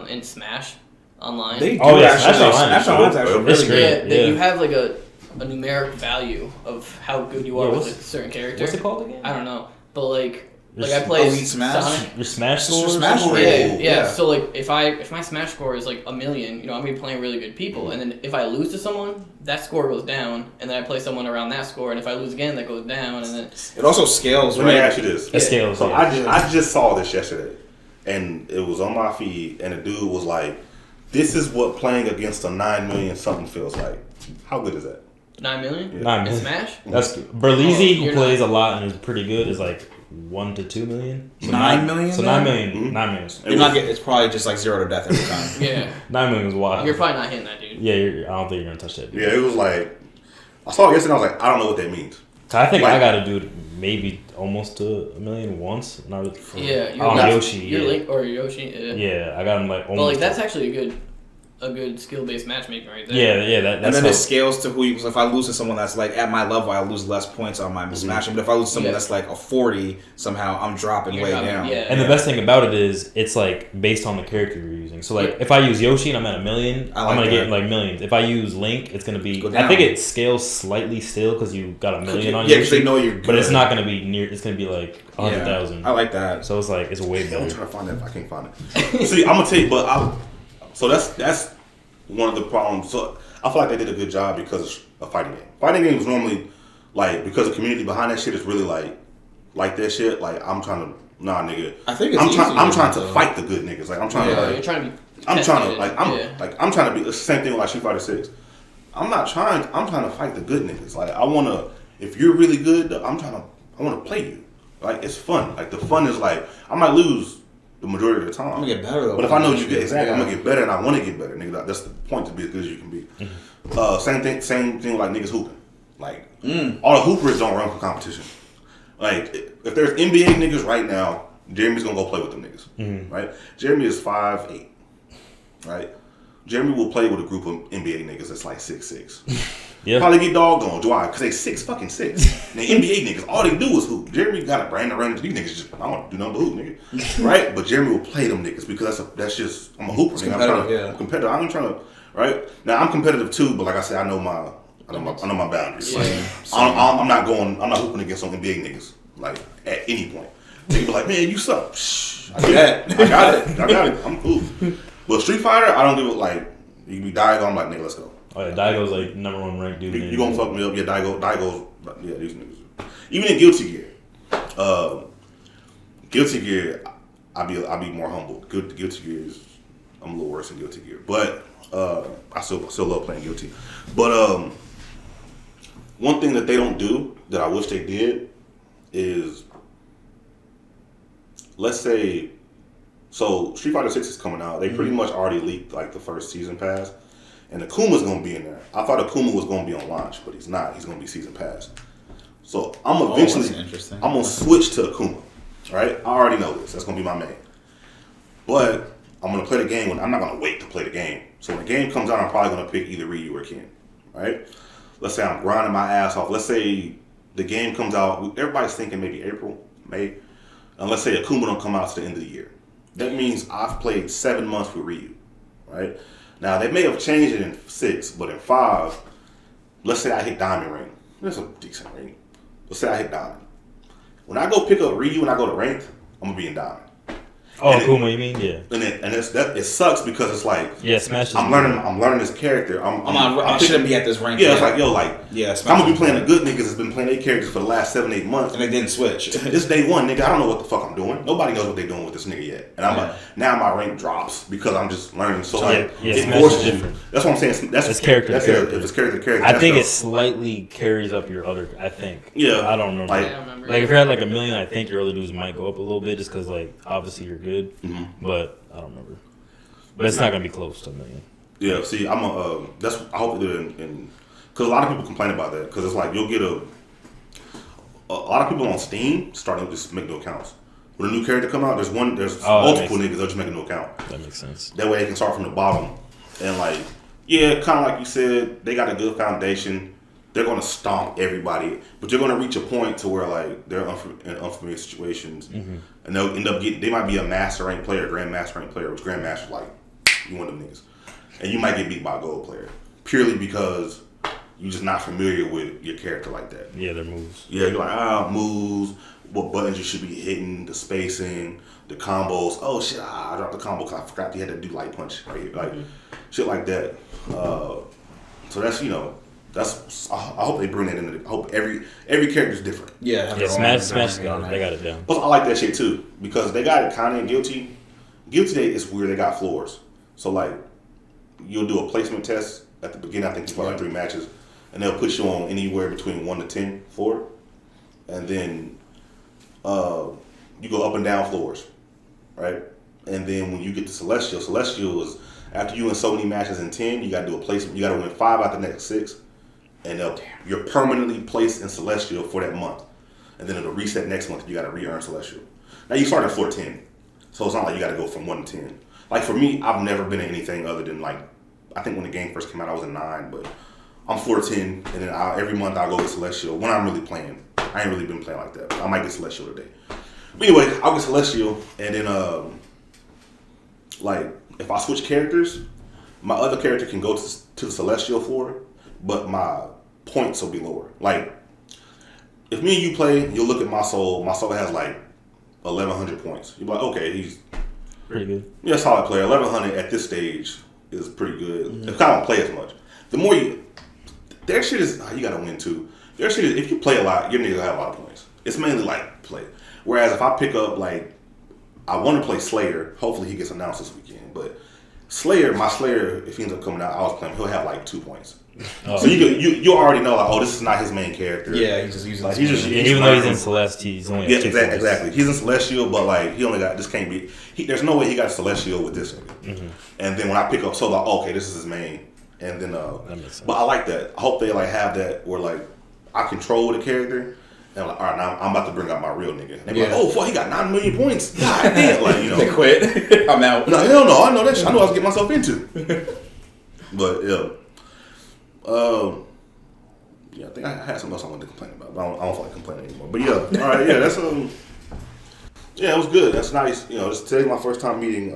Speaker 3: in Smash Online.
Speaker 4: They do Smash Online's actually really
Speaker 3: great. Yeah. You have like a numeric value of how good you are with a certain character.
Speaker 2: What's it called again?
Speaker 3: I don't know, but like Like I play
Speaker 4: Elite Smash.
Speaker 3: Sonic.
Speaker 2: Your Smash
Speaker 4: Your
Speaker 2: score?
Speaker 4: Smash score.
Speaker 3: Yeah. So like if my Smash score is like 1,000,000, I'm gonna be playing really good people, and then if I lose to someone, that score goes down, and then I play someone around that score, and if I lose again, that goes down, and then
Speaker 4: it also scales.
Speaker 1: Let me ask you this.
Speaker 2: It scales.
Speaker 1: So I just saw this yesterday, and it was on my feed, and a dude was like, "This is what playing against a 9,000,000 something feels like." How good is that?
Speaker 3: 9,000,000.
Speaker 1: Yeah.
Speaker 2: 9
Speaker 3: In
Speaker 2: million.
Speaker 3: Smash.
Speaker 2: That's Berlizzi, who
Speaker 3: you're
Speaker 2: plays
Speaker 3: not-
Speaker 2: a lot and is pretty good, is like 1 to 2 million. So
Speaker 4: 9 million.
Speaker 2: So
Speaker 4: then?
Speaker 2: 9 million.
Speaker 1: Mhm.
Speaker 2: 9 million.
Speaker 4: You're not getting. It's probably just like 0 to death every time.
Speaker 3: Yeah.
Speaker 2: 9 million is wild.
Speaker 3: You're probably not hitting that dude.
Speaker 2: Yeah, I don't think you're gonna touch that. Dude.
Speaker 1: Yeah, it was like I saw it yesterday. I was like, I don't know what that means.
Speaker 2: So I think
Speaker 1: Like-
Speaker 2: I gotta do maybe almost to 1,000,000 once. And I was,
Speaker 3: Yeah.
Speaker 2: Oh,
Speaker 3: Link-
Speaker 2: Yoshi,
Speaker 3: You're
Speaker 2: yeah.
Speaker 3: Link or Yoshi. Yeah.
Speaker 2: yeah, I got him like almost.
Speaker 3: But like that's actually a good skill based matchmaking right there.
Speaker 2: yeah,
Speaker 4: And
Speaker 2: that's
Speaker 4: then
Speaker 2: how,
Speaker 4: it scales to who you. So if I lose to someone that's like at my level, I lose less points on my smashing. But if I lose to someone
Speaker 3: Yeah.
Speaker 4: that's like a 40, somehow I'm dropping
Speaker 3: You're
Speaker 4: way
Speaker 3: dropping-
Speaker 4: down.
Speaker 3: yeah.
Speaker 2: And the best thing about it is it's like based on the character you're using. So like
Speaker 3: Yeah.
Speaker 2: if I use Yoshi and I'm at 1,000,000,
Speaker 4: I
Speaker 2: I'm
Speaker 4: like
Speaker 2: gonna
Speaker 4: that.
Speaker 2: get like millions. If I use Link, it's gonna be.
Speaker 4: Go
Speaker 2: I think
Speaker 4: down.
Speaker 2: it scales slightly still because you got 1,000,000 on
Speaker 4: Yeah, because
Speaker 2: Yoshi.
Speaker 4: they know you're good.
Speaker 2: But it's not gonna be near. It's gonna be like 100,000.
Speaker 4: I like that.
Speaker 2: So it's like it's way
Speaker 1: I'm
Speaker 2: better.
Speaker 1: trying to find that if I can't find it. See, I'm gonna tell you, so that's one of the problems. So I feel like they did a good job because it's a fighting game. Fighting games normally, like, because the community behind that shit is really like that shit. Like, I'm trying to nigga.
Speaker 4: I think it's
Speaker 1: I'm trying
Speaker 4: easier,
Speaker 1: to
Speaker 4: though.
Speaker 1: fight the good niggas. Like, I'm trying
Speaker 3: Yeah,
Speaker 1: to.
Speaker 3: you're trying to be.
Speaker 1: I'm trying to
Speaker 3: tested.
Speaker 1: I'm trying to be. It's the same thing with like Street Fighter 6. I'm trying to fight the good niggas. Like, I wanna. If you're really good, I wanna play you. Like, it's fun. Like, the fun is like I might lose the majority of the time.
Speaker 4: I'm gonna get better though.
Speaker 1: But if I know you get exactly,
Speaker 4: Yeah.
Speaker 1: I'm gonna get better, and I want to get better, nigga. That's the point, to be as good as you can be. Same thing with like niggas hooping. Like all the hoopers don't run for competition. Like if there's NBA niggas right now, Jeremy's gonna go play with them niggas, right? Jeremy is 5'8", right? Jeremy will play with a group of NBA niggas that's like 6'6".
Speaker 2: Yeah.
Speaker 1: Probably get doggone. Why? Because they 6'6". And the NBA niggas, all they do is hoop. Jeremy got a brand to run into these niggas. Just, I don't do nothing but hoop, nigga. Right? But Jeremy will play them niggas because that's just, I'm a hooper. Nigga. I'm competitive. I'm trying to, right? Now, I'm competitive too, but like I said, I know my boundaries. Like, I'm not hooping against some NBA niggas, like, at any point. They be like, man, you suck. Shh, I got it. I'm cool. But Street Fighter, I don't give it, like, you can be Daigo, I'm like, nigga, let's go.
Speaker 2: Oh yeah, Daigo's like #1 ranked dude.
Speaker 1: You gonna fuck me up? Yeah, Daigo's. Yeah, these niggas. Even in Guilty Gear, I be more humble. Guilty Gear is, I'm a little worse than Guilty Gear, but I still love playing Guilty. But one thing that they don't do that I wish they did is, let's say, so Street Fighter 6 is coming out. They pretty much already leaked like the first season pass. And Akuma's gonna be in there. I thought Akuma was gonna be on launch, but he's not. He's gonna be season pass. So I'm gonna switch to Akuma. Right? I already know this. That's gonna be my main. But I'm gonna play the game I'm not gonna wait to play the game. So when the game comes out, I'm probably gonna pick either Ryu or Ken. Right? Let's say I'm grinding my ass off. Let's say the game comes out. Everybody's thinking maybe April, May. And let's say Akuma don't come out to the end of the year. That means I've played 7 months with Ryu. Right? Now, they may have changed it in 6, but in 5, let's say I hit Diamond Ring. That's a decent ring. Let's say I hit Diamond. When I go pick up Ryu and I go to Ranked, I'm going to be in Diamond.
Speaker 2: Oh, Akuma, you mean? Yeah.
Speaker 1: And it sucks because it's like,
Speaker 2: yeah, Smash.
Speaker 1: I'm learning this character.
Speaker 4: I shouldn't be at this rank.
Speaker 1: Yeah, it's like, yo, like,
Speaker 4: yeah,
Speaker 1: I'm going to be playing the good niggas that's been playing their characters for the last 7-8 months.
Speaker 4: And they didn't switch.
Speaker 1: This day one, nigga, I don't know what the fuck I'm doing. Nobody knows what they're doing with this nigga yet. And I'm like, now my rank drops because I'm just learning. So like, it forces you. That's what I'm saying. That's
Speaker 2: character to character.
Speaker 1: If it's character to character.
Speaker 2: I think it slightly carries up your other. I think.
Speaker 1: Yeah.
Speaker 2: I don't remember.
Speaker 3: I don't remember.
Speaker 2: Like if you're at like 1,000,000, I think your other dudes might go up a little bit just because like obviously you're good, but I don't remember. But it's not gonna be close to 1,000,000.
Speaker 1: Yeah. See, I hope they do it because a lot of people complain about that because it's like you'll get a lot of people on Steam starting to just make new accounts. When a new character come out, there's multiple niggas that just make a new account.
Speaker 2: That makes sense.
Speaker 1: That way they can start from the bottom and like, yeah, kind of like you said, they got a good foundation. They're gonna stomp everybody, but you're gonna reach a point to where like they're in unfamiliar situations, and they'll end up they might be a master rank player, grandmaster rank player, which grandmaster's like you one of them niggas, and you might get beat by a gold player purely because you're just not familiar with your character like that.
Speaker 2: Yeah, their moves.
Speaker 1: Yeah, you're like, moves, what buttons you should be hitting, the spacing, the combos. Oh shit, I dropped the combo because I forgot you had to do light punch right here. Like, shit like that. So that's, I hope they bring that in. I hope every character's different.
Speaker 4: Yeah,
Speaker 2: Smash, they got it down.
Speaker 1: Plus, I like that shit too because they got it kind of in Guilty. Guilty Day is weird. They got floors, so like you'll do a placement test at the beginning. I think you play like 3 matches, and they'll put you on anywhere between 1 to 10 floor, and then you go up and down floors, right? And then when you get to Celestial is after you in so many matches in 10, you got to do a placement. You got to win 5 out the next 6. And you're permanently placed in Celestial for that month. And then it'll reset next month. You got to re-earn Celestial. Now, you start at floor 10. So it's not like you got to go from 1 to 10. Like, for me, I've never been in anything other than, like, I think when the game first came out, I was in 9. But I'm floor 10. And then every month I'll go to Celestial when I'm really playing. I ain't really been playing like that. But I might get Celestial today. But anyway, I'll get Celestial. And then, like, if I switch characters, my other character can go to the Celestial floor. But my points will be lower. Like, if me and you play, you'll look at my soul. My soul has like 1,100 points. You're like, okay, he's
Speaker 2: pretty good.
Speaker 1: Yeah, solid player. 1,100 at this stage is pretty good. Mm-hmm. If I don't play as much, the more their shit is you gotta win too. Their shit is if you play a lot, your nigga have a lot of points. It's mainly like play. Whereas if I pick up like I want to play Slayer, hopefully he gets announced this weekend, but my Slayer, if he ends up coming out, I was playing, he'll have like 2 points. Oh. So you already know like, oh, this is not his main character.
Speaker 4: Yeah, he's just using.
Speaker 1: Like,
Speaker 2: even though he's in Celestial, he's only
Speaker 1: exactly. He's in Celestial, but like he only got this can't be. There's no way he got Celestial with this nigga. Mm-hmm. And then when I pick up Solo, okay, this is his main. And then but I like that. I hope they like have that where like I control the character. And I'm like, all right, now I'm about to bring out my real nigga. And they're like, oh, fuck, he got 9 million points. God damn, like
Speaker 4: They quit. I'm out.
Speaker 1: No, hell no. I know that shit. I know what I was getting myself into. But yeah. Yeah, I think I had something else I wanted to complain about, but I don't feel like complaining anymore. But yeah, all right, yeah, that's yeah, it was good. That's nice. Today's my first time meeting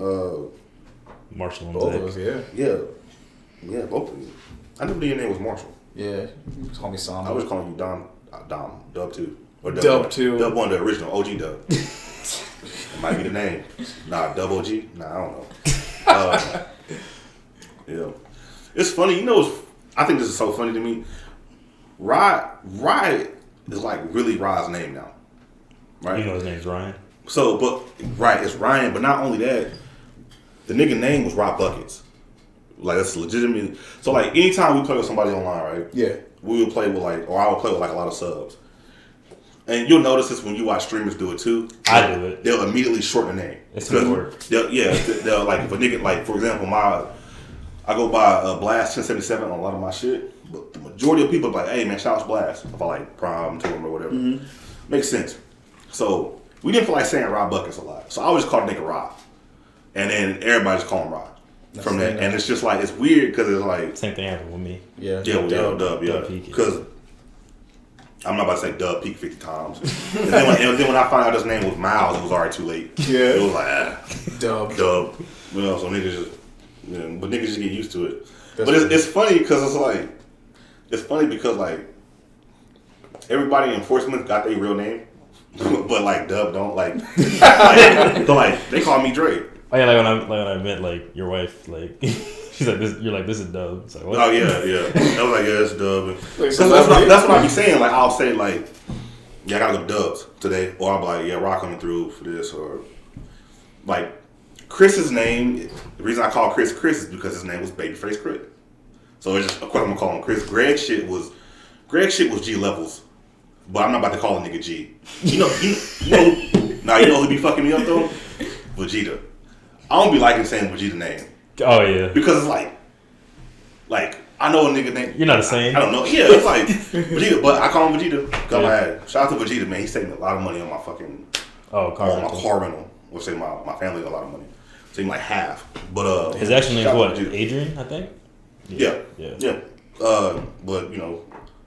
Speaker 2: Marshall and
Speaker 4: both of us.
Speaker 1: Yeah, both of you. I knew your name was Marshall.
Speaker 4: Yeah, you call me Sam.
Speaker 1: I was calling you Dom, Dub2. Or
Speaker 4: Dub2.
Speaker 1: Dub1, the original OG Dub. It might be the name. Nah, Dub OG? Nah, I don't know. Yeah. It's funny, I think this is so funny to me. Rye is like really Rye's name now. Right?
Speaker 2: You know his name's Ryan?
Speaker 1: So, it's Ryan, but not only that, the nigga name was Rye Buckets. Like, that's legitimate. So, like, anytime we play with somebody online, right?
Speaker 4: Yeah.
Speaker 1: We would play with, or I would play with, a lot of subs. And you'll notice this when you watch streamers do it, too.
Speaker 2: I do it.
Speaker 1: They'll immediately shorten the name.
Speaker 2: It's good work.
Speaker 1: They'll, like, if a nigga, like, for example, I go by Blast 1077 on a lot of my shit. But the majority of people are like, hey, man, shout out to Blast. If I, like, Prime to him or whatever. Mm-hmm. Makes sense. So, we didn't feel like saying Rye Buckets a lot. So, I always called the nigga Rye. And then everybody just call him Rye. From that, and it's just like it's weird because it's like
Speaker 2: same thing happened with me.
Speaker 1: Dub, because I'm not about to say Dub peak 50 times. and then when I found out his name was Miles, it was already too late. Yeah, it was like
Speaker 4: Dub.
Speaker 1: So niggas just, but niggas just get used to it. But it's funny because it's funny because everybody in enforcement got their real name, but like Dub don't they call me Dre.
Speaker 2: Oh yeah, like when I met like your wife, like she's like this. You're like, this is Dub. It's like, what?
Speaker 1: Oh yeah. I was like, yeah, it's Dub. That's what I be saying. Like I'll say like, yeah, I gotta go to Dubs today, or I'll be like, yeah, Rock coming through for this, or like Chris's name. The reason I call Chris is because his name was Babyface Crit. So it's just, of course I'm gonna call him Chris. Greg shit was G levels, but I'm not about to call a nigga G. You know who be fucking me up though? Vegeta. I don't be liking saying Vegeta name.
Speaker 2: Oh yeah.
Speaker 1: Because it's like I know a nigga name.
Speaker 2: You're not the same.
Speaker 1: I don't know. Yeah, it's like Vegeta, but I call him Vegeta. Shout out to Vegeta, man. He saved me a lot of money on my fucking
Speaker 2: car
Speaker 1: rental. Which saved my family a lot of money. Saved me like half. But
Speaker 2: his actual name is what? Adrian, I think.
Speaker 1: Yeah.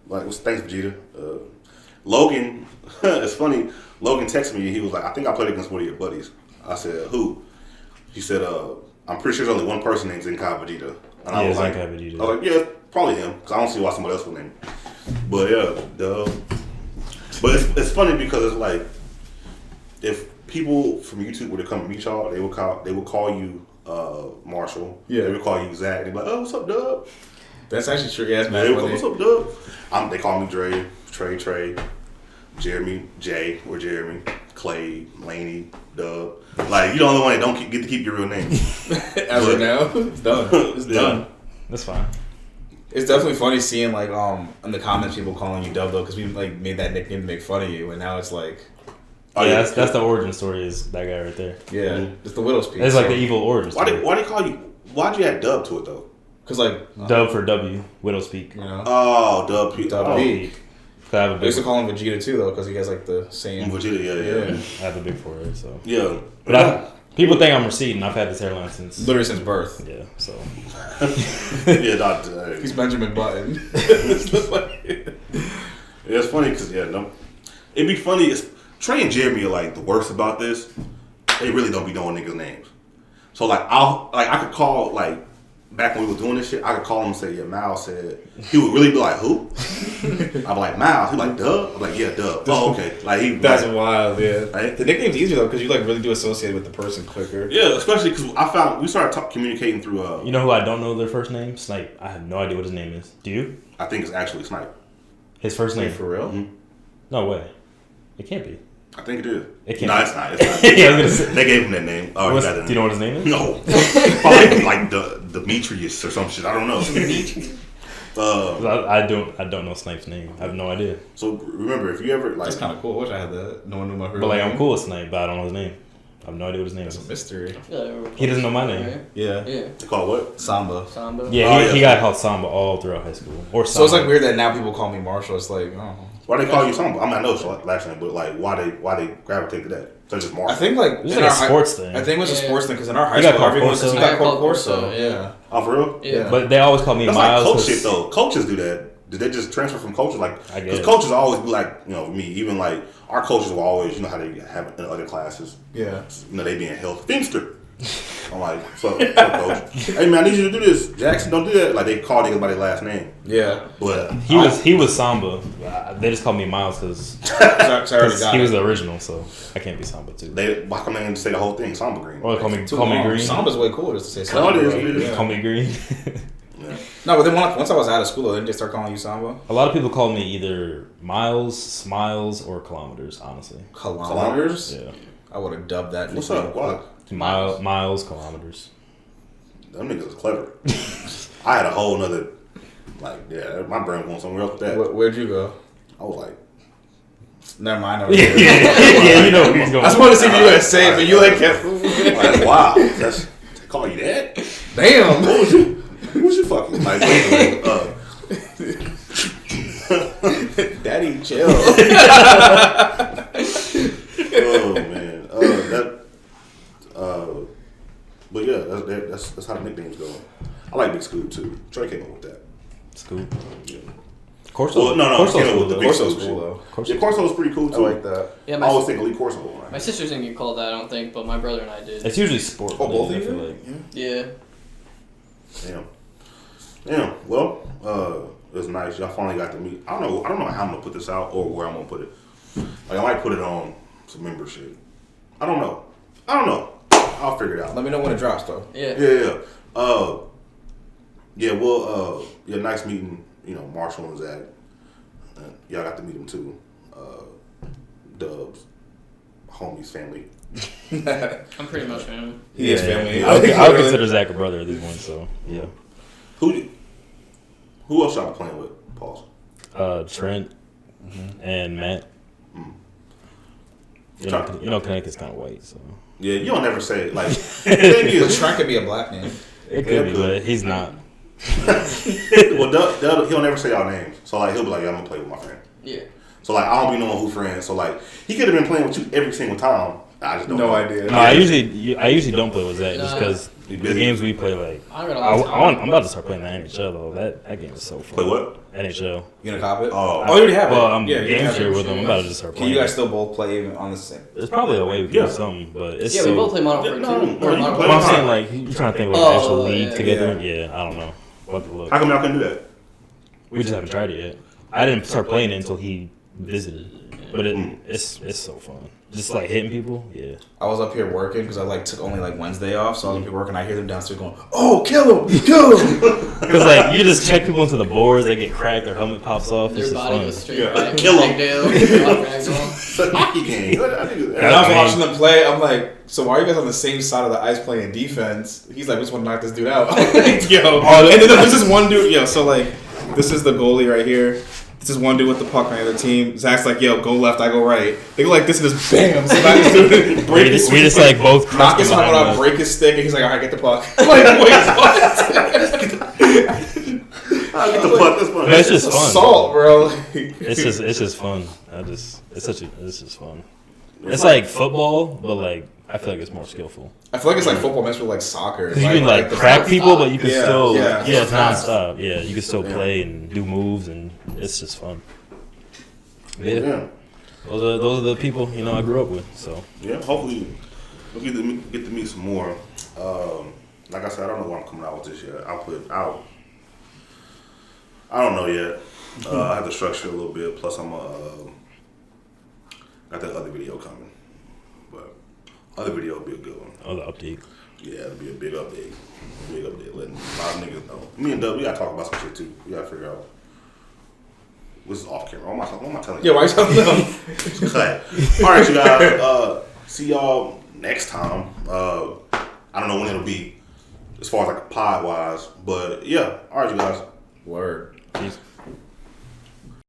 Speaker 1: But thanks Vegeta. Logan, it's funny. Logan texted me. He was like, I think I played against one of your buddies. I said, who? He said, I'm pretty sure there's only one person named Zenkai Vegeta. And I was like, yeah, probably him, because I don't see why somebody else would name him. But yeah, Dub. But it's funny because it's like, if people from YouTube were to come meet y'all, they would call you Marshall.
Speaker 4: Yeah.
Speaker 1: They would call you Zach. They'd be like, oh, what's up, Dub?
Speaker 4: That's actually true. Yeah,
Speaker 1: They would what's up, Dub? They call me Dre, Trey, Jeremy, Jay, or Jeremy, Clay, Laney, Dub. Like, you're the only one that don't get to keep your real name.
Speaker 4: As of now, it's done. It's done.
Speaker 2: That's fine.
Speaker 4: It's definitely funny seeing like in the comments people calling you Dub though, because we like made that nickname to make fun of you, and now it's like,
Speaker 2: oh yeah, that's the origin story. Is that guy right there?
Speaker 4: Yeah, it's the widow's peak.
Speaker 2: It's like the evil origin story.
Speaker 1: Why they call you? Why'd you add Dub to it though?
Speaker 4: Because like
Speaker 2: Dub for W, widow's peak.
Speaker 4: You know?
Speaker 1: Oh, Dub Peak.
Speaker 4: Dub Peak.
Speaker 2: I
Speaker 4: used to call him Vegeta too though, because he has like the same.
Speaker 1: Vegeta, yeah.
Speaker 2: I have a big forehead, so
Speaker 1: yeah.
Speaker 2: But people think I'm receding. I've had this hairline since
Speaker 4: literally since birth.
Speaker 2: Yeah, so
Speaker 1: yeah, Doctor.
Speaker 4: He's Benjamin Button.
Speaker 1: It's funny because it'd be funny. Trey and Jeremy are like the worst about this. They really don't be knowing niggas' names. So like I could call like back when we were doing this shit. I could call him and say, yeah, Mal said. He would really be like, who? I'd be like, Mal. He'd be like, Dub. I'm like, yeah, Dub. Oh, okay. Like
Speaker 4: that's wild. Yeah.
Speaker 1: Right?
Speaker 4: The nickname's easier though because you like really do associate with the person quicker.
Speaker 1: Yeah, especially because I found we started communicating through.
Speaker 2: You know who I don't know their first name? Snipe. I have no idea what his name is. Do you?
Speaker 1: I think it's actually Snipe.
Speaker 2: His first name
Speaker 4: for real?
Speaker 1: Mm-hmm.
Speaker 2: No way. It can't be.
Speaker 1: I think it is.
Speaker 2: It can't.
Speaker 1: No, it's not. It's not.
Speaker 2: Yeah, I was gonna say.
Speaker 1: They gave him that name. Oh, he got that name.
Speaker 2: Do you know what his name is?
Speaker 1: No. Probably like Demetrius or some shit. I don't know.
Speaker 2: I don't know Snipe's name. I have no idea.
Speaker 1: So remember, if you ever like,
Speaker 4: that's kind of cool. I wish I had that. No one knew my real
Speaker 2: name. But like,
Speaker 4: name.
Speaker 2: I'm cool with Snipe, but I don't know his name. I have no idea what his name is.
Speaker 4: It's a mystery.
Speaker 2: He doesn't know my name.
Speaker 3: Right?
Speaker 4: Yeah.
Speaker 1: They call it what?
Speaker 4: Samba.
Speaker 2: Yeah, he got called Samba all throughout high school. Or Samba.
Speaker 4: So it's like weird that now people call me Marshall. It's like, oh.
Speaker 1: Why they call you Samba? I mean, I know it's your last name, but like, why they gravitate to that? So it's just Marshall.
Speaker 4: I think like
Speaker 2: it's like a sports thing.
Speaker 4: I think it was a sports thing because in our high
Speaker 2: school,
Speaker 4: school, everyone
Speaker 2: got
Speaker 4: called Corso.
Speaker 3: Yeah.
Speaker 1: Oh, for real?
Speaker 3: Yeah.
Speaker 2: But they always call me
Speaker 1: That's
Speaker 2: Miles.
Speaker 1: Like coach shit though. Coaches do that. Did they just transfer from coaches? Like, because coaches always be like, me, even like our coaches will always, how they have in other classes.
Speaker 4: Yeah.
Speaker 1: They be in health. Finster. I'm like, so coach. Hey man, I need you to do this. Jackson, don't do that. Like they call niggas by their last name.
Speaker 4: Yeah.
Speaker 1: But
Speaker 2: he was Samba. They just called me Miles because he was the original, so I can't be Samba too.
Speaker 1: Why come they didn't say the whole thing? Samba Green.
Speaker 2: Or call me Green.
Speaker 4: Samba's way cooler just to say Samba.
Speaker 2: Call me Green.
Speaker 1: Yeah.
Speaker 4: No, but then once I was out of school, didn't they start calling you Samba?
Speaker 2: A lot of people call me either Miles, Smiles, or Kilometers. Honestly,
Speaker 1: Kilometers.
Speaker 2: Yeah,
Speaker 4: I would have dubbed that.
Speaker 1: What's up? What?
Speaker 2: Miles, Kilometers.
Speaker 1: Them niggas is clever. I had a whole nother, my brain going somewhere else with that.
Speaker 4: Where'd you go?
Speaker 1: I was like,
Speaker 4: never mind.
Speaker 2: Yeah, you know where he's going.
Speaker 4: I just wanted to see if you were say it, but you kept.
Speaker 1: Like, wow, they call you that?
Speaker 4: Damn.
Speaker 1: What was you fucking like?
Speaker 4: Daddy, chill.
Speaker 1: Oh man, but yeah, that's how the nicknames go. I like Big Scoop too. Trey came up with that.
Speaker 2: Scoop.
Speaker 1: Yeah.
Speaker 2: Corso.
Speaker 1: Well, no,
Speaker 2: Corso's
Speaker 1: came up
Speaker 2: cool,
Speaker 1: with the Big
Speaker 4: Corso's
Speaker 1: Scoop
Speaker 4: cool
Speaker 1: shit.
Speaker 4: though.
Speaker 1: Yeah, Corso's pretty cool too.
Speaker 4: I like that.
Speaker 3: Yeah,
Speaker 1: I always think Elite Corso. Right?
Speaker 3: My sisters didn't get called that, I don't think, but my brother and I did.
Speaker 2: It's usually sport.
Speaker 4: Oh, both of you?
Speaker 2: Like.
Speaker 3: Yeah.
Speaker 1: Damn. Well, it was nice. Y'all finally got to meet. I don't know how I'm gonna put this out or where I'm gonna put it. Like I might put it on some membership. I don't know. I'll figure it out.
Speaker 4: Let me know when it drops though.
Speaker 3: Yeah.
Speaker 1: Yeah. Nice meeting. Marshall and Zach. Y'all got to meet him too. Dubs, homies, family.
Speaker 3: I'm pretty much family.
Speaker 4: He is family.
Speaker 2: I would consider Zach a brother at this point. So yeah.
Speaker 1: Who else y'all playing with? Pause.
Speaker 2: Trent and Matt. Connecticut's kind of white, so.
Speaker 1: Yeah, you don't ever say it. Like, the thing is,
Speaker 4: Trent could be a black name.
Speaker 2: It could be, but he's not.
Speaker 1: Well, he'll never say our names. So, like, he'll be like, yeah, I'm going to play with my friend.
Speaker 3: Yeah.
Speaker 1: So, like, I don't be knowing who friends. So, like, he could have been playing with you every single time. I just don't know.
Speaker 4: idea.
Speaker 2: No, I usually don't play with Zach just because The games we play, like, I'm about to start playing the NHL though. That game is so fun.
Speaker 1: Play what?
Speaker 2: NHL.
Speaker 4: You gonna cop it?
Speaker 1: Oh,
Speaker 4: you already have it.
Speaker 2: Well, I'm
Speaker 4: yeah,
Speaker 2: game share with them. I'm about to just start
Speaker 4: Can
Speaker 2: playing.
Speaker 4: you guys still both play on the same?
Speaker 2: There's probably a way we can do something, but it's
Speaker 3: we both play Modern Warfare 2.
Speaker 2: But I'm saying, like, you're trying to think like an actual league together. Yeah, I don't know. What to look.
Speaker 1: How come y'all couldn't do that?
Speaker 2: We just haven't tried it yet. I didn't start playing it until he visited, but it's so fun. Just like hitting people, yeah.
Speaker 4: I was up here working because I like took only like Wednesday off, so I was up here working. I hear them downstairs going, "Oh, kill him, kill him!"
Speaker 2: Because like you just check people into the boards, they get cracked, their helmet pops off.
Speaker 3: Their
Speaker 2: It's
Speaker 3: body
Speaker 2: fun.
Speaker 3: goes straight back.
Speaker 1: Kill him.
Speaker 3: It's
Speaker 1: a hockey game.
Speaker 4: And I was watching them play. I'm like, "So why are you guys on the same side of the ice playing defense?" He's like, "We just want to knock this dude out." I'm like, yo, and then there's this one dude. Yo, so like, this is the goalie right here. This is one dude with the puck on the other team. Zach's like, yo, go left, I go right. They go like this and just bam. So
Speaker 2: we just like both
Speaker 4: knock his helmet off, break his stick, and he's like, all right, get the puck. I'm like, wait, what?
Speaker 1: I'll get the puck. That's fun.
Speaker 2: It's just fun.
Speaker 4: Assault, bro.
Speaker 2: It's just fun. It's just fun. It's like football, but like I feel like it's more skillful.
Speaker 4: I feel like it's like football mixed with like soccer.
Speaker 2: Because you can like crack people, but you can still
Speaker 4: it's
Speaker 2: nonstop. Yeah, you can still play and do moves, and it's just fun. Yeah. Those are the people I grew up with. So
Speaker 1: yeah, hopefully we'll get to meet some more. Like I said, I don't know what I'm coming out with this yet. I don't know yet. I have to structure a little bit. Plus, I'm got that other video coming, but other video will be a good one.
Speaker 2: Oh, the update.
Speaker 1: Yeah, it'll be a big update. Letting a lot of niggas know. Me and Dub, we gotta talk about some shit too. We gotta figure out. This is off camera. What am I telling you?
Speaker 4: Yeah, why are you telling them?
Speaker 1: All right, you guys. See y'all next time. I don't know when it'll be, as far as like pod wise, but yeah. All right, you guys.
Speaker 4: Word.
Speaker 2: Peace.